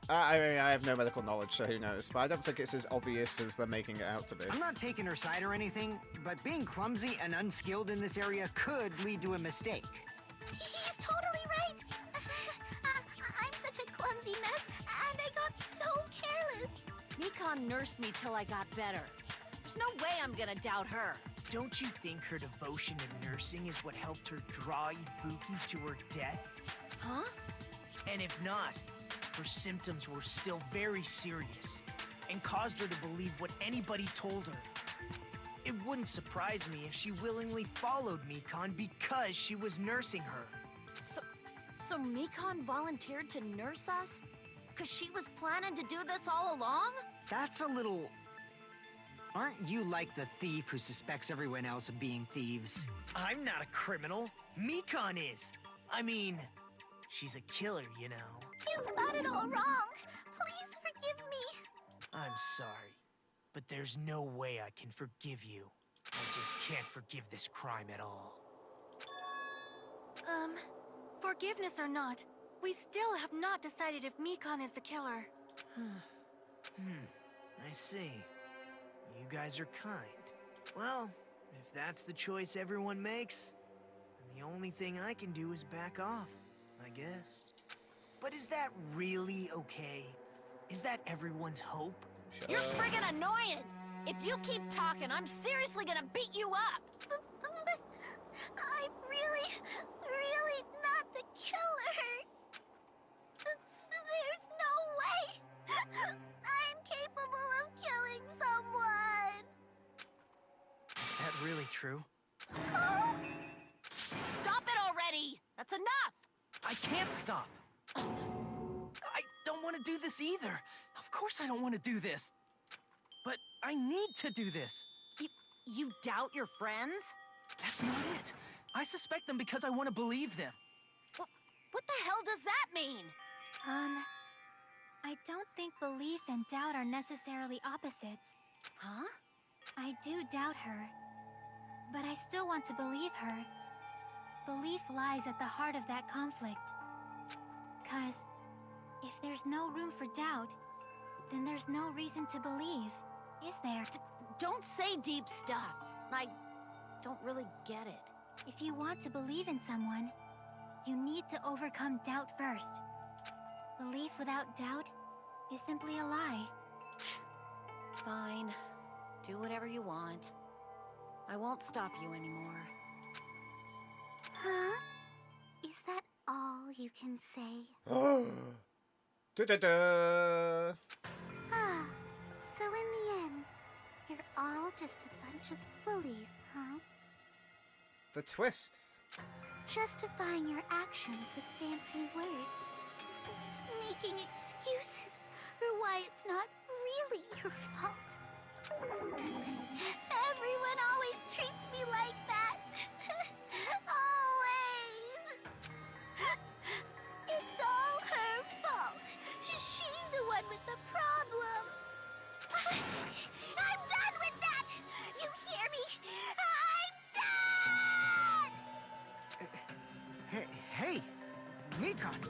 [SPEAKER 1] I mean, I have no medical knowledge, so who knows, but I don't think it's as obvious as they're making it out to be.
[SPEAKER 8] I'm not taking her side or anything, but being clumsy and unskilled in this area could lead to a mistake.
[SPEAKER 6] He's totally right. I'm such a clumsy mess, and I got so careless.
[SPEAKER 12] Mikan nursed me till I got better. There's no way I'm gonna doubt her.
[SPEAKER 4] Don't you think her devotion to nursing is what helped her draw Ibuki to her death?
[SPEAKER 12] Huh?
[SPEAKER 4] And if not, her symptoms were still very serious and caused her to believe what anybody told her. It wouldn't surprise me if she willingly followed Mikan because she was nursing her.
[SPEAKER 12] So Mikan volunteered to nurse us? Because she was planning to do this all along?
[SPEAKER 8] That's a little... Aren't you like the thief who suspects everyone else of being thieves?
[SPEAKER 4] I'm not a criminal. Mikan is. I mean, she's a killer, you know.
[SPEAKER 6] You've got it all wrong. Please forgive me.
[SPEAKER 4] I'm sorry, but there's no way I can forgive you. I just can't forgive this crime at all.
[SPEAKER 5] Forgiveness or not, we still have not decided if Mikan is the killer.
[SPEAKER 4] I see. You guys are kind. Well, if that's the choice everyone makes, then the only thing I can do is back off, I guess. But is that really okay? Is that everyone's hope?
[SPEAKER 12] You're friggin' annoying! If you keep talking, I'm seriously gonna beat you up!
[SPEAKER 6] But I'm really not the killer. There's no way I'm capable of killing someone.
[SPEAKER 3] Is that really true?
[SPEAKER 12] Stop it already! That's enough!
[SPEAKER 3] I can't stop. I don't want to do this either. Of course I don't want to do this. But I need to do this.
[SPEAKER 12] You doubt your friends?
[SPEAKER 3] That's not it. I suspect them because I want to believe them.
[SPEAKER 12] What the hell does that mean?
[SPEAKER 6] I don't think belief and doubt are necessarily opposites.
[SPEAKER 5] Huh?
[SPEAKER 6] I do doubt her, but I still want to believe her. Belief lies at the heart of that conflict. 'Cause if there's no room for doubt, then there's no reason to believe, is there?
[SPEAKER 12] Don't say deep stuff. I don't really get it.
[SPEAKER 6] If you want to believe in someone, you need to overcome doubt first. Belief without doubt is simply a lie.
[SPEAKER 12] Fine. Do whatever you want. I won't stop you anymore.
[SPEAKER 7] Huh? Is that all you can say?
[SPEAKER 1] Da-da-da!
[SPEAKER 7] Ah, so in the end, you're all just a bunch of bullies, huh?
[SPEAKER 1] The twist.
[SPEAKER 7] Justifying your actions with fancy words. Making excuses for why it's not really your fault. Everyone always treats me like that. Always. It's all her fault. She's the one with the problem. I'm done with that. You hear me? I'm done!
[SPEAKER 8] Hey, Mikan!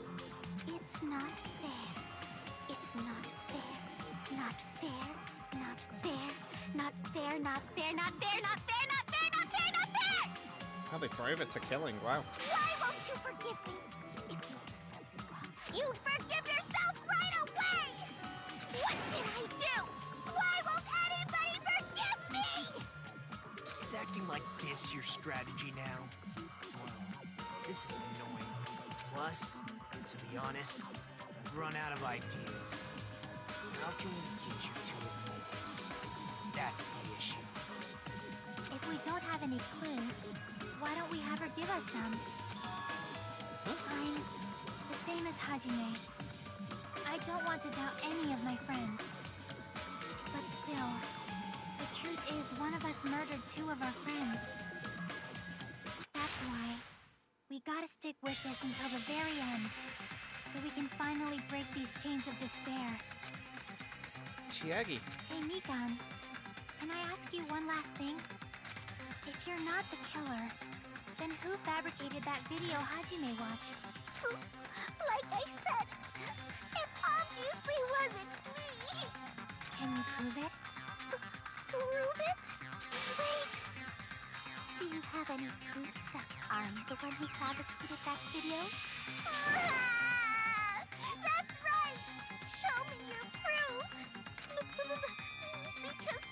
[SPEAKER 7] It's not fair. It's not fair. Not fair. Not fair. Not fair. Not fair. Not fair. Not fair. Not fair. Not fair. Not fair.
[SPEAKER 1] How they drove it to killing, wow.
[SPEAKER 7] Why won't you forgive me? If you did something wrong, you'd forgive yourself right away. What did I do? Why won't anybody forgive me?
[SPEAKER 4] Is acting like this your strategy now? Well, this is annoying. Plus, to be honest, I've run out of ideas. How can we get you to admit it? That's the issue.
[SPEAKER 6] If we don't have any clues, why don't we have her give us some? I'm the same as Hajime. I don't want to doubt any of my friends. But still, the truth is one of us murdered two of our friends. That's why we gotta stick with this until the very end, so we can finally break these chains of despair.
[SPEAKER 1] Chiagi.
[SPEAKER 6] Hey, Mikan, can I ask you one last thing? If you're not the killer, then who fabricated that video Hajime watched?
[SPEAKER 7] Like I said, it obviously wasn't me.
[SPEAKER 6] Can you prove it?
[SPEAKER 7] Prove it? Wait. Do you have any proof that I'm the one who fabricated that video? That's right! Show me your proof! Because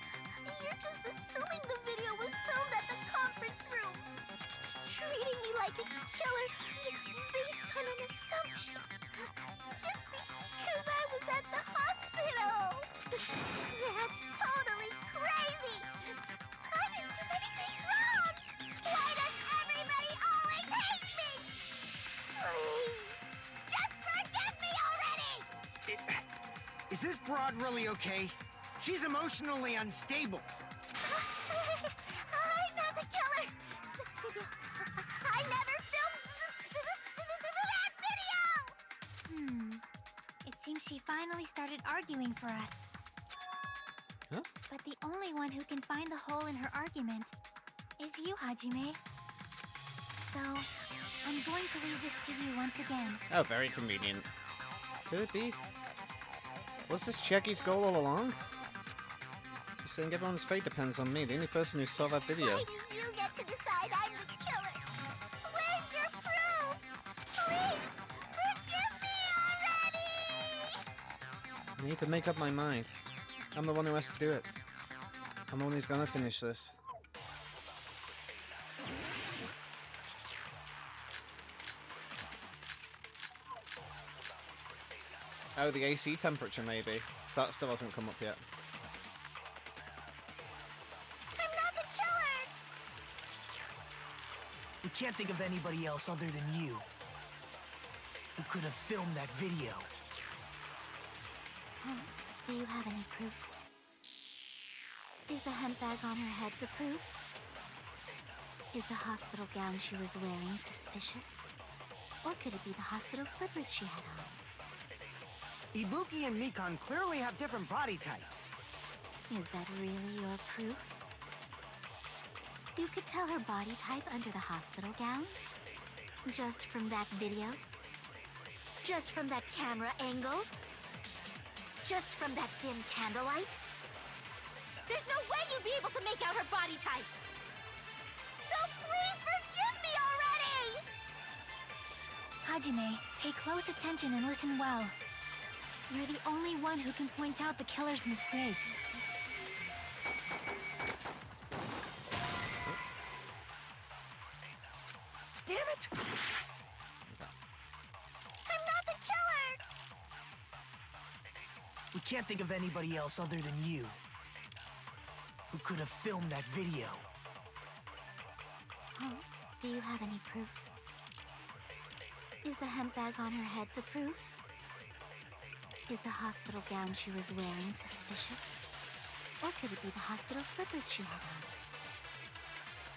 [SPEAKER 7] you're just assuming the video was filmed at the conference room. Treating me like a killer based on an assumption. Just because I was at the hospital. That's totally crazy! I didn't do anything wrong! Why does everybody always hate me? Please, just forgive me already!
[SPEAKER 8] Is this broad really okay? She's emotionally unstable.
[SPEAKER 7] I'm not the killer! The video... I never filmed that video!
[SPEAKER 6] It seems she finally started arguing for us.
[SPEAKER 1] Huh?
[SPEAKER 6] But the only one who can find the hole in her argument is you, Hajime. So, I'm going to leave this to you once again.
[SPEAKER 1] Oh, very convenient. Could it be? Was this Chiagi's goal all along? She's saying everyone's fate depends on me, the only person who saw that video.
[SPEAKER 7] Why do you get to decide I'm the killer? Where's your proof? Please, forgive me already!
[SPEAKER 1] I need to make up my mind. I'm the one who has to do it. I'm the one who's gonna finish this. Oh, the AC temperature maybe. So that still hasn't come up yet.
[SPEAKER 7] I'm not the killer!
[SPEAKER 4] We can't think of anybody else other than you who could have filmed that video.
[SPEAKER 7] Do you have any proof? Is the hemp bag on her head the proof? Is the hospital gown she was wearing suspicious? Or could it be the hospital slippers she had on?
[SPEAKER 8] Ibuki and Mikan clearly have different body types.
[SPEAKER 7] Is that really your proof? You could tell her body type under the hospital gown? Just from that video? Just from that camera angle? Just from that dim candlelight?
[SPEAKER 12] There's no way you'd be able to make out her body type!
[SPEAKER 7] So please forgive me already!
[SPEAKER 6] Hajime, pay close attention and listen well. You're the only one who can point out the killer's mistake.
[SPEAKER 4] Damn it!
[SPEAKER 7] I'm not the killer!
[SPEAKER 4] We can't think of anybody else other than you who could have filmed that video.
[SPEAKER 7] Huh? Do you have any proof? Is the hemp bag on her head the proof? Is the hospital gown she was wearing suspicious? Or could it be the hospital slippers she had on?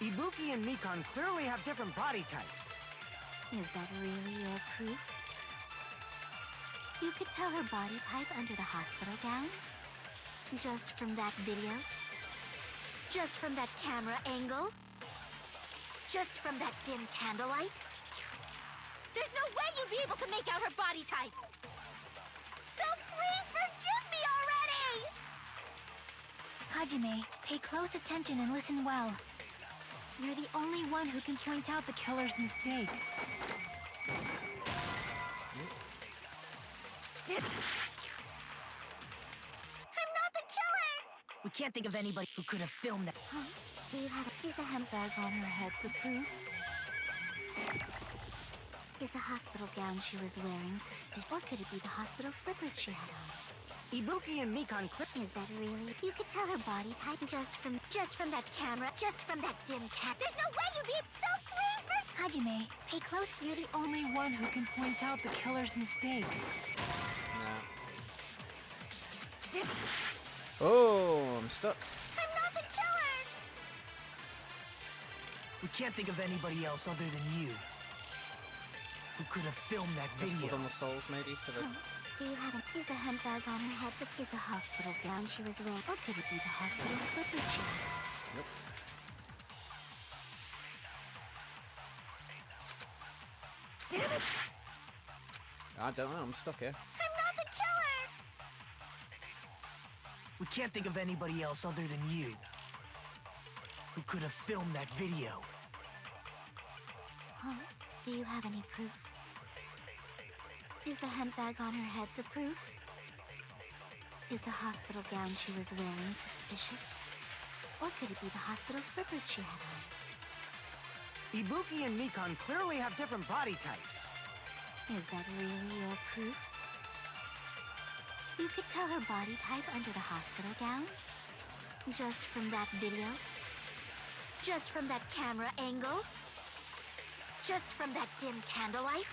[SPEAKER 8] Ibuki and Mikan clearly have different body types.
[SPEAKER 7] Is that really your proof? You could tell her body type under the hospital gown? Just from that video? Just from that camera angle? Just from that dim candlelight?
[SPEAKER 12] There's no way you'd be able to make out her body type!
[SPEAKER 7] So please forgive me already!
[SPEAKER 6] Hajime, pay close attention and listen well. You're the only one who can point out the killer's mistake.
[SPEAKER 7] I'm not the killer!
[SPEAKER 4] We can't think of anybody who could have filmed that.
[SPEAKER 7] Huh? Do you have Is the hemp bag on her head the proof? Is the hospital gown she was wearing suspicious? Or could it be the hospital slippers she had on?
[SPEAKER 8] Ibuki and Mikan
[SPEAKER 7] Is that really? You could tell her body type just from that camera, just from that dim cat. There's no way you'd be so please for
[SPEAKER 6] Hajime, pay close. You're the only one who can point out the killer's mistake.
[SPEAKER 1] No. Oh, I'm stuck.
[SPEAKER 7] I'm not the killer!
[SPEAKER 4] We can't think of anybody else other than you who could have filmed that
[SPEAKER 1] Let's
[SPEAKER 4] video.
[SPEAKER 1] put on the souls maybe for the...
[SPEAKER 7] Do you have Is the hemp bag on her head Is the hospital gown she was wearing? Or could it be the hospital slippers she had on?
[SPEAKER 1] Nope.
[SPEAKER 4] Damn it!
[SPEAKER 1] I don't know, I'm stuck here.
[SPEAKER 7] I'm not the killer!
[SPEAKER 4] We can't think of anybody else other than you who could have filmed that video.
[SPEAKER 7] Huh? Do you have any proof? Is the hemp bag on her head the proof? Is the hospital gown she was wearing suspicious? Or could it be the hospital slippers she had on?
[SPEAKER 8] Ibuki and Mikan clearly have different body types.
[SPEAKER 7] Is that really your proof? You could tell her body type under the hospital gown? Just from that video? Just from that camera angle? Just from that dim candlelight?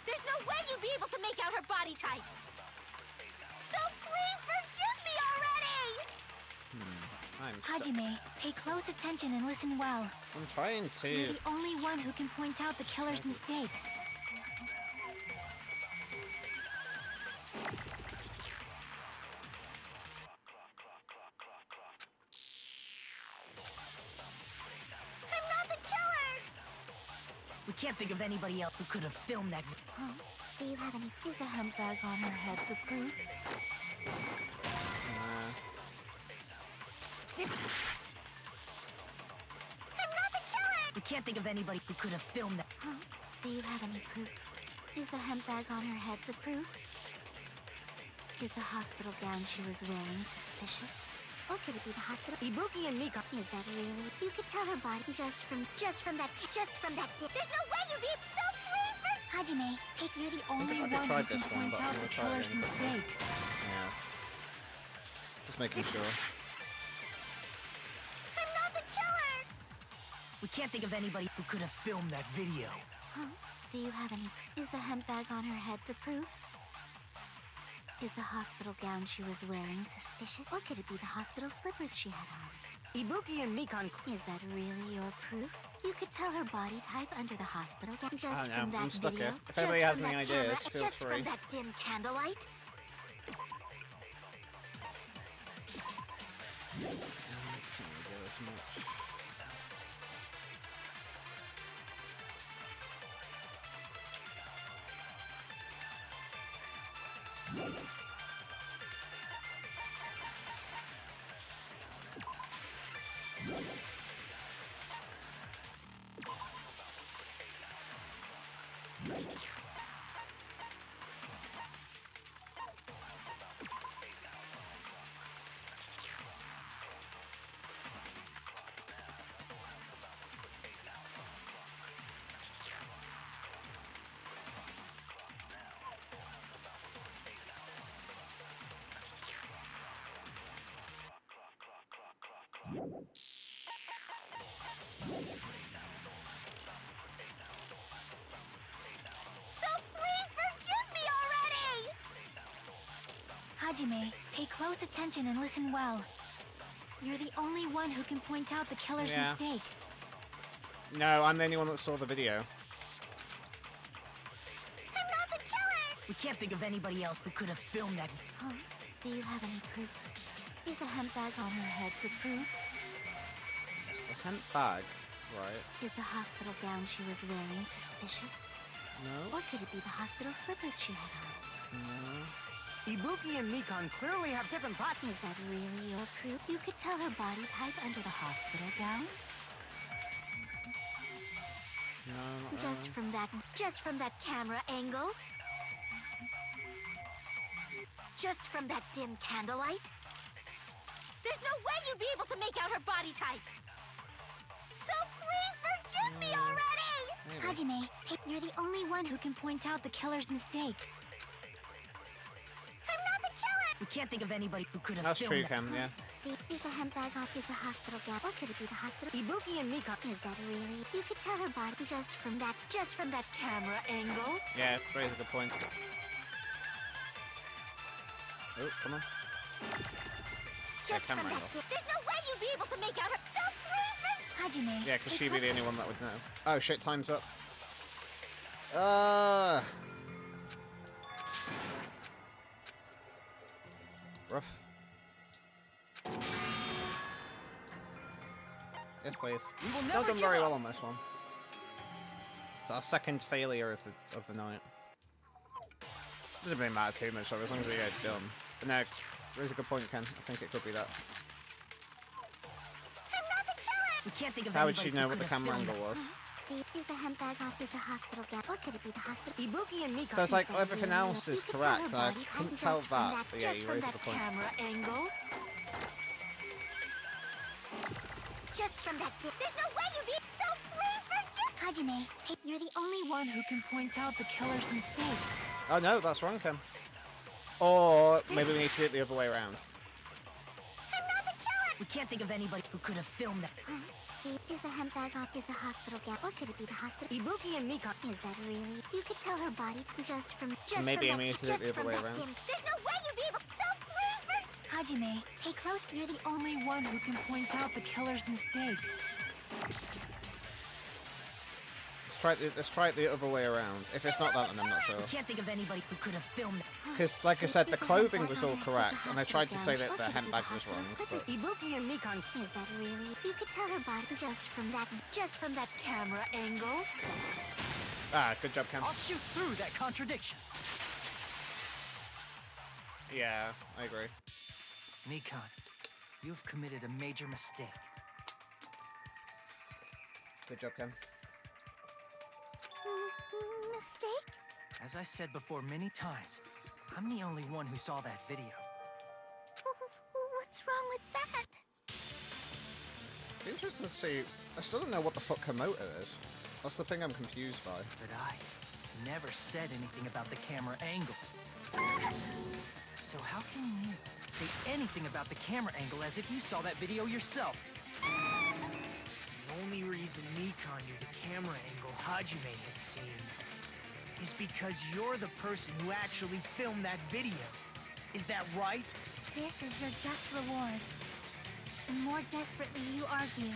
[SPEAKER 12] There's no way you'd be able to make out her body type!
[SPEAKER 7] So please forgive me already!
[SPEAKER 1] I'm stuck.
[SPEAKER 6] Hajime, pay close attention and listen well.
[SPEAKER 1] I'm trying
[SPEAKER 6] You're
[SPEAKER 1] to...
[SPEAKER 6] the only one who can point out the killer's mistake.
[SPEAKER 7] I'm not the killer!
[SPEAKER 4] We can't think of anybody else who could have filmed that.
[SPEAKER 7] Huh? Do you have any? Is the hemp bag on her head the proof? I'm not the killer!
[SPEAKER 4] We can't think of anybody who could have filmed that.
[SPEAKER 7] Huh? Do you have any proof? Is the hemp bag on her head the proof? Is the hospital gown she was wearing suspicious? Or could it be the hospital?
[SPEAKER 8] Ibuki and Mikan.
[SPEAKER 7] Is that really? You could tell her body just from that dip. There's no way you'd be so please for
[SPEAKER 6] Hajime, you're the only
[SPEAKER 1] I've
[SPEAKER 6] one who
[SPEAKER 1] tried
[SPEAKER 6] can
[SPEAKER 1] this one,
[SPEAKER 6] point
[SPEAKER 1] but
[SPEAKER 6] out
[SPEAKER 1] I'm
[SPEAKER 6] the
[SPEAKER 1] gonna try
[SPEAKER 6] killer's
[SPEAKER 1] again.
[SPEAKER 6] mistake.
[SPEAKER 1] Yeah. Just making sure.
[SPEAKER 7] I'm not the killer!
[SPEAKER 4] We can't think of anybody who could have filmed that video.
[SPEAKER 7] Huh? Do you have any? Is the hemp bag on her head the proof? Is the hospital gown she was wearing suspicious? Or could it be the hospital slippers she had on?
[SPEAKER 8] Ibuki and Mikan.
[SPEAKER 7] Is that really your proof? You could tell her body type under the hospital gown just
[SPEAKER 1] I don't
[SPEAKER 7] from
[SPEAKER 1] know,
[SPEAKER 7] that
[SPEAKER 1] I'm stuck
[SPEAKER 7] video.
[SPEAKER 1] here. If anybody
[SPEAKER 7] just
[SPEAKER 1] has
[SPEAKER 7] from
[SPEAKER 1] any
[SPEAKER 7] that camera,
[SPEAKER 1] ideas, feel
[SPEAKER 7] just
[SPEAKER 1] free.
[SPEAKER 7] from that dim candlelight.
[SPEAKER 1] as much.
[SPEAKER 6] So please forgive me already! Hajime, pay close attention and listen well. You're the only one who can point out the killer's
[SPEAKER 1] Yeah.
[SPEAKER 6] mistake.
[SPEAKER 1] No, I'm the only one that saw the video.
[SPEAKER 6] I'm not the killer!
[SPEAKER 4] We can't think of anybody else who could have filmed that.
[SPEAKER 6] Oh, do you have any proof? Is the hemp bag on her head the proof?
[SPEAKER 1] It's the hemp bag, right?
[SPEAKER 6] Is the hospital gown she was wearing suspicious?
[SPEAKER 1] No.
[SPEAKER 6] Or could it be the hospital slippers she had on?
[SPEAKER 1] No.
[SPEAKER 8] Ibuki and Mikan clearly have different parts.
[SPEAKER 6] Is that really your proof? You could tell her body type under the hospital gown?
[SPEAKER 1] No, not
[SPEAKER 6] Just
[SPEAKER 1] really.
[SPEAKER 6] just from that camera angle? Just from that dim candlelight? There's no way you'd be able to make out her body type! So please forgive me already!
[SPEAKER 1] Maybe.
[SPEAKER 6] Hajime, you're the only one who can point out the killer's mistake. I'm not the killer!
[SPEAKER 4] We can't think of anybody who could have
[SPEAKER 1] That's
[SPEAKER 4] filmed
[SPEAKER 1] true,
[SPEAKER 4] that.
[SPEAKER 1] Cam, yeah.
[SPEAKER 6] Is the hemp bag off? Is the hospital gown? Or could it be the hospital?
[SPEAKER 8] Ibuki and Mikan.
[SPEAKER 6] Is that really? You could tell her body just from that camera angle.
[SPEAKER 1] Yeah, raises a good point. Oh, come on.
[SPEAKER 6] Just
[SPEAKER 1] camera
[SPEAKER 6] from that
[SPEAKER 1] angle.
[SPEAKER 6] There's no way you'd be able to make out her. So please, Hajime.
[SPEAKER 1] Yeah, because she'd be the only one that would know. Oh shit, time's up. Rough. Yes, please.
[SPEAKER 3] We will
[SPEAKER 1] Not
[SPEAKER 3] never
[SPEAKER 1] done
[SPEAKER 3] give
[SPEAKER 1] very
[SPEAKER 3] up.
[SPEAKER 1] well on this one. It's our second failure of the night. Doesn't really matter too much though, as long as we get it done. But no, there's a good point, Ken. I think it could be that.
[SPEAKER 6] I'm not the killer.
[SPEAKER 4] We can't think of
[SPEAKER 1] How would
[SPEAKER 4] anybody
[SPEAKER 1] she know
[SPEAKER 4] who
[SPEAKER 1] what the
[SPEAKER 4] could have
[SPEAKER 1] camera
[SPEAKER 4] filmed
[SPEAKER 1] angle was?
[SPEAKER 6] Is the hemp bag off? Is the hospital gown? Or could it be the hospital?
[SPEAKER 8] Ibuki and Mikan.
[SPEAKER 1] So it's like
[SPEAKER 6] Is that
[SPEAKER 1] everything
[SPEAKER 6] really?
[SPEAKER 1] else
[SPEAKER 6] You
[SPEAKER 1] is
[SPEAKER 6] could tell
[SPEAKER 1] correct.
[SPEAKER 6] her
[SPEAKER 1] I
[SPEAKER 6] body type
[SPEAKER 1] couldn't
[SPEAKER 6] just
[SPEAKER 1] tell
[SPEAKER 6] from
[SPEAKER 1] that, but yeah,
[SPEAKER 6] just
[SPEAKER 1] you
[SPEAKER 6] from
[SPEAKER 1] raised a
[SPEAKER 6] that
[SPEAKER 1] good point.
[SPEAKER 6] camera angle. Just from that there's no way you'd be so please forgive Hajime, you're the only one who can point out the killer's mistake.
[SPEAKER 1] Oh no, that's wrong, Ken. Or maybe we need to do it the other way around.
[SPEAKER 6] I'm not the killer!
[SPEAKER 4] We can't think of anybody who could have filmed that.
[SPEAKER 6] Is the hemp bag off? Is the hospital gown? Or could it be the hospital?
[SPEAKER 8] Ibuki and Mikan.
[SPEAKER 6] Is that really? You could tell her body just from
[SPEAKER 1] maybe I
[SPEAKER 6] from
[SPEAKER 1] need
[SPEAKER 6] that,
[SPEAKER 1] to do it the
[SPEAKER 6] just
[SPEAKER 1] other
[SPEAKER 6] from
[SPEAKER 1] way
[SPEAKER 6] that
[SPEAKER 1] around.
[SPEAKER 6] There's no way you'd be able so please Hajime, pay close. You're the only one who can point out the killer's mistake.
[SPEAKER 1] Let's try it the other way around. If it's not that, then I'm not sure.
[SPEAKER 4] We can't think of anybody who could have filmed that.
[SPEAKER 1] Because, like I said, the clothing was all correct, and I tried to say that the hemp bag was wrong. But
[SPEAKER 8] Ibuki and Mikan.
[SPEAKER 6] Is that really? You could tell her body just from that camera angle.
[SPEAKER 1] good job, Cam.
[SPEAKER 3] I'll shoot through that contradiction.
[SPEAKER 1] Yeah, I agree.
[SPEAKER 3] Mikan, you've committed a major mistake.
[SPEAKER 1] Good job, Cam.
[SPEAKER 6] Mistake?
[SPEAKER 3] As I said before many times, I'm the only one who saw that video.
[SPEAKER 6] What's wrong with that?
[SPEAKER 1] Be interested to see. I still don't know what the fuck Komoto is. That's the thing I'm confused by.
[SPEAKER 3] But I never said anything about the camera angle. So how can you say anything about the camera angle as if you saw that video yourself?
[SPEAKER 4] The only reason Mikan knew the camera angle Hajime had seen is because you're the person who actually filmed that video. Is that right?
[SPEAKER 6] This is your just reward. The more desperately you argue,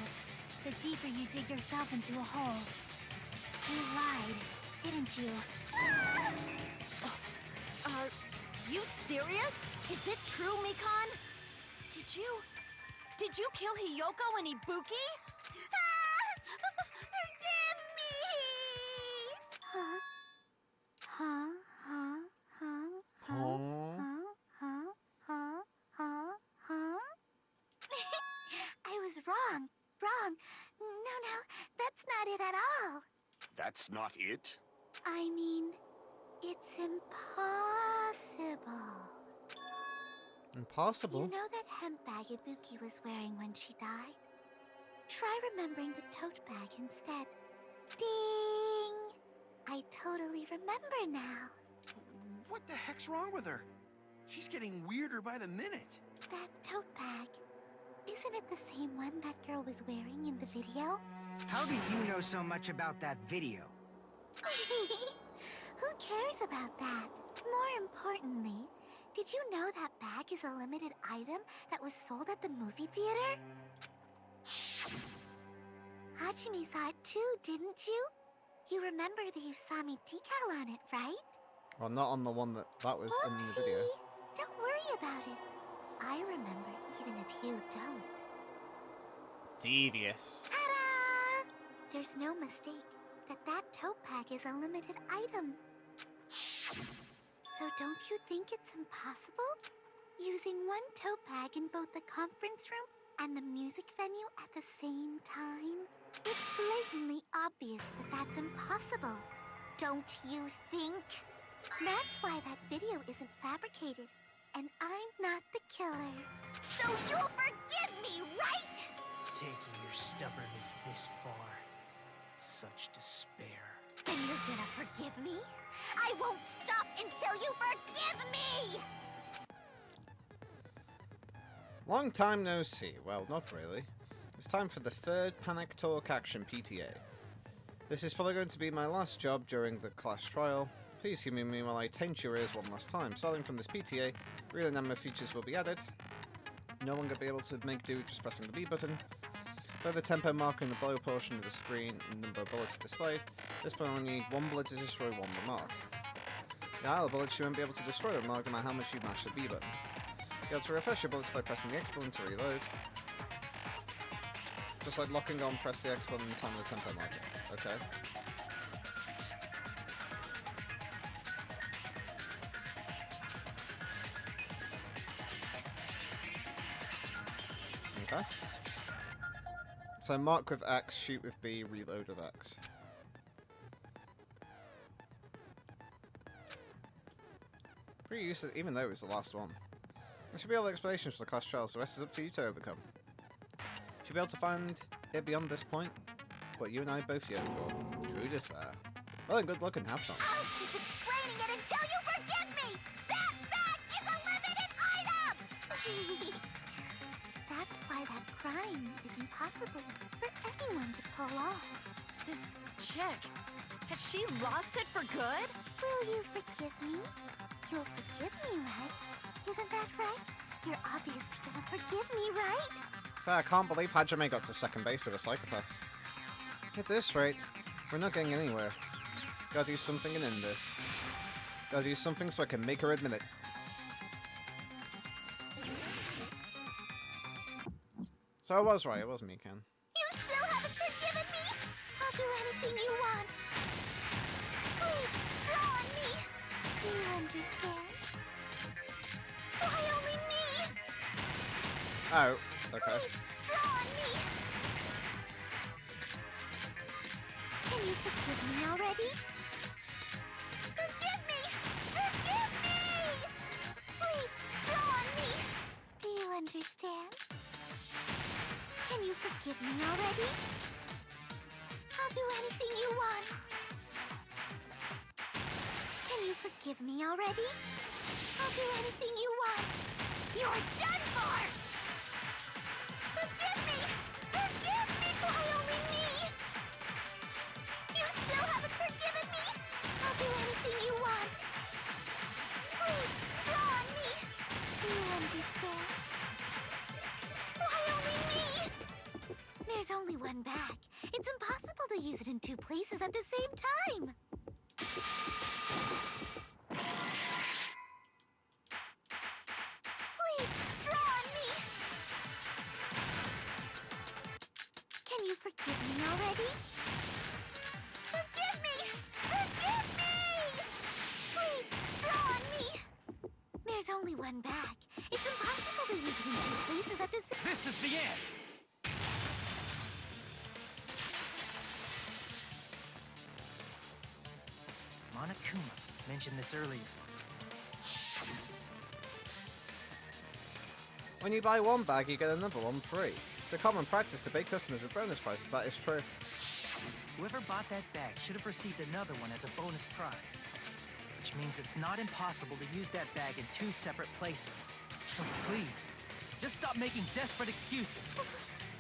[SPEAKER 6] the deeper you dig yourself into a hole. You lied, didn't you?
[SPEAKER 12] Are you serious? Is it true, Mikan? Did you Did you kill Hiyoko and Ibuki?
[SPEAKER 7] Forgive me! Huh? Huh? Huh? Huh? Huh? Huh? Huh? Huh? Huh? I was wrong. Wrong. No, that's not it at all.
[SPEAKER 10] That's not it?
[SPEAKER 7] I mean, it's impossible.
[SPEAKER 1] Impossible.
[SPEAKER 7] You know that hemp bag Ibuki was wearing when she died? Try remembering the tote bag instead. Ding! I totally remember now.
[SPEAKER 9] What the heck's wrong with her? She's getting weirder by the minute.
[SPEAKER 7] That tote bag. Isn't it the same one that girl was wearing in the video?
[SPEAKER 8] How do you know so much about that video?
[SPEAKER 7] Who cares about that? More importantly, did you know that bag is a limited item that was sold at the movie theater? Hajime saw it too, didn't you? You remember the Usami decal on it, right?
[SPEAKER 1] Well, not on the one that was in the video.
[SPEAKER 7] Oopsie. Don't worry about it. I remember even if you don't.
[SPEAKER 1] Devious.
[SPEAKER 7] Ta-da! There's no mistake that tote bag is a limited item. So don't you think it's impossible? Using one tote bag in both the conference room and the music venue at the same time? It's blatantly obvious that that's impossible. Don't you think? That's why that video isn't fabricated. And I'm not the killer. So you'll forgive me, right?
[SPEAKER 4] Taking your stubbornness this far. Such despair.
[SPEAKER 7] Then you're gonna forgive me? I won't stop until you forgive me!
[SPEAKER 1] Long time no see. Well, not really. It's time for the third Panic Talk Action PTA. This is probably going to be my last job during the class trial. Please humor me while I taint your ears one last time. Starting from this PTA, real number features will be added. No longer be able to make do just pressing the B button. By the tempo marker in the below portion of the screen and number of bullets displayed, this will only need one bullet to destroy one remark. The Isle of bullets, you won't be able to destroy the remark no matter how much you mash the B button. You're able to refresh your bullets by pressing the X button to reload. Just like locking on, press the X button in time with the tempo marker. Okay. Okay. So mark with X, shoot with B, reload with X. Pretty useless, even though it was the last one. That should be all the explanations for the class trials. The rest is up to you to overcome. Should be able to find it beyond this point. What you and I both yearn for. True despair. Well then, good luck and have fun.
[SPEAKER 7] I'll keep explaining it until you forgive me! That bag is a limited item! That's why that crime is impossible for anyone to pull off.
[SPEAKER 12] This chick, has she lost it for good?
[SPEAKER 7] Will you forgive me? You'll forgive me, right? Isn't that right? You're obviously gonna forgive me, right?
[SPEAKER 1] So I can't believe Hajime got to second base with a psychopath. At this rate, we're not getting anywhere. Gotta do something and end this. Gotta do something so I can make her admit it. So I was right, it was me, Ken.
[SPEAKER 7] You still haven't forgiven me? I'll do anything you want. Please, draw on me. Do you understand? Why only me?
[SPEAKER 1] Oh, okay.
[SPEAKER 7] Please, draw on me. Can you forgive me already? Forgive me! Forgive me! Please, draw on me. Do you understand? Can you forgive me already? I'll do anything you want. Can you forgive me already? I'll do anything you want. You're done for! Forgive me! Forgive me! Why only me? You still haven't forgiven me? I'll do anything you want. Please, draw on me. Do you understand? Why only me? There's only one bag. It's impossible to use it in two places at the same time. Please, draw on me.
[SPEAKER 3] This is the end! Monokuma mentioned this earlier.
[SPEAKER 1] When you buy one bag, you get another one free. It's a common practice to bait customers with bonus prizes, that is true.
[SPEAKER 3] Whoever bought that bag should have received another one as a bonus prize. Which means it's not impossible to use that bag in 2 separate places. So please, just stop making desperate excuses.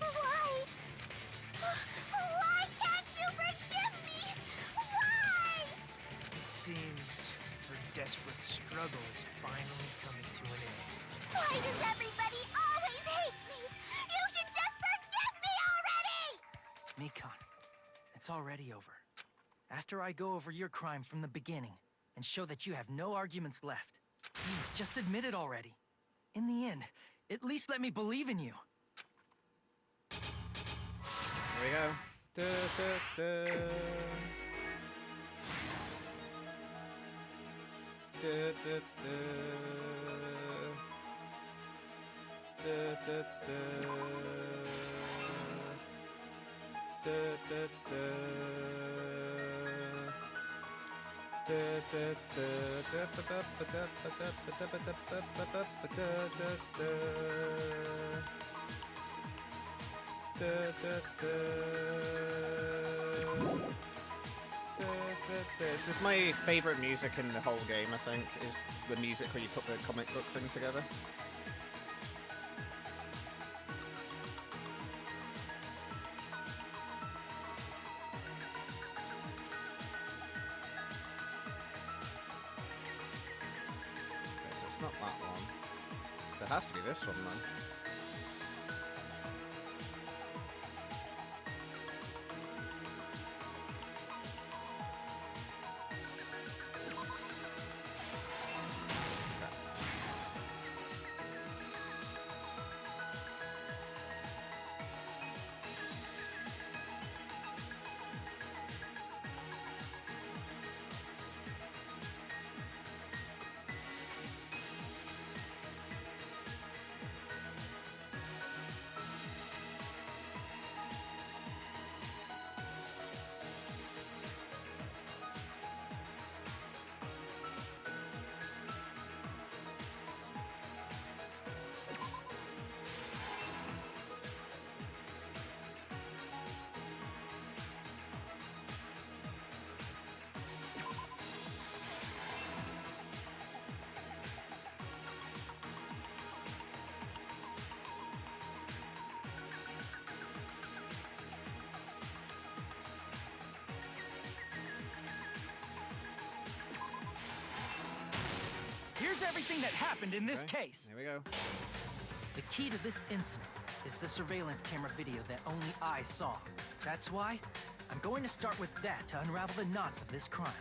[SPEAKER 7] Why? Why can't you forgive me? Why?
[SPEAKER 4] It seems her desperate struggle is finally coming to an end.
[SPEAKER 7] Why does everybody always hate me? You should just forgive me already!
[SPEAKER 3] Mikon, it's already over. After I go over your crime from the beginning and show that you have no arguments left, please just admit it already. In the end, at least let me believe in you.
[SPEAKER 1] Here we go. Da, da, da. Da, da, da. Da, da, da. Da, da, da. Da, da, da. Da, ba, da, ba, da, ba, da, ba, da, ba, da, ba, ba, da, ba, da, da, da. Da, da, da. Da, da, da. This is my favourite music in the whole game, I think, is the music where you put the comic book thing together. Okay, so it's not that one. So it has to be this one then.
[SPEAKER 3] Here's everything that happened in this
[SPEAKER 1] Okay,
[SPEAKER 3] case.
[SPEAKER 1] Here we go.
[SPEAKER 3] The key to this incident is the surveillance camera video that only I saw. That's why I'm going to start with that to unravel the knots of this crime.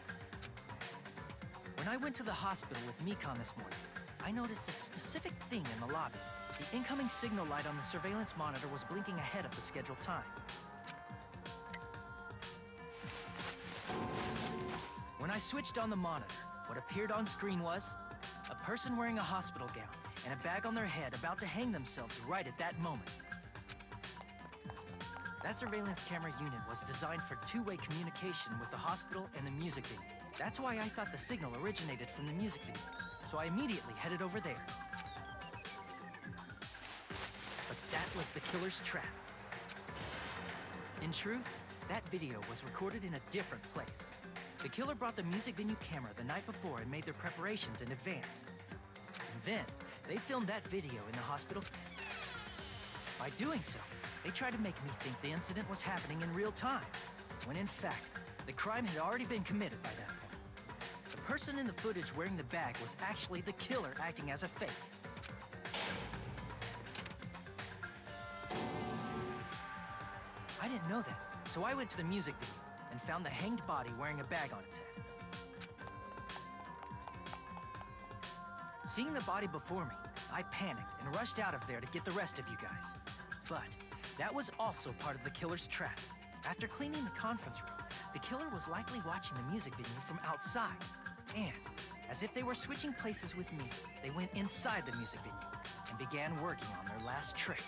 [SPEAKER 3] When I went to the hospital with Mikon this morning, I noticed a specific thing in the lobby. The incoming signal light on the surveillance monitor was blinking ahead of the scheduled time. When I switched on the monitor, what appeared on screen was a person wearing a hospital gown and a bag on their head about to hang themselves right at that moment. That surveillance camera unit was designed for two-way communication with the hospital and the music venue. That's why I thought the signal originated from the music venue, so I immediately headed over there. But that was the killer's trap. In truth, that video was recorded in a different place. The killer brought the music venue camera the night before and made their preparations in advance. And then, they filmed that video in the hospital. By doing so, they tried to make me think the incident was happening in real time, when in fact, the crime had already been committed by that point. The person in the footage wearing the bag was actually the killer acting as a fake. I didn't know that, so I went to the music venue and found the hanged body wearing a bag on its head. Seeing the body before me, I panicked and rushed out of there to get the rest of you guys. But that was also part of the killer's trap. After cleaning the conference room, the killer was likely watching the music venue from outside. And, as if they were switching places with me, they went inside the music venue and began working on their last trick.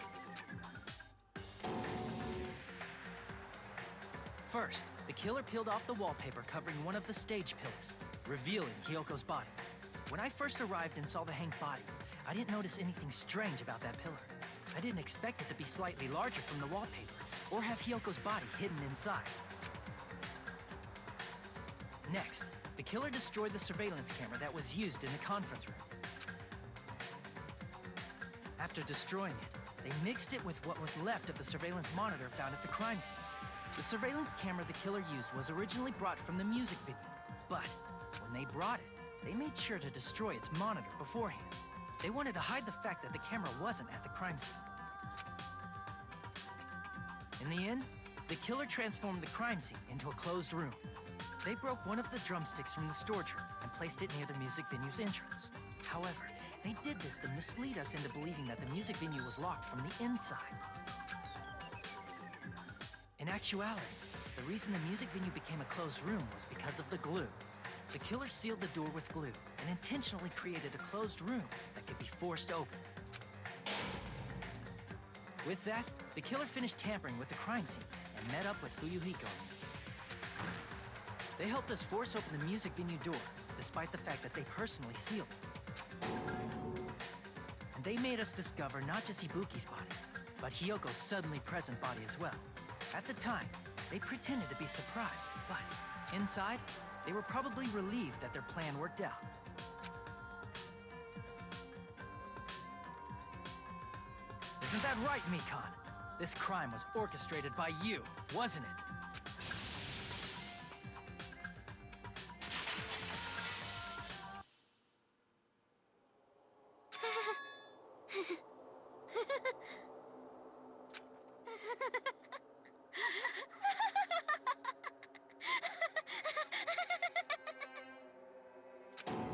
[SPEAKER 3] First, the killer peeled off the wallpaper covering one of the stage pillars, revealing Hyoko's body. When I first arrived and saw the hanged body, I didn't notice anything strange about that pillar. I didn't expect it to be slightly larger from the wallpaper, or have Hyoko's body hidden inside. Next, the killer destroyed the surveillance camera that was used in the conference room. After destroying it, they mixed it with what was left of the surveillance monitor found at the crime scene. The surveillance camera the killer used was originally brought from the music video, but when they brought it, they made sure to destroy its monitor beforehand. They wanted to hide the fact that the camera wasn't at the crime scene. In the end, the killer transformed the crime scene into a closed room. They broke one of the drumsticks from the storage room and placed it near the music venue's entrance. However, they did this to mislead us into believing that the music venue was locked from the inside. In actuality, the reason the music venue became a closed room was because of the glue. The killer sealed the door with glue and intentionally created a closed room that could be forced open. With that, the killer finished tampering with the crime scene and met up with Fuyuhiko. They helped us force open the music venue door, despite the fact that they personally sealed it. And they made us discover not just Ibuki's body, but Hyoko's suddenly present body as well. At the time, they pretended to be surprised, but inside, they were probably relieved that their plan worked out. Isn't that right, Mikan? This crime was orchestrated by you, wasn't it?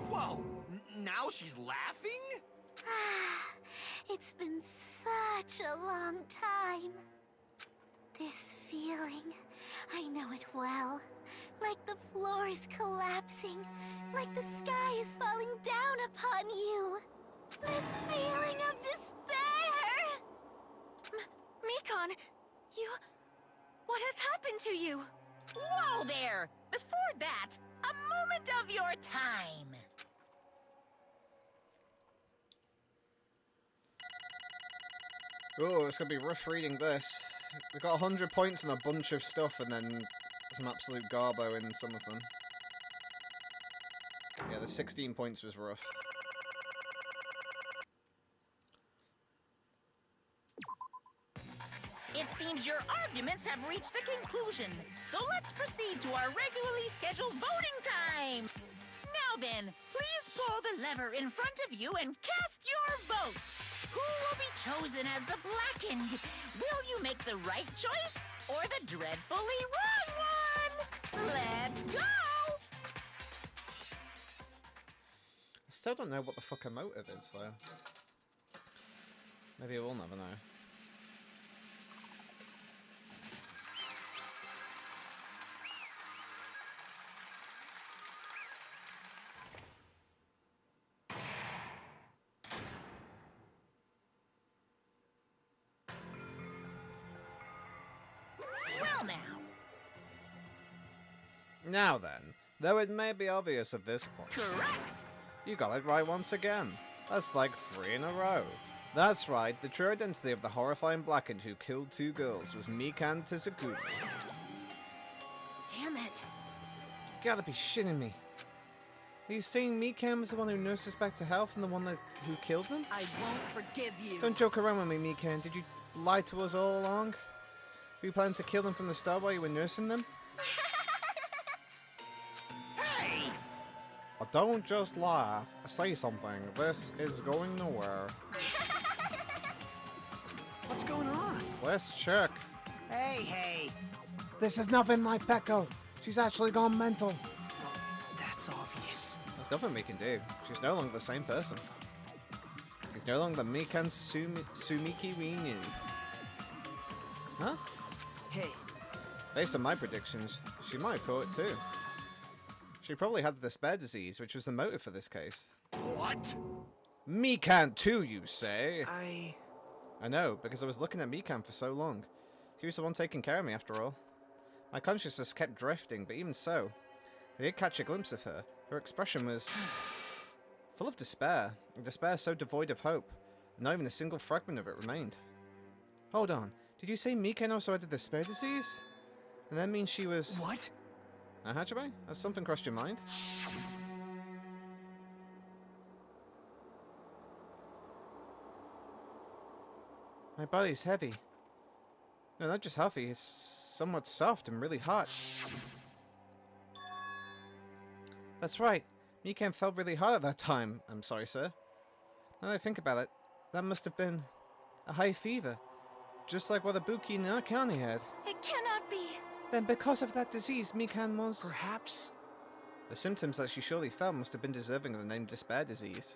[SPEAKER 9] Whoa! Now she's laughing?
[SPEAKER 7] It's been such a long time. This feeling, I know it well. Like the floor is collapsing, like the sky is falling down upon you. This feeling of despair!
[SPEAKER 5] Mikan, what has happened to you?
[SPEAKER 2] Whoa there! Before that, a moment of your time.
[SPEAKER 1] Oh, it's gonna be rough reading this. We got 100 points and a bunch of stuff, and then some absolute garbo in some of them. Yeah, the 16 points was rough.
[SPEAKER 2] It seems your arguments have reached a conclusion, so let's proceed to our regularly scheduled voting time. Now then, please pull the lever in front of you and cast your vote. Who will be chosen as the blackened? Will you make the right choice or the dreadfully wrong one? Let's go!
[SPEAKER 1] I still don't know what the fuck her motive is, though. Maybe we'll never know.
[SPEAKER 2] Well now.
[SPEAKER 1] Now then, though it may be obvious at this point.
[SPEAKER 2] Correct!
[SPEAKER 1] You got it right once again. That's like 3 in a row. That's right, the true identity of the horrifying blackened who killed 2 girls was Mikan Tizukumi.
[SPEAKER 5] Damn it.
[SPEAKER 1] You gotta be shitting me. Are you saying Mikan was the one who nursed us back to health and the one who killed them?
[SPEAKER 12] I won't forgive you.
[SPEAKER 1] Don't joke around with me, Mikan. Did you lie to us all along? Were you planning to kill them from the start while you were nursing them?
[SPEAKER 2] Hey!
[SPEAKER 1] Oh, don't just laugh. Say something. This is going nowhere.
[SPEAKER 8] What's going on?
[SPEAKER 1] Let's check.
[SPEAKER 8] Hey!
[SPEAKER 1] This is nothing like Peko. She's actually gone mental.
[SPEAKER 8] That's obvious.
[SPEAKER 1] There's nothing we can do. She's no longer the same person. She's no longer the Mikan Sumiki we knew. Huh?
[SPEAKER 8] Hey,
[SPEAKER 1] Based on my predictions, she might have caught it too. She probably had the despair disease, which was the motive for this case.
[SPEAKER 10] What?
[SPEAKER 1] Mikan too, you say?
[SPEAKER 8] I
[SPEAKER 1] know, because I was looking at Mikan for so long. He was the one taking care of me, after all. My consciousness kept drifting, but even so, I did catch a glimpse of her. Her expression was full of despair, a despair so devoid of hope, that not even a single fragment of it remained. Hold on, did you say Mikan also had the despair disease? And that means she was...
[SPEAKER 4] What?
[SPEAKER 1] Hajime? Has something crossed your mind? My body's heavy. No, not just heavy, it's somewhat soft and really hot. That's right. Mikan felt really hot at that time. I'm sorry, sir. Now that I think about it, that must have been a high fever. Just like what Ibuki and Akane had.
[SPEAKER 5] It cannot be.
[SPEAKER 1] Then because of that disease, Mikan was...
[SPEAKER 4] Perhaps?
[SPEAKER 1] The symptoms that she surely felt must have been deserving of the name despair disease.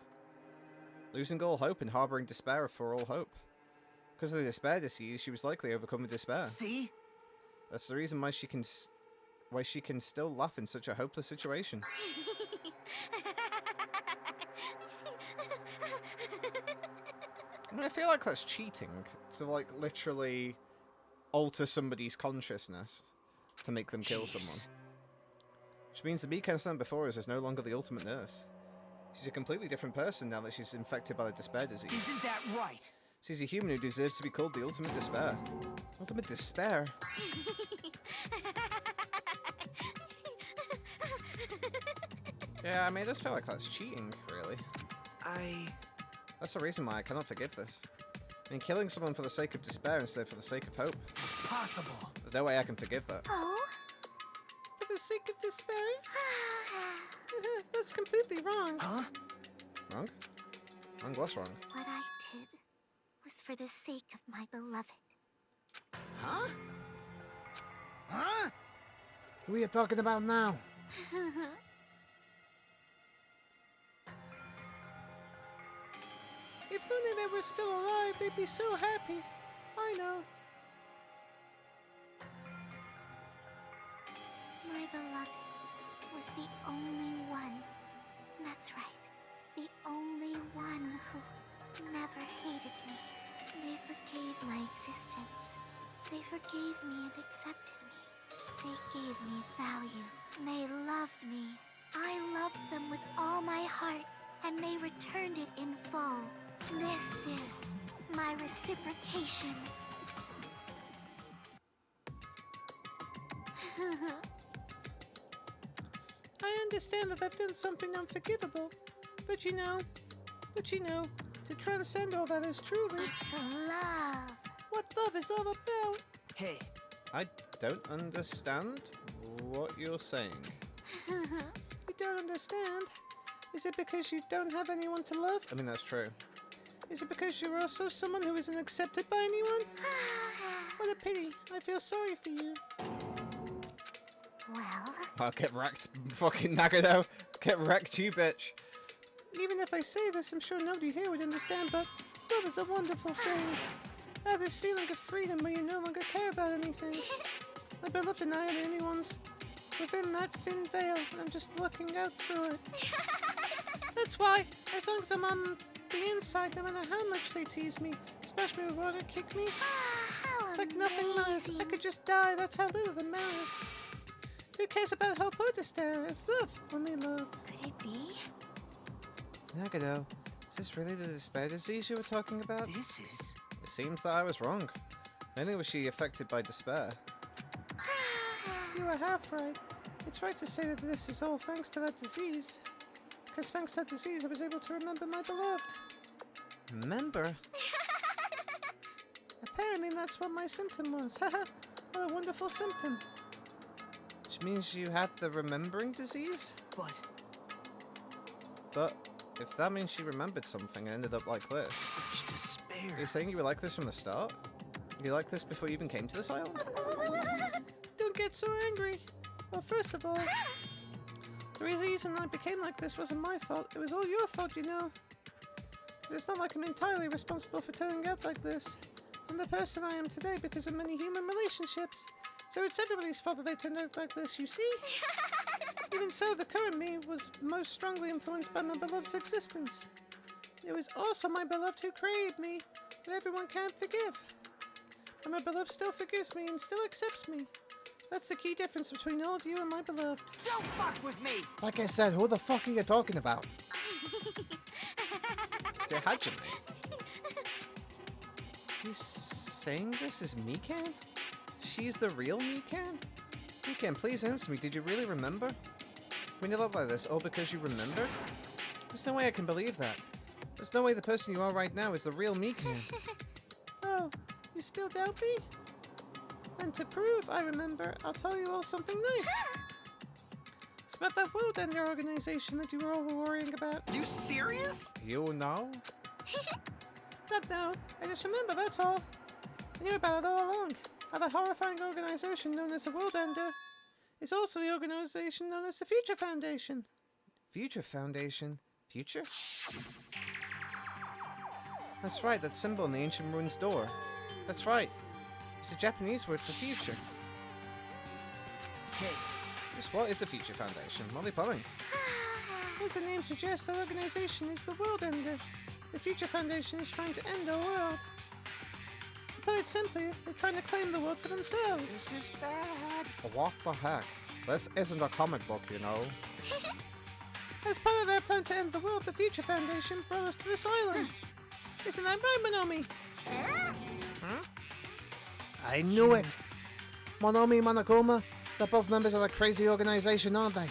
[SPEAKER 1] Losing all hope and harboring despair for all hope. Because of the despair disease, she was likely overcome with despair.
[SPEAKER 4] See?
[SPEAKER 1] That's the reason why she can still laugh in such a hopeless situation. I mean, I feel like that's cheating to, like, literally alter somebody's consciousness to make them kill someone. Which means the Mikan sent before us is no longer the ultimate nurse. She's a completely different person now that she's infected by the despair disease.
[SPEAKER 4] Isn't that right?
[SPEAKER 1] She's a human who deserves to be called the ultimate despair. Ultimate despair? Yeah, I mean, it does feel like that's cheating, really. That's the reason why I cannot forgive this. I mean, killing someone for the sake of despair instead for the sake of hope.
[SPEAKER 4] Possible.
[SPEAKER 1] There's no way I can forgive that.
[SPEAKER 7] Oh?
[SPEAKER 11] For the sake of despair? That's completely wrong.
[SPEAKER 4] Huh?
[SPEAKER 1] Wrong? Wrong? What's wrong?
[SPEAKER 7] What I did was for the sake of my beloved.
[SPEAKER 4] Huh? Huh?
[SPEAKER 1] Who are you talking about now?
[SPEAKER 11] If only they were still alive, they'd be so happy. I know.
[SPEAKER 7] My beloved was the only one. That's right. The only one who never hated me. They forgave my existence. They forgave me and accepted me. They gave me value. They loved me. I loved them with all my heart, and they returned it in full. This is my reciprocation.
[SPEAKER 11] I understand that I've done something unforgivable, but you know, to transcend all that is truly
[SPEAKER 7] It's love.
[SPEAKER 11] what love is all about.
[SPEAKER 4] Hey,
[SPEAKER 1] I don't understand what you're saying.
[SPEAKER 11] You don't understand? Is it because you don't have anyone to love?
[SPEAKER 1] I mean, that's true.
[SPEAKER 11] Is it because you're also someone who isn't accepted by anyone? What a pity. I feel sorry for you.
[SPEAKER 7] Well,
[SPEAKER 1] I'll get wrecked, fucking Nagano. Get wrecked, you bitch.
[SPEAKER 11] Even if I say this, I'm sure nobody here would understand, but love is a wonderful thing. I have this feeling of freedom where you no longer care about anything. My beloved and I are the only ones within that thin veil, and I'm just looking out through it. That's why, as long as I'm on the inside, no matter how much they tease me, smash me with water, kick me,
[SPEAKER 7] how
[SPEAKER 11] it's like nothing matters. I
[SPEAKER 7] amazing.
[SPEAKER 11] could just die, that's how little that matters. Who cares about hope or despair? It's love, only love.
[SPEAKER 7] Could it be?
[SPEAKER 1] Nagano, is this really the despair disease you were talking about?
[SPEAKER 4] this is...
[SPEAKER 1] It seems that I was wrong. Not only was she affected by despair.
[SPEAKER 11] You are half right. It's right to say that this is all thanks to that disease. Because thanks to that disease, I was able to remember my beloved.
[SPEAKER 1] Remember?
[SPEAKER 11] Apparently, that's what my symptom was. Haha, what a wonderful symptom.
[SPEAKER 1] Which means you had the remembering disease? But if that means she remembered something and ended up like this,
[SPEAKER 4] Such despair.
[SPEAKER 1] are you saying you were like this from the start? You like this before you even came to this island?
[SPEAKER 11] Don't get so angry. Well, first of all, the reason I became like this wasn't my fault. It was all your fault, you know. 'Cause it's not like I'm entirely responsible for turning out like this. I'm the person I am today because of many human relationships. So it's everybody's fault that they turned out like this, you see? Even so, the current me was most strongly influenced by my beloved's existence. It was also my beloved who created me that everyone can't forgive. And my beloved still forgives me and still accepts me. That's the key difference between all of you and my beloved.
[SPEAKER 4] Don't fuck with me!
[SPEAKER 1] Like I said, who the fuck are you talking about? Say Hajime. You saying this is Mikan? She's the real Mikan? Mikan, please answer me. Did you really remember? When you look like this, all because you remembered? There's no way I can believe that. There's no way the person you are right now is the real Mikan. Oh, you still doubt me? And to prove I remember, I'll tell you all something nice. It's about that world ender organization that you were all worrying about.
[SPEAKER 9] You serious?
[SPEAKER 1] You know?
[SPEAKER 11] Not now. I just remember, that's all. I knew about it all along. How the horrifying organization known as the World Ender is also the organization known as the Future Foundation.
[SPEAKER 1] Future Foundation? Future? That's right, that symbol in the ancient ruins door. That's right. It's a Japanese word for future.
[SPEAKER 4] Hey,
[SPEAKER 1] Just what is the Future Foundation? What are they planning?
[SPEAKER 11] As the name suggests, the organization is the World Ender. The Future Foundation is trying to end our world. To put it simply, they're trying to claim the world for themselves.
[SPEAKER 4] this is bad.
[SPEAKER 1] What the heck? This isn't a comic book, you know.
[SPEAKER 11] As part of their plan to end the world, the Future Foundation brought us to this island. Isn't that right, Monomi?
[SPEAKER 1] I knew it! Monomi, Monokuma, they're both members of that crazy organization, aren't they?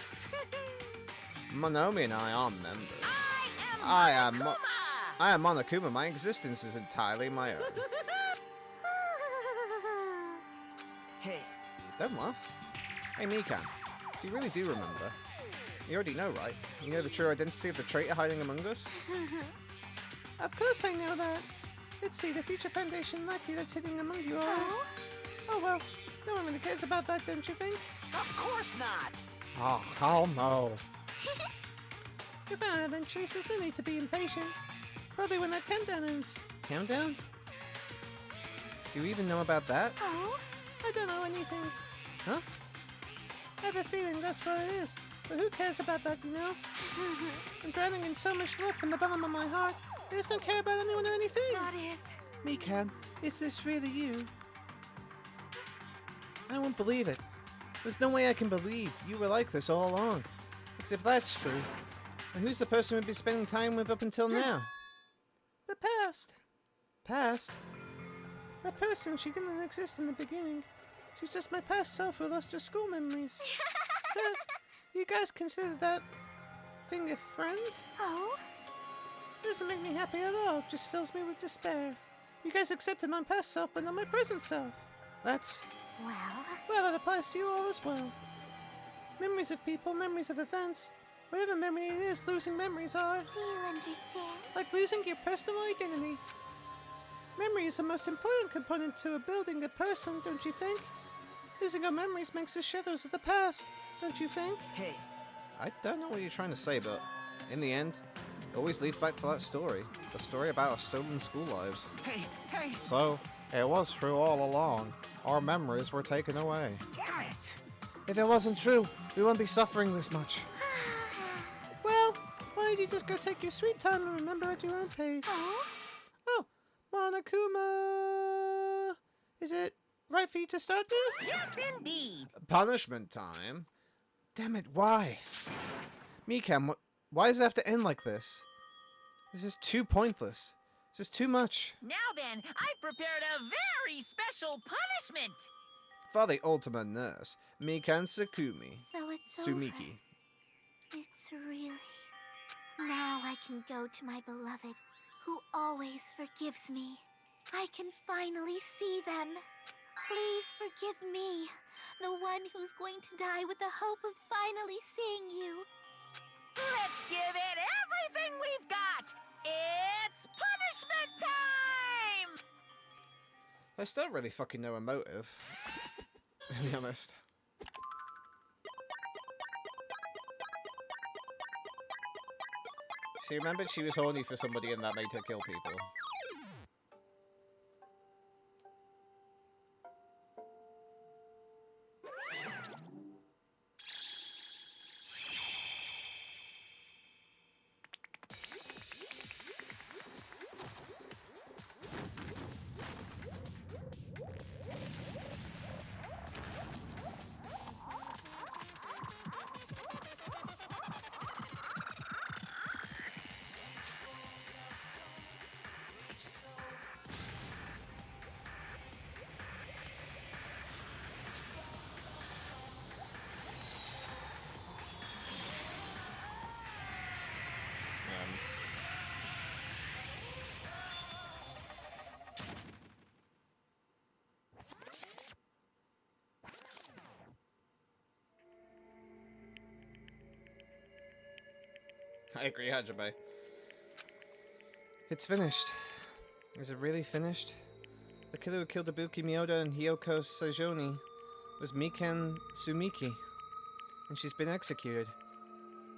[SPEAKER 1] Monomi and I are members. I am Monokuma. My existence is entirely my own.
[SPEAKER 4] Hey,
[SPEAKER 1] Don't laugh. Hey, Mikan, do you really do remember? You already know, right? You know the true identity of the traitor hiding among us?
[SPEAKER 11] Of course I know that. Let's see, the Future Foundation lucky that's hidden among you all is... Oh well, no one really cares about that, don't you think?
[SPEAKER 4] of course not!
[SPEAKER 1] Oh, hell no.
[SPEAKER 11] If I eventually, there's no need to be impatient. Probably when that countdown ends.
[SPEAKER 1] Countdown? Do you even know about that?
[SPEAKER 11] Oh? I don't know anything.
[SPEAKER 1] Huh?
[SPEAKER 11] I have a feeling that's what it is. But who cares about that, you know? I'm drowning in so much love from the bottom of my heart. I just don't care about anyone or anything.
[SPEAKER 5] That is.
[SPEAKER 11] Mikan, is this really you?
[SPEAKER 1] I won't believe it. There's no way I can believe you were like this all along. Because if that's true, then who's the person we've been spending time with up until now?
[SPEAKER 11] The past.
[SPEAKER 1] Past?
[SPEAKER 11] That person, she didn't exist in the beginning. She's just my past self who lost her school memories. You guys consider that thing a friend?
[SPEAKER 6] Oh?
[SPEAKER 11] Doesn't make me happy at all, just fills me with despair. You guys accepted my past self, but not my present self.
[SPEAKER 1] That's...
[SPEAKER 6] Well,
[SPEAKER 11] Well, it applies to you all as well. Memories of people, memories of events. Whatever memory it is, losing memories are
[SPEAKER 6] do you understand?
[SPEAKER 11] like losing your personal identity. Memory is the most important component to a building a person, don't you think? Losing our memories makes us shadows of the past, don't you think?
[SPEAKER 4] Hey,
[SPEAKER 1] I don't know what you're trying to say, but in the end, it always leads back to that story. The story about our stolen school lives.
[SPEAKER 9] Hey!
[SPEAKER 1] So, it was true all along. Our memories were taken away.
[SPEAKER 4] damn it!
[SPEAKER 1] If it wasn't true, we wouldn't be suffering this much.
[SPEAKER 11] Well, why don't you just go take your sweet time and remember at your own pace?
[SPEAKER 6] Oh?
[SPEAKER 11] Oh, Monokuma! Is it right for you to start now?
[SPEAKER 2] Yes, indeed.
[SPEAKER 1] Punishment time? Damn it, why? Mikan, why does it have to end like this? This is too pointless. This is too much.
[SPEAKER 2] Now then, I've prepared a very special punishment.
[SPEAKER 1] For the ultimate nurse, Mikan Sakumi.
[SPEAKER 6] So it's
[SPEAKER 1] Sumiki.
[SPEAKER 6] over. It's really... Now I can go to my beloved, who always forgives me. I can finally see them. Please forgive me, the one who's going to die with the hope of finally seeing you.
[SPEAKER 2] Let's give it everything we've got. It's punishment time!
[SPEAKER 1] I still don't really fucking know her motive. To be honest. She remembered she was horny for somebody and that made her kill people. I agree, Hajime. It's finished. Is it really finished? The killer who killed Ibuki Miyoda and Hiyoko Seijoni was Mikan Sumiki, and she's been executed.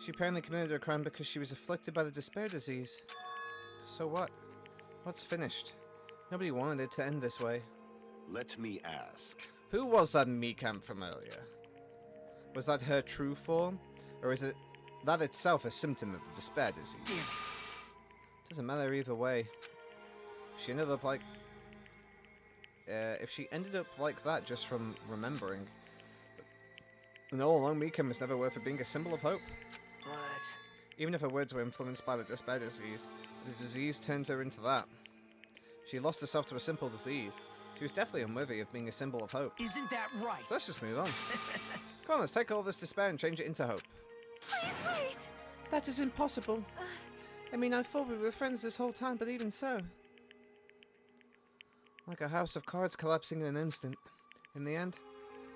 [SPEAKER 1] She apparently committed her crime because she was afflicted by the despair disease. So what? What's finished? Nobody wanted it to end this way.
[SPEAKER 10] Let me ask.
[SPEAKER 1] Who was that Mikan from earlier? Was that her true form? Or is it that itself a symptom of the despair disease?
[SPEAKER 4] Damn it.
[SPEAKER 1] Doesn't matter either way. She ended up like... if she ended up like that just from remembering, then all along Mikan was never worth it being a symbol of hope.
[SPEAKER 4] But
[SPEAKER 1] Even if her words were influenced by the despair disease, the disease turned her into that. She lost herself to a simple disease. She was definitely unworthy of being a symbol of hope.
[SPEAKER 4] isn't that right?
[SPEAKER 1] So let's just move on. Come on, let's take all this despair and change it into hope.
[SPEAKER 5] Please wait!
[SPEAKER 11] That is impossible. I mean, I thought we were friends this whole time, but even so.
[SPEAKER 1] Like a house of cards collapsing in an instant. In the end,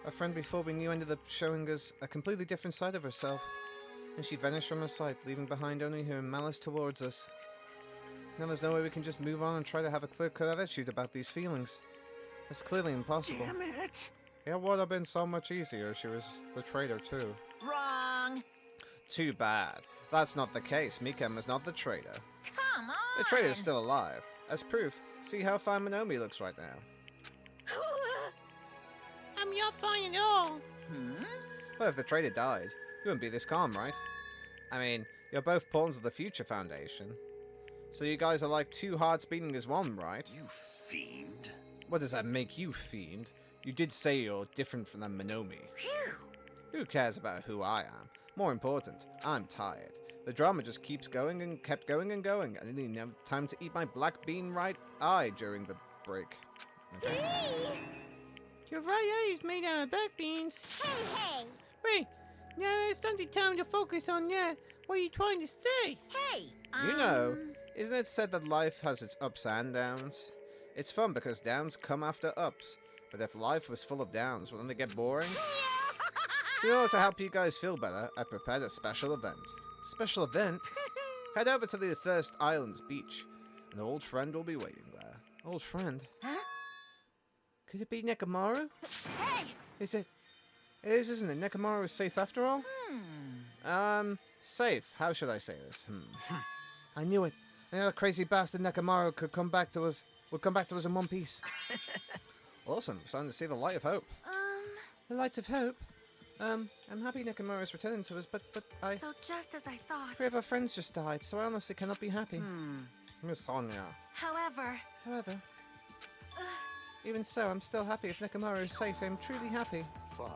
[SPEAKER 1] our friend before we knew ended up showing us a completely different side of herself. And she vanished from our sight, leaving behind only her malice towards us. Now there's no way we can just move on and try to have a clear-cut attitude about these feelings. It's clearly impossible.
[SPEAKER 4] Damn it!
[SPEAKER 1] It would have been so much easier if she was the traitor too.
[SPEAKER 2] Wrong.
[SPEAKER 1] Too bad. That's not the case. Mikan was not the traitor.
[SPEAKER 2] Come on.
[SPEAKER 1] The traitor is still alive. As proof, see how fine Monomi looks right now.
[SPEAKER 11] I'm not fine at all.
[SPEAKER 1] Well, if the traitor died, you wouldn't be this calm, right? I mean, you're both pawns of the Future Foundation. So you guys are like two hearts beating as one, right?
[SPEAKER 10] You fiend.
[SPEAKER 1] What does that make you, fiend? You did say you're different from the Monomi.
[SPEAKER 2] Phew.
[SPEAKER 1] Who cares about who I am? More important, I'm tired. The drama just keeps going and kept going and going. I didn't even have time to eat my black bean right eye during the break. Okay.
[SPEAKER 11] Your right eye is made out of black beans.
[SPEAKER 7] Hey!
[SPEAKER 11] Wait, now it's not the time to focus on that. What are you trying to say?
[SPEAKER 2] Hey.
[SPEAKER 1] You know, isn't it said that life has its ups and downs? It's fun because downs come after ups. But if life was full of downs, wouldn't it get boring? So in order to help you guys feel better, I prepared a special event. Special event? Head over to the First Islands beach. An old friend will be waiting there. Old friend?
[SPEAKER 2] Huh?
[SPEAKER 11] Could it be Nekomaru?
[SPEAKER 2] Hey.
[SPEAKER 1] Is it? It is, isn't it? Nekomaru is safe after all? Safe. How should I say this? I knew it. Another crazy bastard Nekomaru could come back to us. Would come back to us in one piece. Awesome. Starting to see the light of hope.
[SPEAKER 11] The light of hope?
[SPEAKER 1] I'm happy Nekomaru is returning to us, but I...
[SPEAKER 5] So just as I thought.
[SPEAKER 1] 3 of our friends just died, so I honestly cannot be happy. Miss Sonia.
[SPEAKER 5] However,
[SPEAKER 1] Even so, I'm still happy if Nekomaru is safe. I'm truly happy.
[SPEAKER 10] Fine.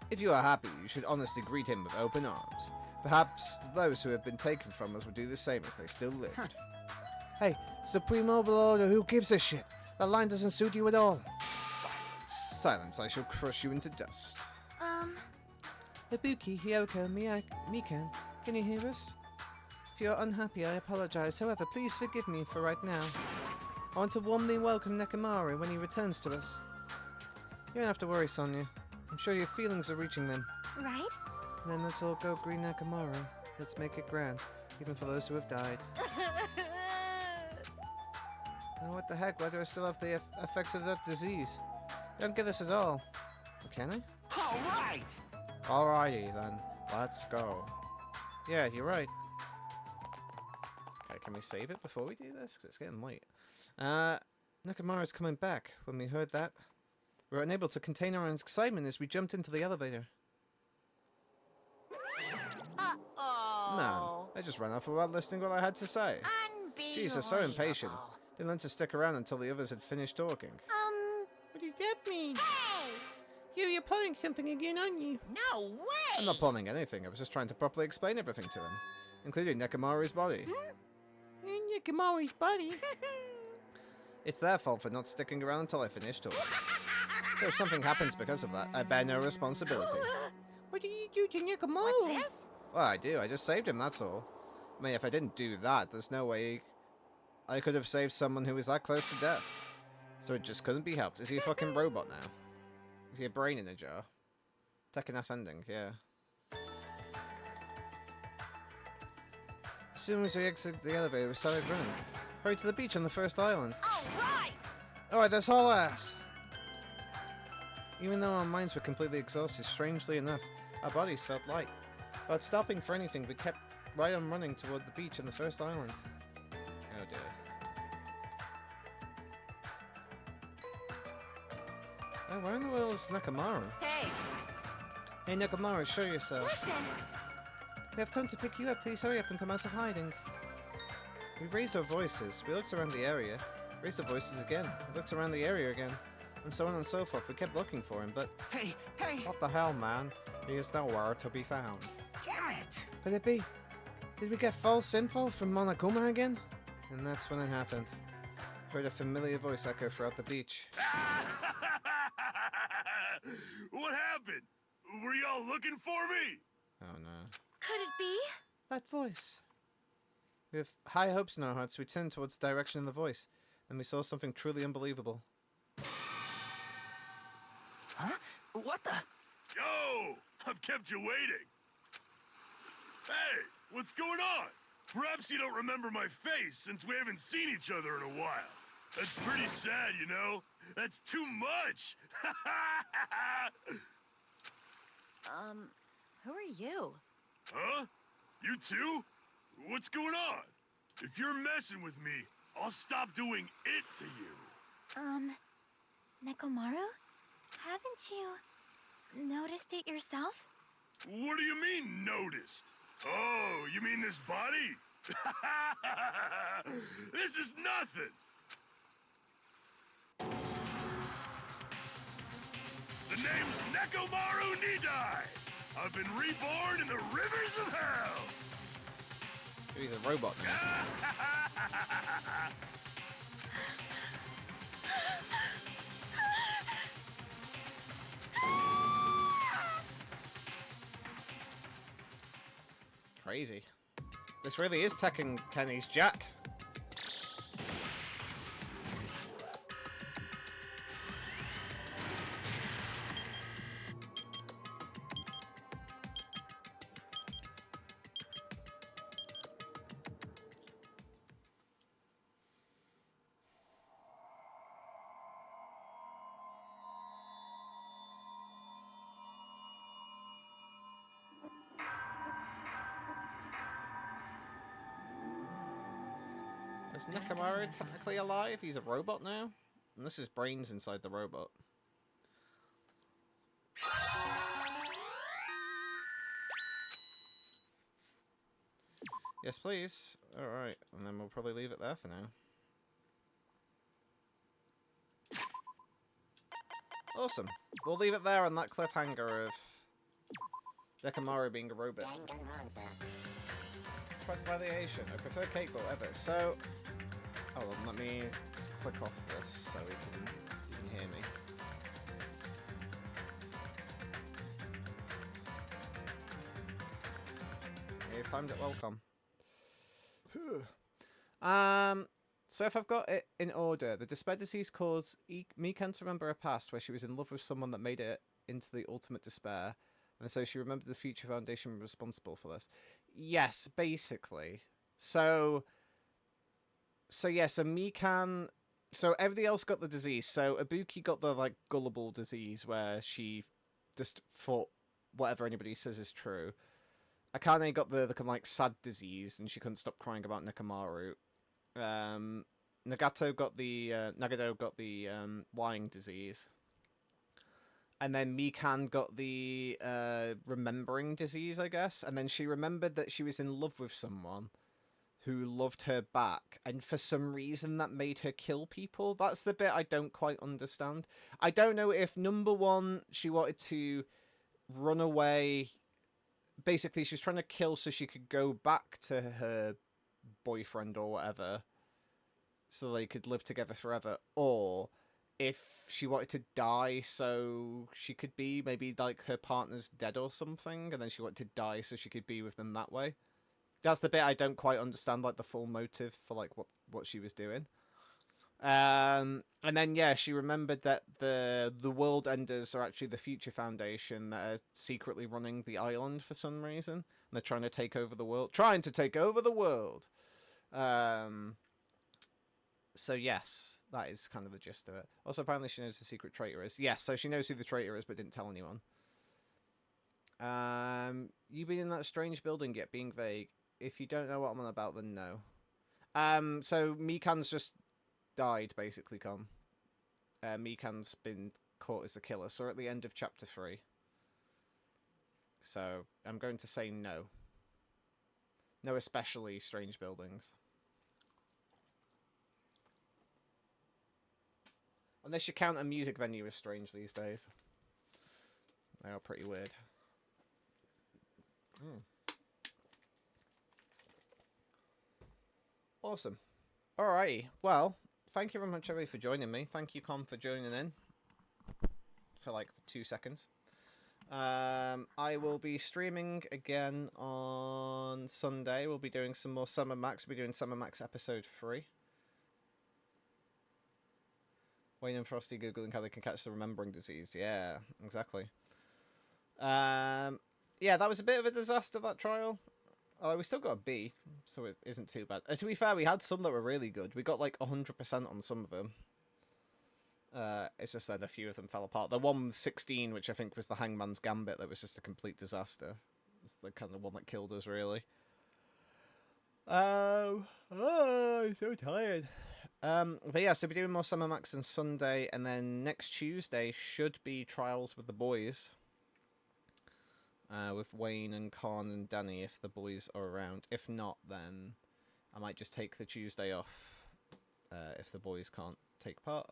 [SPEAKER 1] If you are happy, you should honestly greet him with open arms. Perhaps those who have been taken from us would do the same if they still lived. Hey, Supreme Overlord, who gives a shit? That line doesn't suit you at all.
[SPEAKER 10] Silence.
[SPEAKER 1] Silence, I shall crush you into dust. Ibuki, Hiyoko, Mikan, can you hear us? If you're unhappy, I apologize. However, please forgive me for right now. I want to warmly welcome Nekomaru when he returns to us. You don't have to worry, Sonia. I'm sure your feelings are reaching them.
[SPEAKER 6] Right?
[SPEAKER 1] And then let's all go greet Nekomaru. Let's make it grand, even for those who have died. Oh, what the heck? Why do I still have the effects of that disease? I don't get this at all. Can I?
[SPEAKER 4] All right!
[SPEAKER 1] Alrighty then, let's go. Yeah, you're right. Okay, can we save it before we do this? Because it's getting late. Nekomaru's coming back. When we heard that, we were unable to contain our excitement as we jumped into the elevator.
[SPEAKER 2] Uh-oh.
[SPEAKER 1] Man, I just ran off without listening what I had to say. Jeez, they're so impatient. Didn't learn to stick around until the others had finished talking.
[SPEAKER 11] What does that mean?
[SPEAKER 7] Hey!
[SPEAKER 11] You're pulling something again, aren't you?
[SPEAKER 2] No way.
[SPEAKER 1] I'm not planning anything. I was just trying to properly explain everything to them, including Nekomaru's body.
[SPEAKER 11] Nekomaru's body?
[SPEAKER 1] It's their fault for not sticking around until I finished talking. So if something happens because of that, I bear no responsibility.
[SPEAKER 11] What did you do to Nekomaru?
[SPEAKER 2] What's this?
[SPEAKER 1] Well, I do. I just saved him, that's all. I mean, if I didn't do that, there's no way I could have saved someone who was that close to death. So it just couldn't be helped. Is he a fucking robot now? Is he a brain in a jar? Tekken-ass ending, yeah.
[SPEAKER 11] As soon as we exited the elevator, we started running. Hurry to the beach on the first island.
[SPEAKER 2] All right!
[SPEAKER 11] Alright, that's haul ass! Even though our minds were completely exhausted, strangely enough, our bodies felt light. Without stopping for anything, we kept right on running toward the beach on the first island. Oh dear. Oh, where in the world is Nakamaru?
[SPEAKER 2] Hey,
[SPEAKER 11] Hey Nakamaru, show yourself.
[SPEAKER 6] Listen,
[SPEAKER 11] We have come to pick you up. Please hurry up and come out of hiding. We raised our voices. We looked around the area. Raised our voices again. We looked around the area again. And so on and so forth. We kept looking for him, but
[SPEAKER 9] Hey, hey!
[SPEAKER 11] what the hell, man? He is nowhere to be found.
[SPEAKER 9] Damn it!
[SPEAKER 11] Could it be? Did we get false info from Monokuma again? And that's when it happened. Heard a familiar voice echo throughout the beach.
[SPEAKER 10] What happened? Were y'all looking for me?
[SPEAKER 11] Oh no.
[SPEAKER 5] Could it be?
[SPEAKER 11] That voice. With high hopes in our hearts, we turned towards the direction of the voice, and we saw something truly unbelievable.
[SPEAKER 4] Huh? What the?
[SPEAKER 10] Yo! I've kept you waiting. Hey, what's going on? Perhaps you don't remember my face since we haven't seen each other in a while. That's pretty sad, you know? That's too much!
[SPEAKER 12] Who are you?
[SPEAKER 10] Huh? You too? What's going on? If you're messing with me, I'll stop doing it to you.
[SPEAKER 6] Nekomaru? Haven't you noticed it yourself?
[SPEAKER 10] What do you mean, noticed? Oh, you mean this body? This is nothing! The name's Nekomaru Nidai! I've been reborn in the rivers of hell!
[SPEAKER 11] He's a robot now. Crazy. This really is Tekken Kenny's Jack. Is Nekomaru technically alive? He's a robot now? And this is brains inside the robot. Yes, please. Alright, and then we'll probably leave it there for now. Awesome. We'll leave it there on that cliffhanger of Nekomaru being a robot. Variation. I prefer cake, but whatever. So, hold on, let me just click off this so you can hear me. You've timed it well, Tom. So if I've got it in order, the despair disease caused Mikan to remember a past where she was in love with someone that made it into the ultimate despair, and so she remembered the future foundation responsible for this. Yes, basically. So Mikan... So everybody else got the disease. So Ibuki got the, like, gullible disease where she just thought whatever anybody says is true. Akane got the kind of, like, sad disease, and she couldn't stop crying about Nekomaru. Nagato got the lying disease. And then Mikan got the remembering disease, I guess. And then she remembered that she was in love with someone who loved her back. And for some reason that made her kill people. That's the bit I don't quite understand. I don't know if, number one, she wanted to run away. Basically, she was trying to kill so she could go back to her boyfriend or whatever. So they could live together forever. Or if she wanted to die so she could be, maybe, like, her partner's dead or something, and then she wanted to die so she could be with them that way. That's the bit I don't quite understand, like, the full motive for, like, what she was doing.
[SPEAKER 1] And then yeah, she remembered that the World Enders are actually the Future Foundation that are secretly running the island for some reason. And they're trying to take over the world. Trying to take over the world. So yes, that is kind of the gist of it. Also, apparently she knows who the secret traitor is. Yes, so she knows who the traitor is, but didn't tell anyone. You been in that strange building yet? Being vague. If you don't know what I'm on about, then no. So Mikan's just died, basically, Con. Mikan's been caught as a killer, so we're at the end of chapter 3. So I'm going to say no. No, especially strange buildings. Unless you count a music venue as strange these days. They are pretty weird. Awesome. Alrighty. Well, thank you very much, everybody, for joining me. Thank you, Con, for joining in. For like 2 seconds. I will be streaming again on Sunday. We'll be doing some more Summer Max. We'll be doing Summer Max episode 3. Wayne and Frosty Googling how they can catch the remembering disease. Yeah, exactly. Yeah, that was a bit of a disaster, that trial. Although we still got a B, so it isn't too bad. To be fair, we had some that were really good. We got like 100% on some of them. It's just that a few of them fell apart. The one with 16, which I think was the Hangman's Gambit, that was just a complete disaster. It's the kind of one that killed us, really. Oh, I'm so tired. But yeah, so we'll be doing more Summer Max on Sunday, and then next Tuesday should be Trials with the Boys. With Wayne and Con and Danny, if the boys are around. If not, then I might just take the Tuesday off, if the boys can't take part.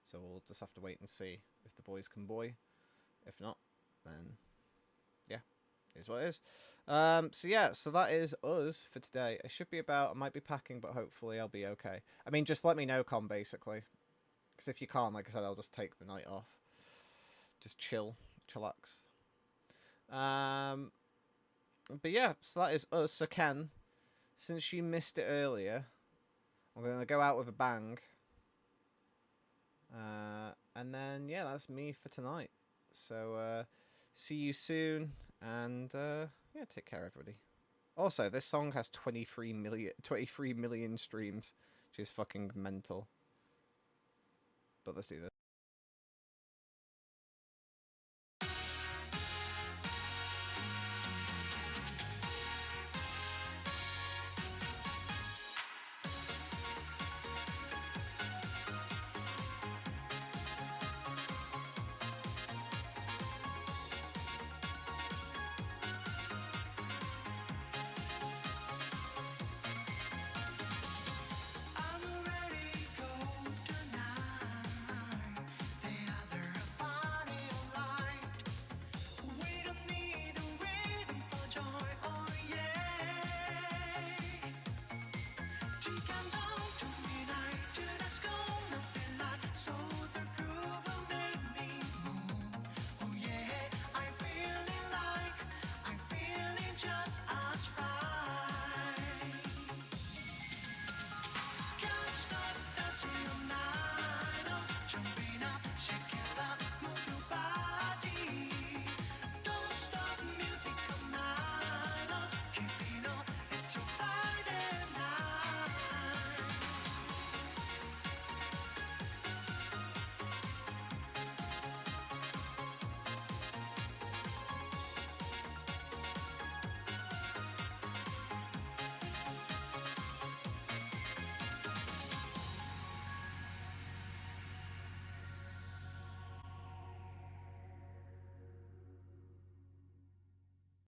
[SPEAKER 1] So we'll just have to wait and see if the boys can boy. If not, then yeah, it is what it is. So yeah, so that is us for today. I should be about, I might be packing, but hopefully I'll be okay. I mean, just let me know, Con, basically. Because if you can't, like I said, I'll just take the night off. Just chillax. But yeah, so that is us. So Ken, since you missed it earlier, I'm going to go out with a bang. And then, yeah, that's me for tonight. So, see you soon, and, yeah, take care, everybody. Also, this song has 23 million streams, which is fucking mental. But let's do this.